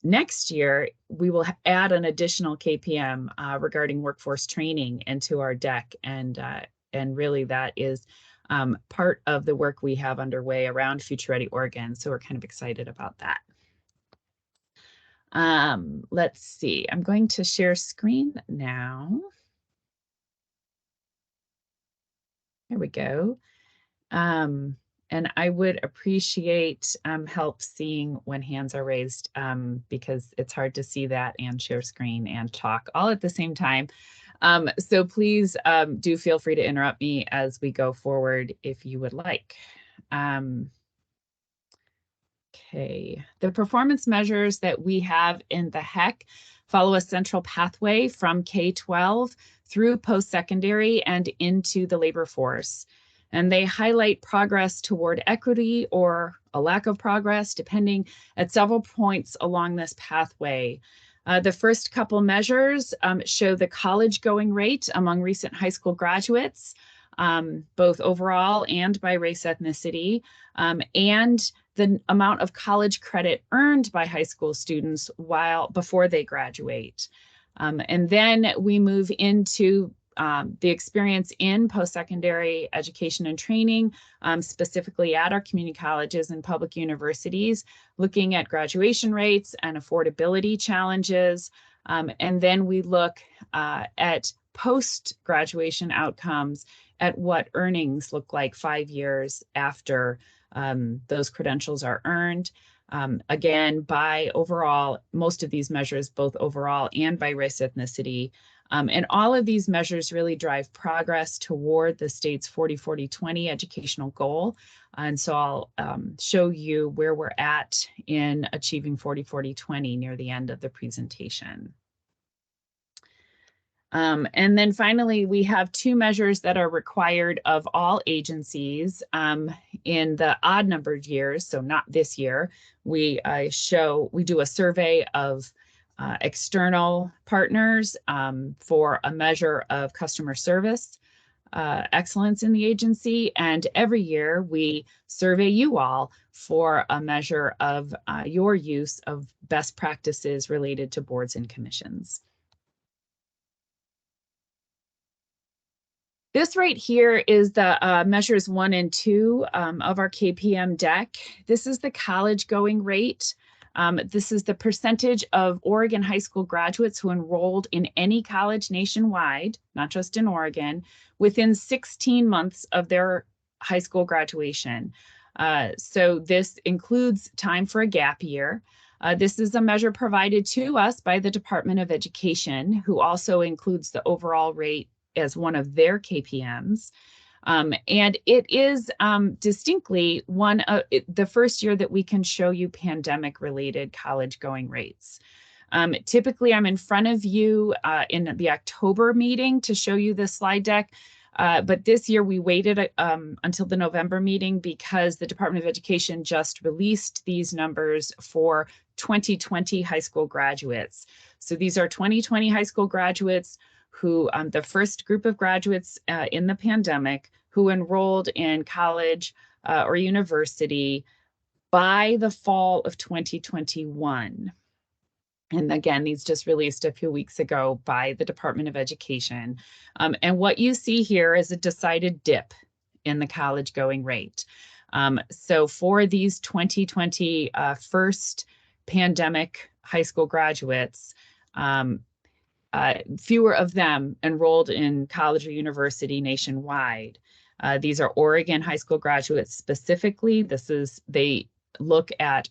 next year, we will add an additional KPM regarding workforce training into our deck, and really that is part of the work we have underway around Future Ready Oregon, so we're kind of excited about that. Let's see, I'm going to share screen now. There we go. And I would appreciate help seeing when hands are raised, because it's hard to see that and share screen and talk all at the same time. So please do feel free to interrupt me as we go forward if you would like. Okay, the performance measures that we have in the HECC follow a central pathway from K-12 through post-secondary and into the labor force. And they highlight progress toward equity or a lack of progress, depending at several points along this pathway. The first couple measures show the college going rate among recent high school graduates, both overall and by race ethnicity, and the amount of college credit earned by high school students before they graduate. And then we move into the experience in post-secondary education and training, specifically at our community colleges and public universities, looking at graduation rates and affordability challenges. And then we look at post-graduation outcomes, at what earnings look like 5 years after those credentials are earned. Again, by overall, most of these measures, both overall and by race ethnicity. And all of these measures really drive progress toward the state's 40-40-20 educational goal. And so I'll show you where we're at in achieving 40-40-20 near the end of the presentation. And then finally, we have 2 measures that are required of all agencies in the odd numbered years. So not this year. We do a survey of external partners for a measure of customer service excellence in the agency. And every year we survey you all for a measure of your use of best practices related to boards and commissions. This right here is the measures 1 and 2 of our KPM deck. This is the college going rate. This is the percentage of Oregon high school graduates who enrolled in any college nationwide, not just in Oregon, within 16 months of their high school graduation. So this includes time for a gap year. This is a measure provided to us by the Department of Education, who also includes the overall rate as one of their KPMs. And it is distinctly the first year that we can show you pandemic-related college going rates. Typically, I'm in front of you in the October meeting to show you this slide deck. But this year we waited until the November meeting because the Department of Education just released these numbers for 2020 high school graduates. So these are 2020 high school graduates who, the first group of graduates in the pandemic who enrolled in college or university by the fall of 2021. And again, these just released a few weeks ago by the Department of Education. And what you see here is a decided dip in the college going rate. So for these 2020 first pandemic high school graduates, fewer of them enrolled in college or university nationwide. These are Oregon high school graduates specifically. They look at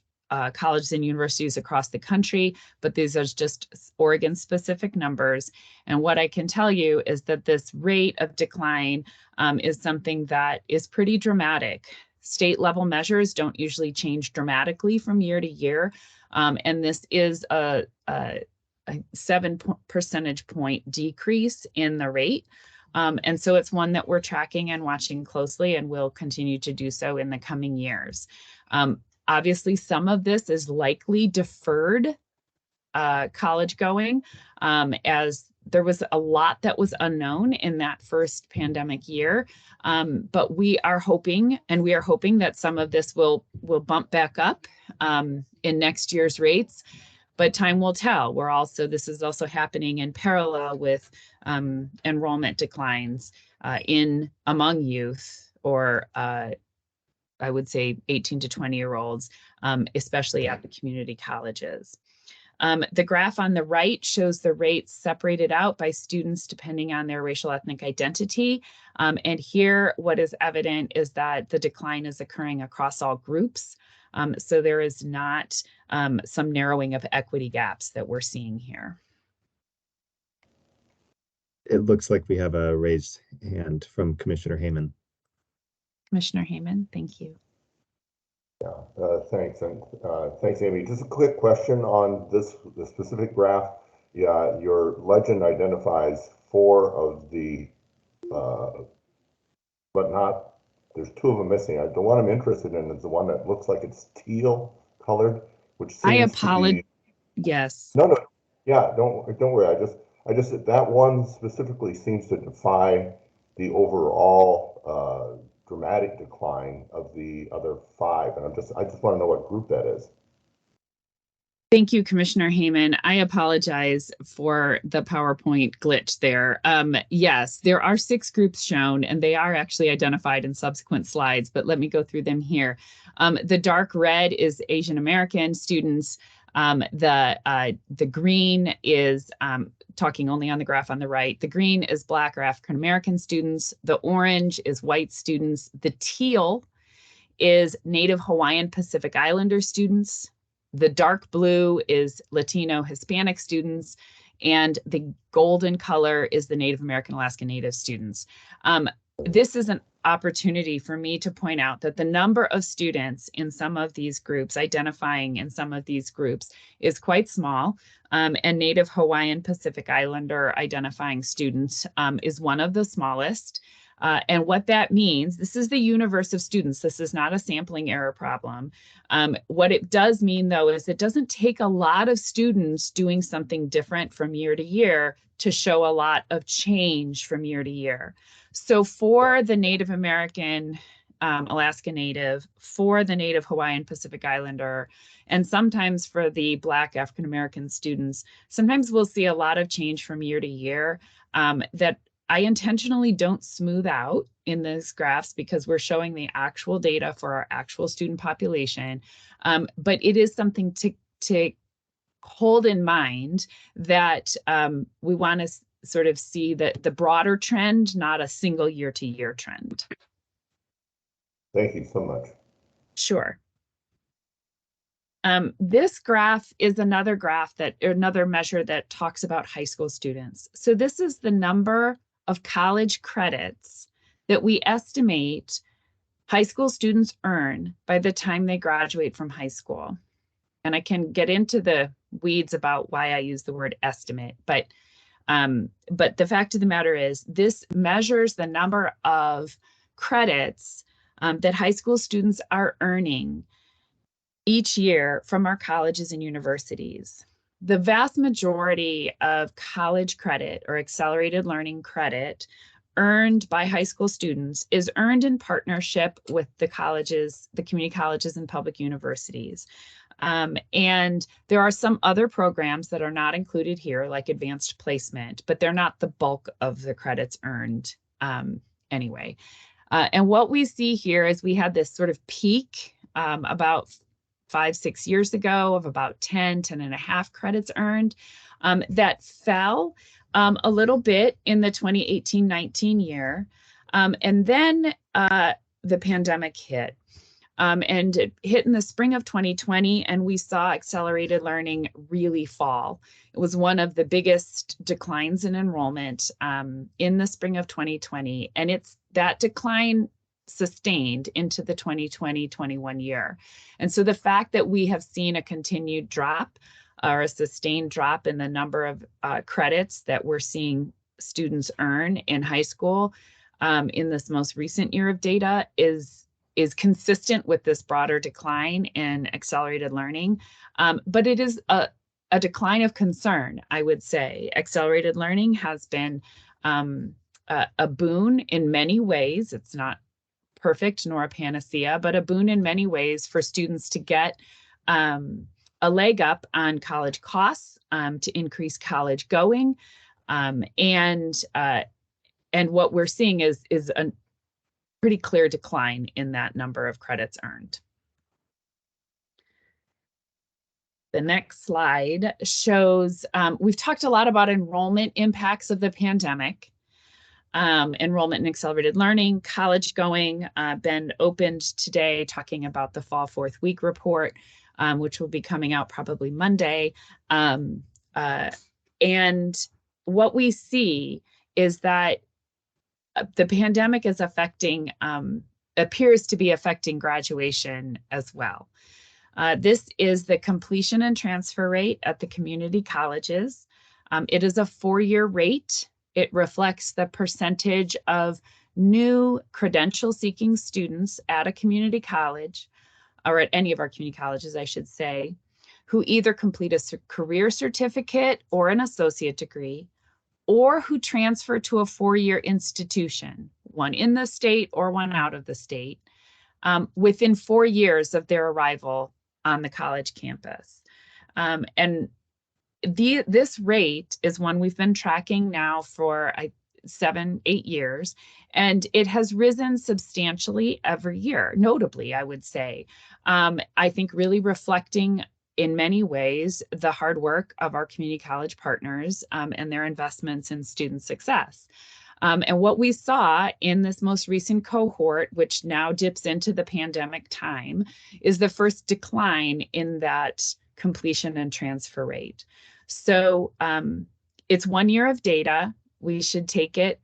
colleges and universities across the country, but these are just Oregon specific numbers. And what I can tell you is that this rate of decline is something that is pretty dramatic. State level measures don't usually change dramatically from year to year. And this is a 7 percentage point decrease in the rate. And so it's one that we're tracking and watching closely and will continue to do so in the coming years. Obviously, some of this is likely deferred college going, as there was a lot that was unknown in that first pandemic year. But we are hoping that some of this will bump back up in next year's rates. But time will tell. This is also happening in parallel with enrollment declines among youth, or I would say 18 to 20-year-olds, especially at the community colleges. The graph on the right shows the rates separated out by students depending on their racial ethnic identity. And here, what is evident is that the decline is occurring across all groups. So there is not some narrowing of equity gaps that we're seeing here. It looks like we have a raised hand from Commissioner Hayman. Commissioner Hayman, thank you. Yeah, thanks, and thanks, Amy. Just a quick question on the specific graph. Yeah, your legend identifies 4 of the, but not, there's 2 of them missing. The one I'm interested in is the one that looks like it's teal colored, which seems I apologize. Yes. No, yeah, don't worry. I just that one specifically seems to defy the overall dramatic decline of the other 5, and I just want to know what group that is. Thank you, Commissioner Hayman. I apologize for the PowerPoint glitch there. Yes, there are 6 groups shown, and they are actually identified in subsequent slides, but let me go through them here. The dark red is Asian American students. The green is, talking only on the graph on the right, the green is Black or African American students. The orange is white students. The teal is Native Hawaiian Pacific Islander students. The dark blue is Latino Hispanic students, and the golden color is the Native American Alaska Native students. This is an opportunity for me to point out that the number of students in some of these groups, identifying in some of these groups, is quite small. And Native Hawaiian Pacific Islander identifying students is one of the smallest. And what that means, this is the universe of students. This is not a sampling error problem. What it does mean, though, is it doesn't take a lot of students doing something different from year to year to show a lot of change from year to year. So for the Native American, Alaska Native, for the Native Hawaiian Pacific Islander, and sometimes for the Black African American students, sometimes we'll see a lot of change from year to year that I intentionally don't smooth out in these graphs because we're showing the actual data for our actual student population. But it is something to hold in mind that we want to sort of see the broader trend, not a single year-to-year trend. Thank you so much. Sure. This graph is another measure that talks about high school students. So this is the number of college credits that we estimate high school students earn by the time they graduate from high school. And I can get into the weeds about why I use the word estimate, but the fact of the matter is this measures the number of credits that high school students are earning each year from our colleges and universities. The vast majority of college credit or accelerated learning credit earned by high school students is earned in partnership with the colleges, the community colleges and public universities. And there are some other programs that are not included here, like advanced placement, but they're not the bulk of the credits earned anyway. And what we see here is we had this sort of peak about 5-6 years ago of about 10 and a half credits earned that fell a little bit in the 2018-19 year. And then the pandemic hit. And it hit in the spring of 2020, and we saw accelerated learning really fall. It was one of the biggest declines in enrollment in the spring of 2020, and that decline sustained into the 2020-21 year. And so the fact that we have seen a continued drop or a sustained drop in the number of credits that we're seeing students earn in high school in this most recent year of data is consistent with this broader decline in accelerated learning. But it is a decline of concern, I would say. Accelerated learning has been a boon in many ways. It's not perfect nor a panacea, but a boon in many ways for students to get a leg up on college costs, to increase college going. And what we're seeing is a pretty clear decline in that number of credits earned. The next slide shows, we've talked a lot about enrollment impacts of the pandemic. Enrollment in accelerated learning, college going, been opened today talking about the fall 4th week report, which will be coming out probably Monday. And what we see is that the pandemic is appears to be affecting graduation as well. This is the completion and transfer rate at the community colleges. It is a 4-year rate. It reflects the percentage of new credential-seeking students at a community college, or at any of our community colleges, I should say, who either complete a career certificate or an associate degree, or who transfer to a 4-year institution, one in the state or one out of the state, within 4 years of their arrival on the college campus. And this rate is one we've been tracking now for 7-8 years, and it has risen substantially every year, notably, I would say. I think really reflecting in many ways the hard work of our community college partners and their investments in student success. And what we saw in this most recent cohort, which now dips into the pandemic time, is the first decline in that completion and transfer rate. So it's 1 year of data. We should take it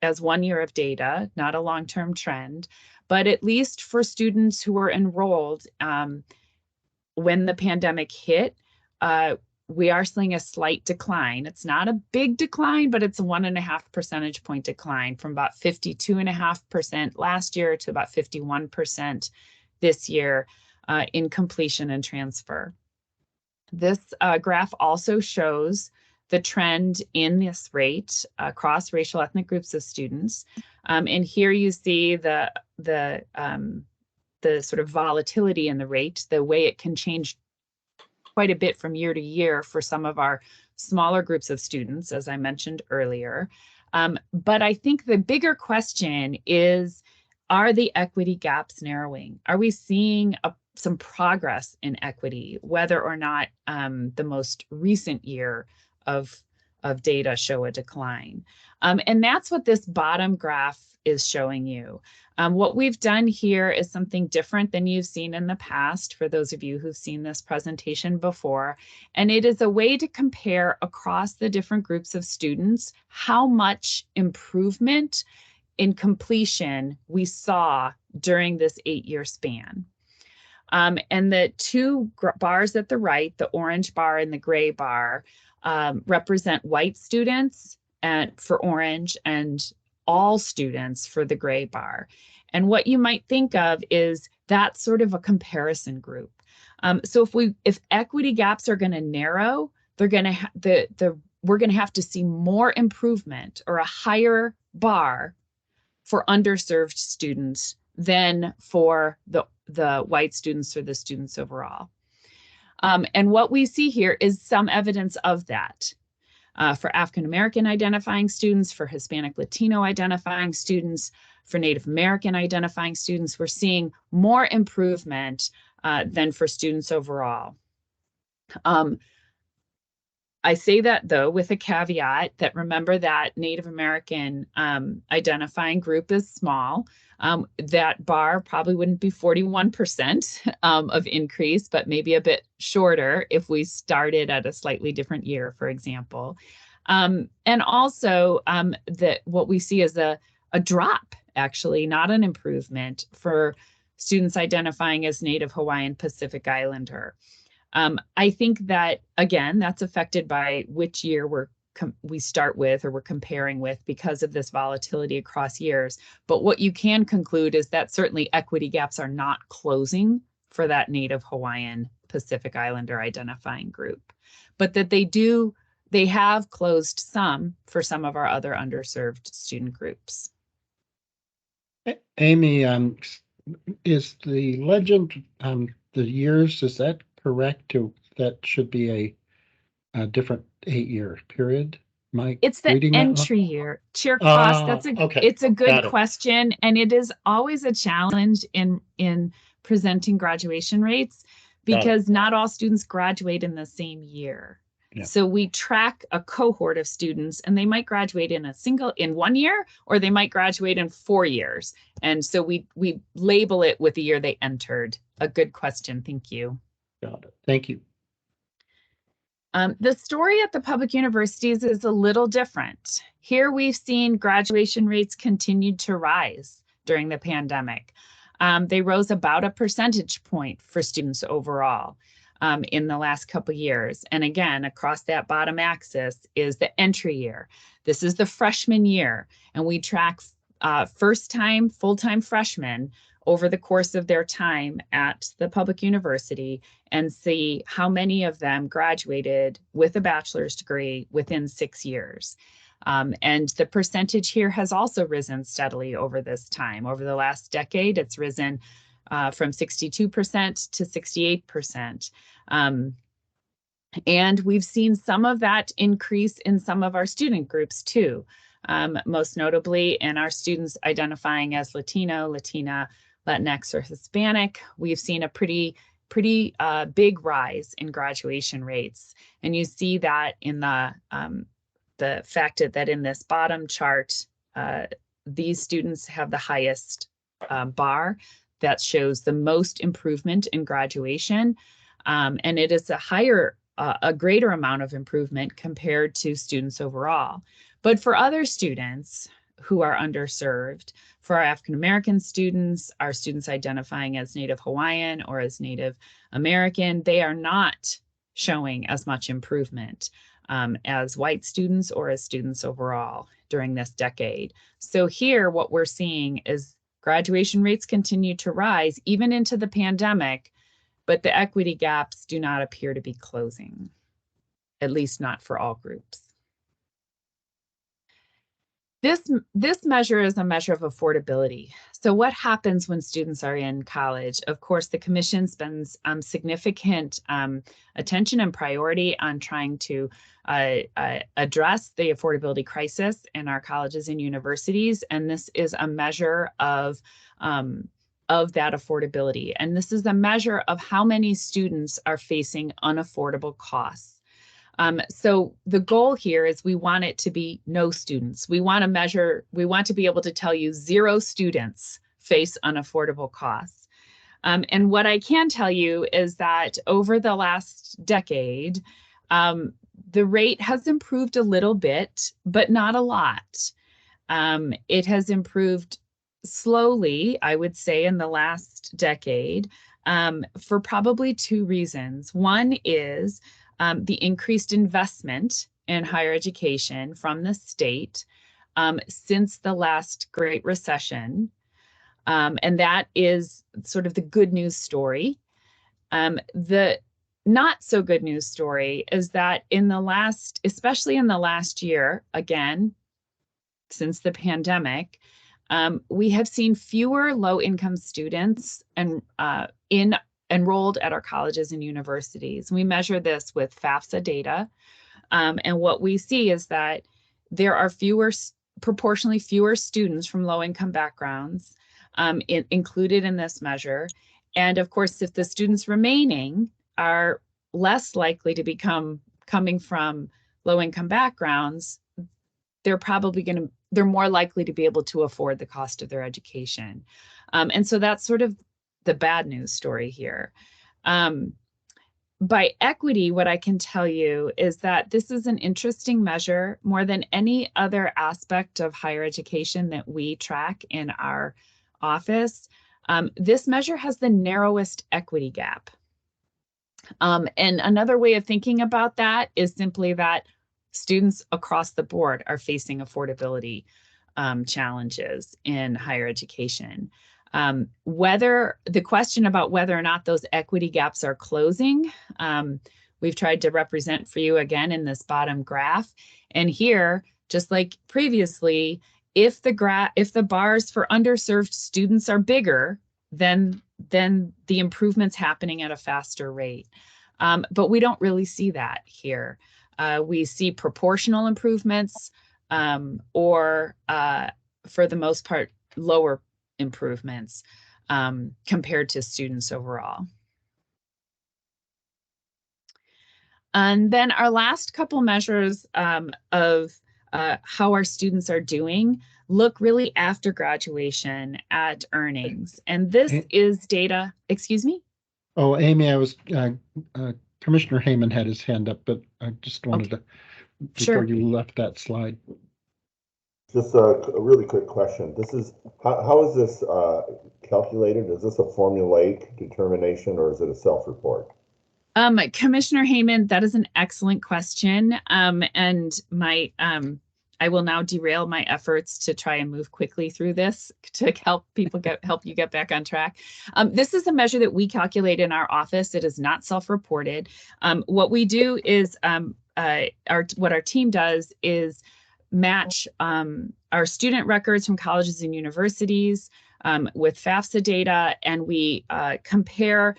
as 1 year of data, not a long-term trend, but at least for students who were enrolled when the pandemic hit, we are seeing a slight decline. It's not a big decline, but it's a 1.5 percentage point decline from about 52.5% last year to about 51% this year in completion and transfer. This graph also shows the trend in this rate across racial ethnic groups of students. And here you see the sort of volatility in the rate, the way it can change quite a bit from year to year for some of our smaller groups of students, as I mentioned earlier. But I think the bigger question is, are the equity gaps narrowing? Are we seeing some progress in equity, whether or not the most recent year of of data show a decline. And that's what this bottom graph is showing you. What we've done here is something different than you've seen in the past, for those of you who've seen this presentation before. And it is a way to compare across the different groups of students how much improvement in completion we saw during this 8-year span. And the two bars at the right, the orange bar and the gray bar, represent white students for orange and all students for the gray bar. And what you might think of is that's sort of a comparison group. So if equity gaps are going to narrow, they're going to we're going to have to see more improvement or a higher bar for underserved students than for the white students or the students overall. And what we see here is some evidence of that. For African American identifying students, for Hispanic Latino identifying students, for Native American identifying students, we're seeing more improvement than for students overall. I say that though with a caveat that remember that Native American identifying group is small. That bar probably wouldn't be 41% of increase, but maybe a bit shorter if we started at a slightly different year, for example. And also that what we see is a drop, actually, not an improvement for students identifying as Native Hawaiian Pacific Islander. I think that, again, that's affected by which year we start with or we're comparing with because of this volatility across years. But what you can conclude is that certainly equity gaps are not closing for that Native Hawaiian Pacific Islander identifying group, but that they have closed some for some of our other underserved student groups. Amy, is the legend, the years, is that correct? That should be a different 8-year period? It's the entry year. Chair Cross, it's a good question. And it is always a challenge in presenting graduation rates because not all students graduate in the same year. Yeah. So we track a cohort of students and they might graduate in 1 year, or they might graduate in 4 years. And so we label it with the year they entered. A good question. Thank you. Got it. Thank you. The story at the public universities is a little different. Here we've seen graduation rates continued to rise during the pandemic. They rose about a percentage point for students overall in the last couple years. And again, across that bottom axis is the entry year. This is the freshman year, and we track first-time, full-time freshmen over the course of their time at the public university and see how many of them graduated with a bachelor's degree within 6 years. And the percentage here has also risen steadily over this time. Over the last decade, it's risen from 62% to 68%. And we've seen some of that increase in some of our student groups too. Most notably in our students identifying as Latino, Latina, Latinx, or Hispanic, we've seen a pretty big rise in graduation rates. And you see that in the fact that in this bottom chart, these students have the highest bar that shows the most improvement in graduation. And it is a greater amount of improvement compared to students overall. But for other students who are underserved, for our African American students, our students identifying as Native Hawaiian or as Native American, they are not showing as much improvement as white students or as students overall during this decade. So here, what we're seeing is graduation rates continue to rise even into the pandemic, but the equity gaps do not appear to be closing, at least not for all groups. This measure is a measure of affordability. So what happens when students are in college? Of course, the Commission spends significant attention and priority on trying to address the affordability crisis in our colleges and universities. And this is a measure of that affordability. And this is a measure of how many students are facing unaffordable costs. So the goal here is we want it to be no students. We want to be able to tell you 0 students face unaffordable costs. And what I can tell you is that over the last decade, the rate has improved a little bit, but not a lot. It has improved slowly, I would say, in the last decade for probably 2 reasons. One is the increased investment in higher education from the state since the last Great Recession. And that is sort of the good news story. The not so good news story is that especially in the last year, again, since the pandemic, we have seen fewer low-income students enrolled at our colleges and universities. We measure this with FAFSA data. And what we see is that there are proportionally fewer students from low-income backgrounds included in this measure. And of course, if the students remaining are less likely to be coming from low-income backgrounds, they're more likely to be able to afford the cost of their education. And so that's sort of the bad news story here. By equity, what I can tell you is that this is an interesting measure. More than any other aspect of higher education that we track in our office, this measure has the narrowest equity gap. And another way of thinking about that is simply that students across the board are facing affordability challenges in higher education. The question about whether or not those equity gaps are closing, we've tried to represent for you again in this bottom graph. And here, just like previously, if the bars for underserved students are bigger, then the improvement's happening at a faster rate. But we don't really see that here. We see proportional improvements or for the most part, lower improvements compared to students overall. And then our last couple measures of how our students are doing look really after graduation at earnings. And this is data, excuse me? Oh, Amy, I was, Commissioner Hayman had his hand up, but I just wanted to, before you left that slide. Just a really quick question. This is, how is this calculated? Is this a formulaic determination or is it a self-report? Commissioner Hayman, that is an excellent question. And I will now derail my efforts to try and move quickly through this to help you get back on track. This is a measure that we calculate in our office. It is not self-reported. What we do is, what our team does is match our student records from colleges and universities with FAFSA data, and we compare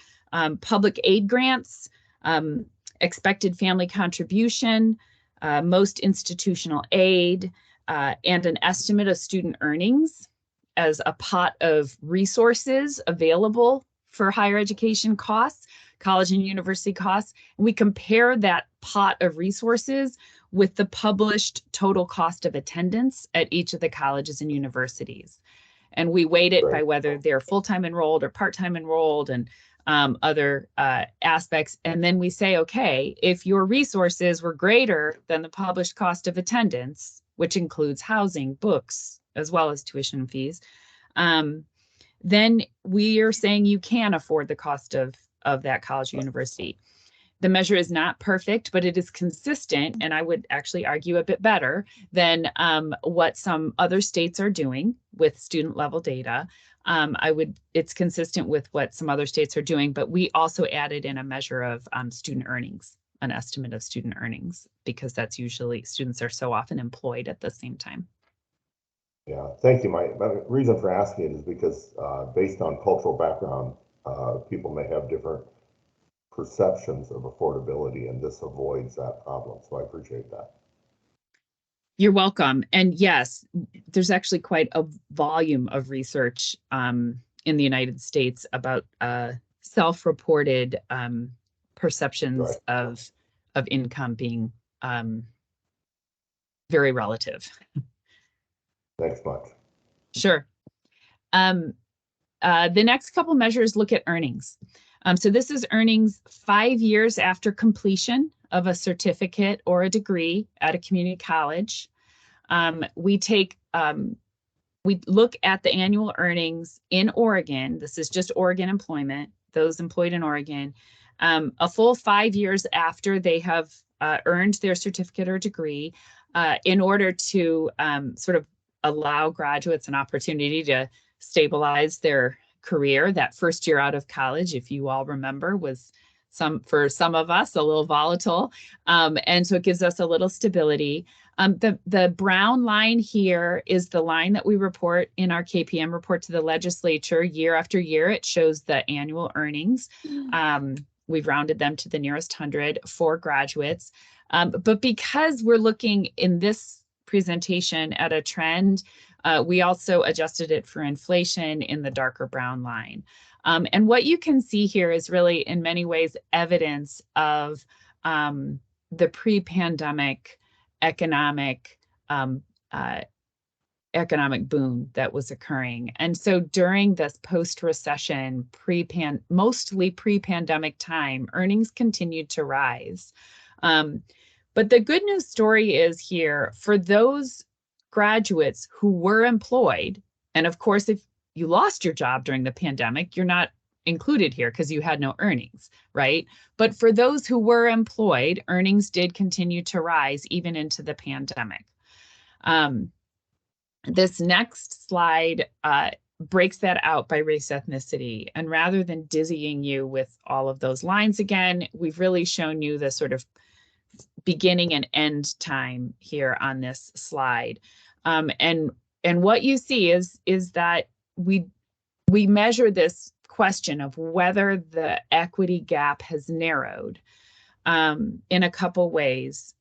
public aid grants, expected family contribution, most institutional aid, and an estimate of student earnings as a pot of resources available for higher education costs, college and university costs. And we compare that pot of resources with the published total cost of attendance at each of the colleges and universities. And we weight it by whether they're full-time enrolled or part-time enrolled and other aspects. And then we say, okay, if your resources were greater than the published cost of attendance, which includes housing, books, as well as tuition fees, then we are saying you can afford the cost of that college or university. The measure is not perfect, but it is consistent, and I would actually argue a bit better than what some other states are doing with student level data. It's consistent with what some other states are doing, but we also added in a measure of student earnings, an estimate of student earnings, because that's usually, students are so often employed at the same time. Yeah, thank you. My reason for asking it is because based on cultural background, people may have different perceptions of affordability, and this avoids that problem. So I appreciate that. You're welcome. And yes, there's actually quite a volume of research in the United States about self-reported perceptions of income being very relative. Thanks much. Sure. The next couple measures look at earnings. So this is earnings 5 years after completion of a certificate or a degree at a community college. We look at the annual earnings in Oregon. This is just Oregon employment, those employed in Oregon, a full 5 years after they have earned their certificate or degree, in order to sort of allow graduates an opportunity to stabilize their career. That first year out of college, if you all remember, was for some of us a little volatile. And so it gives us a little stability. The brown line here is the line that we report in our KPM report to the legislature year after year. It shows the annual earnings. We've rounded them to the nearest 100 for graduates. But because we're looking in this presentation at a trend, we also adjusted it for inflation in the darker brown line. And what you can see here is really in many ways evidence of the pre-pandemic economic boom that was occurring. And so during this post-recession, mostly pre-pandemic time, earnings continued to rise. But the good news story is here for those graduates who were employed, and of course, if you lost your job during the pandemic, you're not included here because you had no earnings, right? But for those who were employed, earnings did continue to rise even into the pandemic. This next slide breaks that out by race ethnicity. And rather than dizzying you with all of those lines again, we've really shown you the sort of beginning and end time here on this slide. And what you see is that we measure this question of whether the equity gap has narrowed in a couple ways.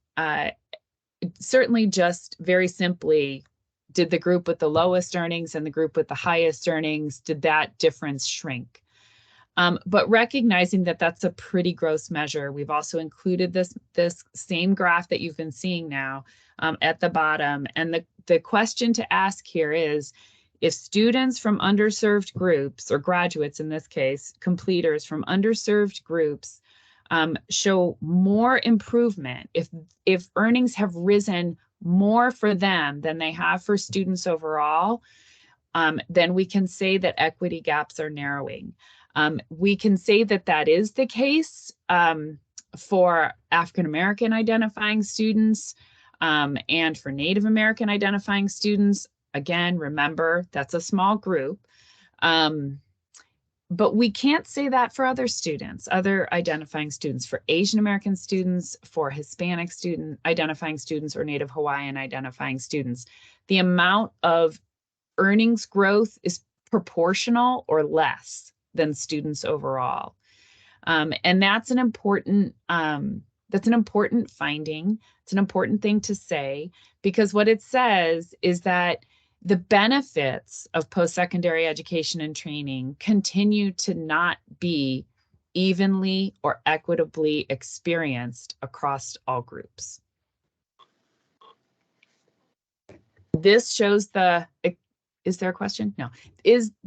Certainly just very simply, did the group with the lowest earnings and the group with the highest earnings, did that difference shrink? But recognizing that that's a pretty gross measure, we've also included this same graph that you've been seeing now at the bottom. And the question to ask here is, if students from underserved groups, or graduates in this case, completers from underserved groups show more improvement, if earnings have risen more for them than they have for students overall, then we can say that equity gaps are narrowing. We can say that that is the case for African American identifying students and for Native American identifying students. Again, remember, that's a small group. But we can't say that for other students, other identifying students, for Asian American students, for Hispanic identifying students, or Native Hawaiian identifying students. The amount of earnings growth is proportional or less than students overall. And that's an important finding. It's an important thing to say, because what it says is that the benefits of post-secondary education and training continue to not be evenly or equitably experienced across all groups. This shows is there a question? No.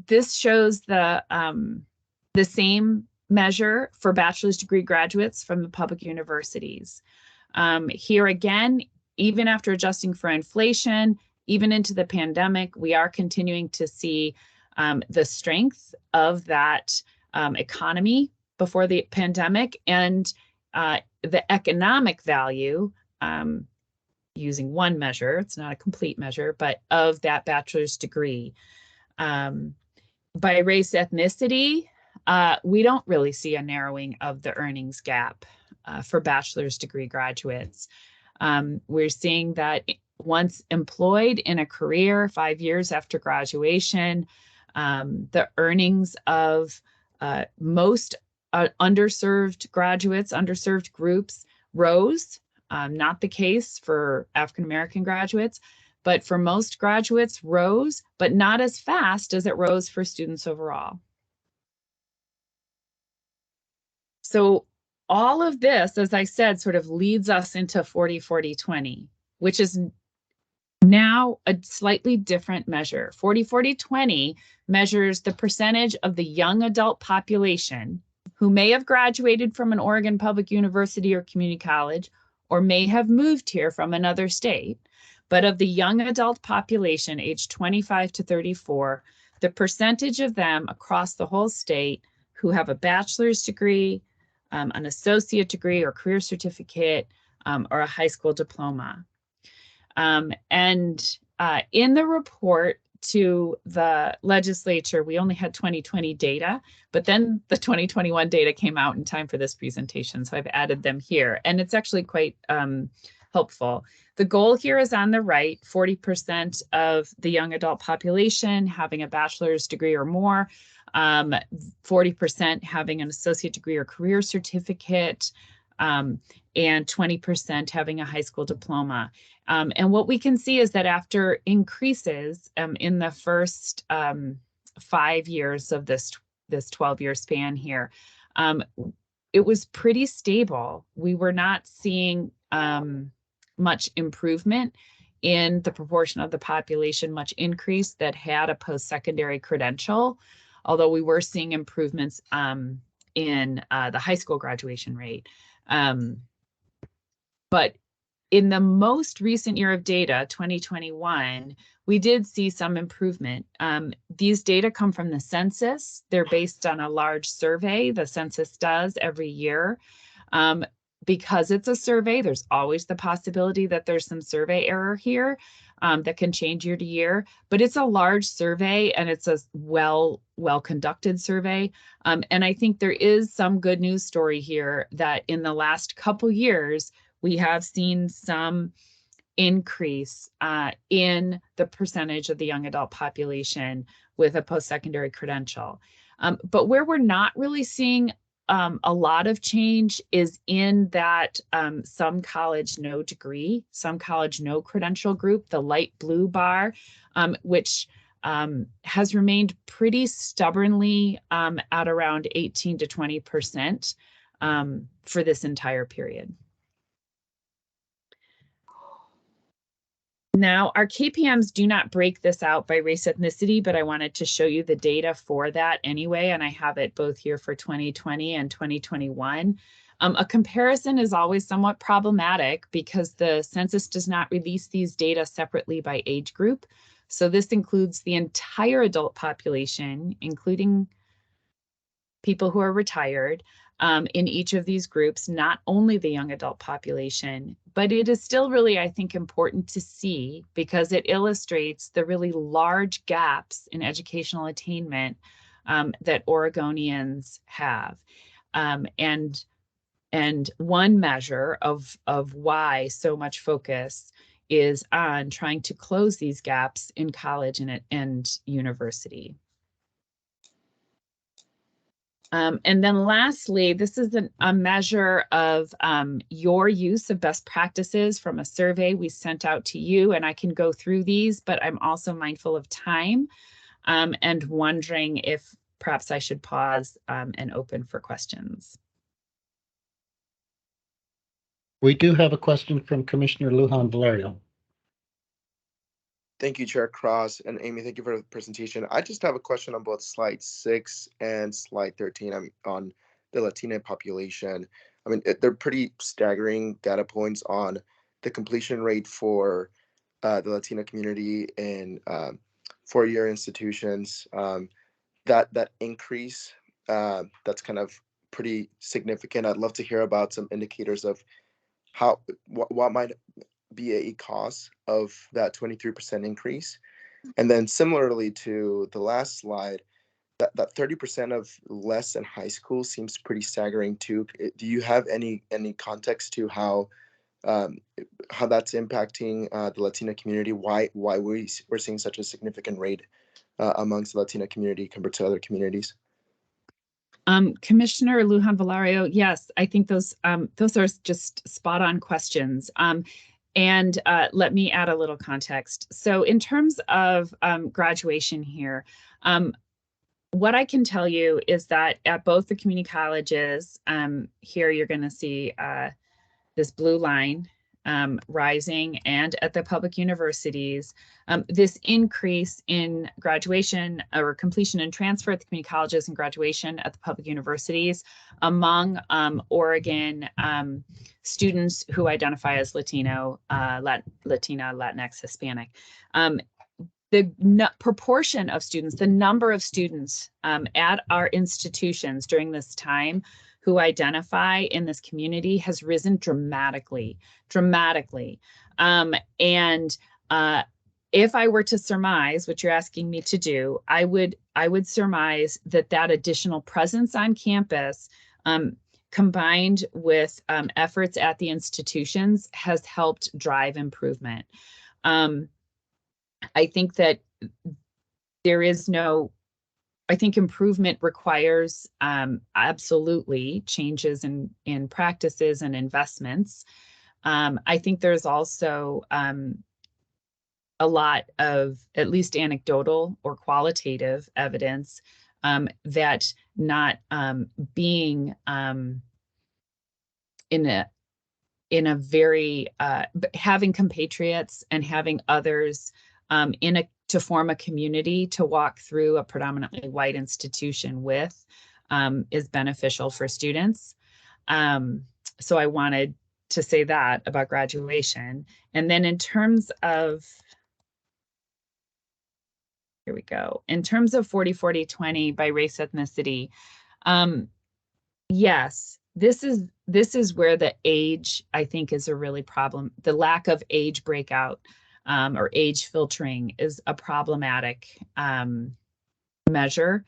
This shows the same measure for bachelor's degree graduates from the public universities. Here again, even after adjusting for inflation, even into the pandemic, we are continuing to see the strength of that economy before the pandemic, and the economic value, using one measure, it's not a complete measure, but of that bachelor's degree. By race ethnicity, we don't really see a narrowing of the earnings gap for bachelor's degree graduates. We're seeing that once employed in a career 5 years after graduation, the earnings of most underserved graduates, underserved groups rose. Not the case for African American graduates, but for most graduates rose, but not as fast as it rose for students overall. So all of this, as I said, sort of leads us into 40-40-20, which is now a slightly different measure. 40-40-20 measures the percentage of the young adult population who may have graduated from an Oregon public university or community college, or may have moved here from another state, but of the young adult population aged 25 to 34, the percentage of them across the whole state who have a bachelor's degree, an associate degree or career certificate, or a high school diploma. In the report to the legislature, we only had 2020 data, but then the 2021 data came out in time for this presentation. So I've added them here, and it's actually quite helpful. The goal here is on the right, 40% of the young adult population having a bachelor's degree or more, 40% having an associate degree or career certificate, and 20% having a high school diploma. And what we can see is that after increases in the first 5 years of this 12-year span here, it was pretty stable. We were not seeing much improvement in the proportion of the population, much increase that had a post-secondary credential, although we were seeing improvements in the high school graduation rate. But in the most recent year of data, 2021, we did see some improvement. These data come from the census. They're based on a large survey the census does every year. Because it's a survey, there's always the possibility that there's some survey error here that can change year to year, but it's a large survey and it's a well conducted survey. And I think there is some good news story here that in the last couple years, we have seen some increase in the percentage of the young adult population with a post-secondary credential. But where we're not really seeing a lot of change is in that some college no degree, some college no credential group, the light blue bar, which has remained pretty stubbornly at around 18 to 20% for this entire period. Now, our KPMs do not break this out by race ethnicity, but I wanted to show you the data for that anyway, and I have it both here for 2020 and 2021. A comparison is always somewhat problematic because the census does not release these data separately by age group. So this includes the entire adult population, including people who are retired, in each of these groups, not only the young adult population, but it is still really, I think, important to see because it illustrates the really large gaps in educational attainment that Oregonians have. And one measure of why so much focus is on trying to close these gaps in college and university. And then lastly, this is a measure of your use of best practices from a survey we sent out to you, and I can go through these, but I'm also mindful of time and wondering if perhaps I should pause and open for questions. We do have a question from Commissioner Lujan Valerio. Thank you, Chair Cross, and Amy, thank you for the presentation. I just have a question on both slide 6 and slide 13 on the Latina population. I mean, they're pretty staggering data points on the completion rate for the Latina community in four-year institutions. That increase, that's kind of pretty significant. I'd love to hear about some indicators of what might be a cause of that 23% increase. And then similarly to the last slide, that 30% of less in high school seems pretty staggering too. Do you have any context to how that's impacting the Latina community? Why we're seeing such a significant rate amongst the Latina community compared to other communities? Commissioner Lujan Valerio, yes, I think those are just spot on questions. And let me add a little context. So in terms of graduation here, what I can tell you is that at both the community colleges, here you're going to see this blue line rising, and at the public universities, this increase in graduation or completion and transfer at the community colleges and graduation at the public universities among Oregon students who identify as Latino, Latina, Latinx, Hispanic. The proportion of students, the number of students at our institutions during this time who identify in this community has risen dramatically. And if I were to surmise, what you're asking me to do, I would surmise that that additional presence on campus, combined with efforts at the institutions, has helped drive improvement. I think that I think improvement requires absolutely changes in practices and investments. I think there's also a lot of at least anecdotal or qualitative evidence that not being in a very having compatriots and having others to form a community to walk through a predominantly white institution with is beneficial for students. So I wanted to say that about graduation. And then in terms of, here we go, in terms of 40-40-20 by race ethnicity, yes, this is where the age, I think, is a really problem. The lack of age breakout or age filtering is a problematic measure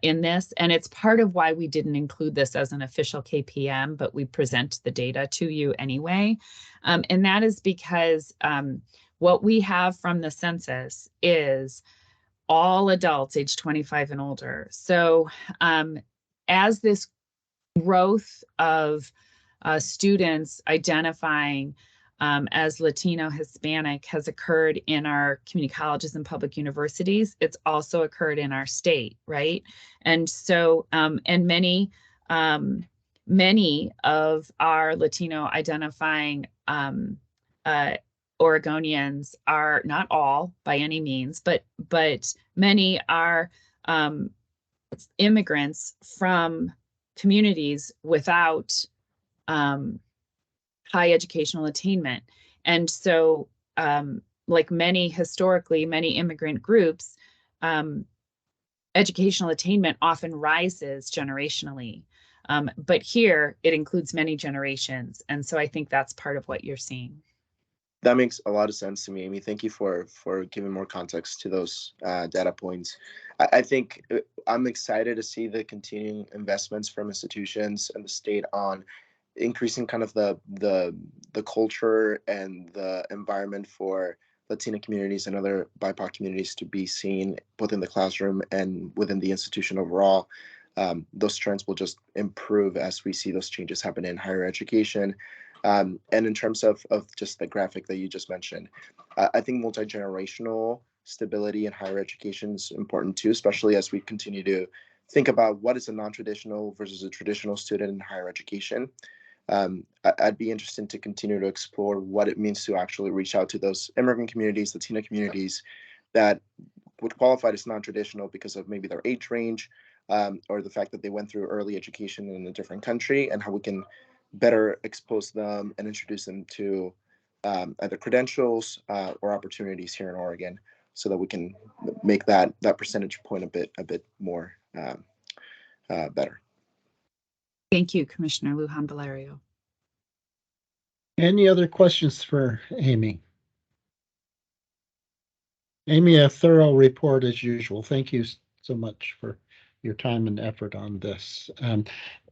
in this. And it's part of why we didn't include this as an official KPM, but we present the data to you anyway. And that is because what we have from the census is all adults age 25 and older. So as this growth of students identifying as Latino, Hispanic has occurred in our community colleges and public universities, it's also occurred in our state, right? And so, and many of our Latino identifying Oregonians are, not all by any means, but many are immigrants from communities without high educational attainment. And so like historically many immigrant groups, educational attainment often rises generationally. But here it includes many generations. And so I think that's part of what you're seeing. That makes a lot of sense to me, Amy. Thank you for giving more context to those data points. I think I'm excited to see the continuing investments from institutions and the state on increasing kind of the culture and the environment for Latina communities and other BIPOC communities to be seen both in the classroom and within the institution overall. Those trends will just improve as we see those changes happen in higher education. And in terms of just the graphic that you just mentioned, I think multi-generational stability in higher education is important too, especially as we continue to think about what is a non-traditional versus a traditional student in higher education. I'd be interested to continue to explore what it means to actually reach out to those immigrant communities, Latina communities that would qualify as non-traditional because of maybe their age range or the fact that they went through early education in a different country, and how we can better expose them and introduce them to either credentials or opportunities here in Oregon, so that we can make that percentage point a bit more better. Thank you, Commissioner Lujan Valerio. Any other questions for Amy? Amy, a thorough report as usual. Thank you so much for your time and effort on this.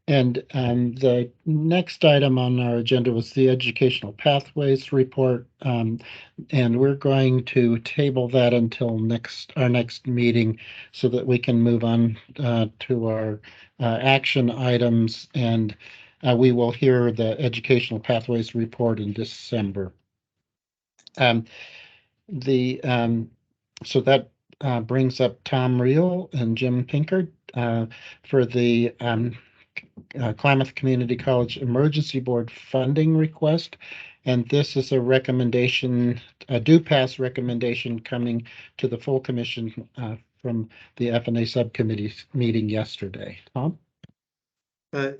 And the next item on our agenda was the Educational Pathways Report. And we're going to table that until our next meeting so that we can move on to our action items. And we will hear the Educational Pathways Report in December. So that brings up Tom Reel and Jim Pinkard for the Klamath Community College Emergency Board funding request. And this is a recommendation, a do pass recommendation coming to the full commission from the FNA subcommittee meeting yesterday. Tom?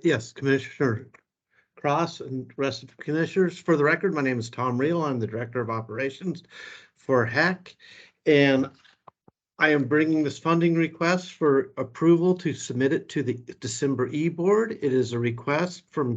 Yes, Commissioner Cross and rest of the commissioners. For the record, my name is Tom Reel. I'm the Director of Operations for HECC, and I am bringing this funding request for approval to submit it to the December E-Board. It is a request from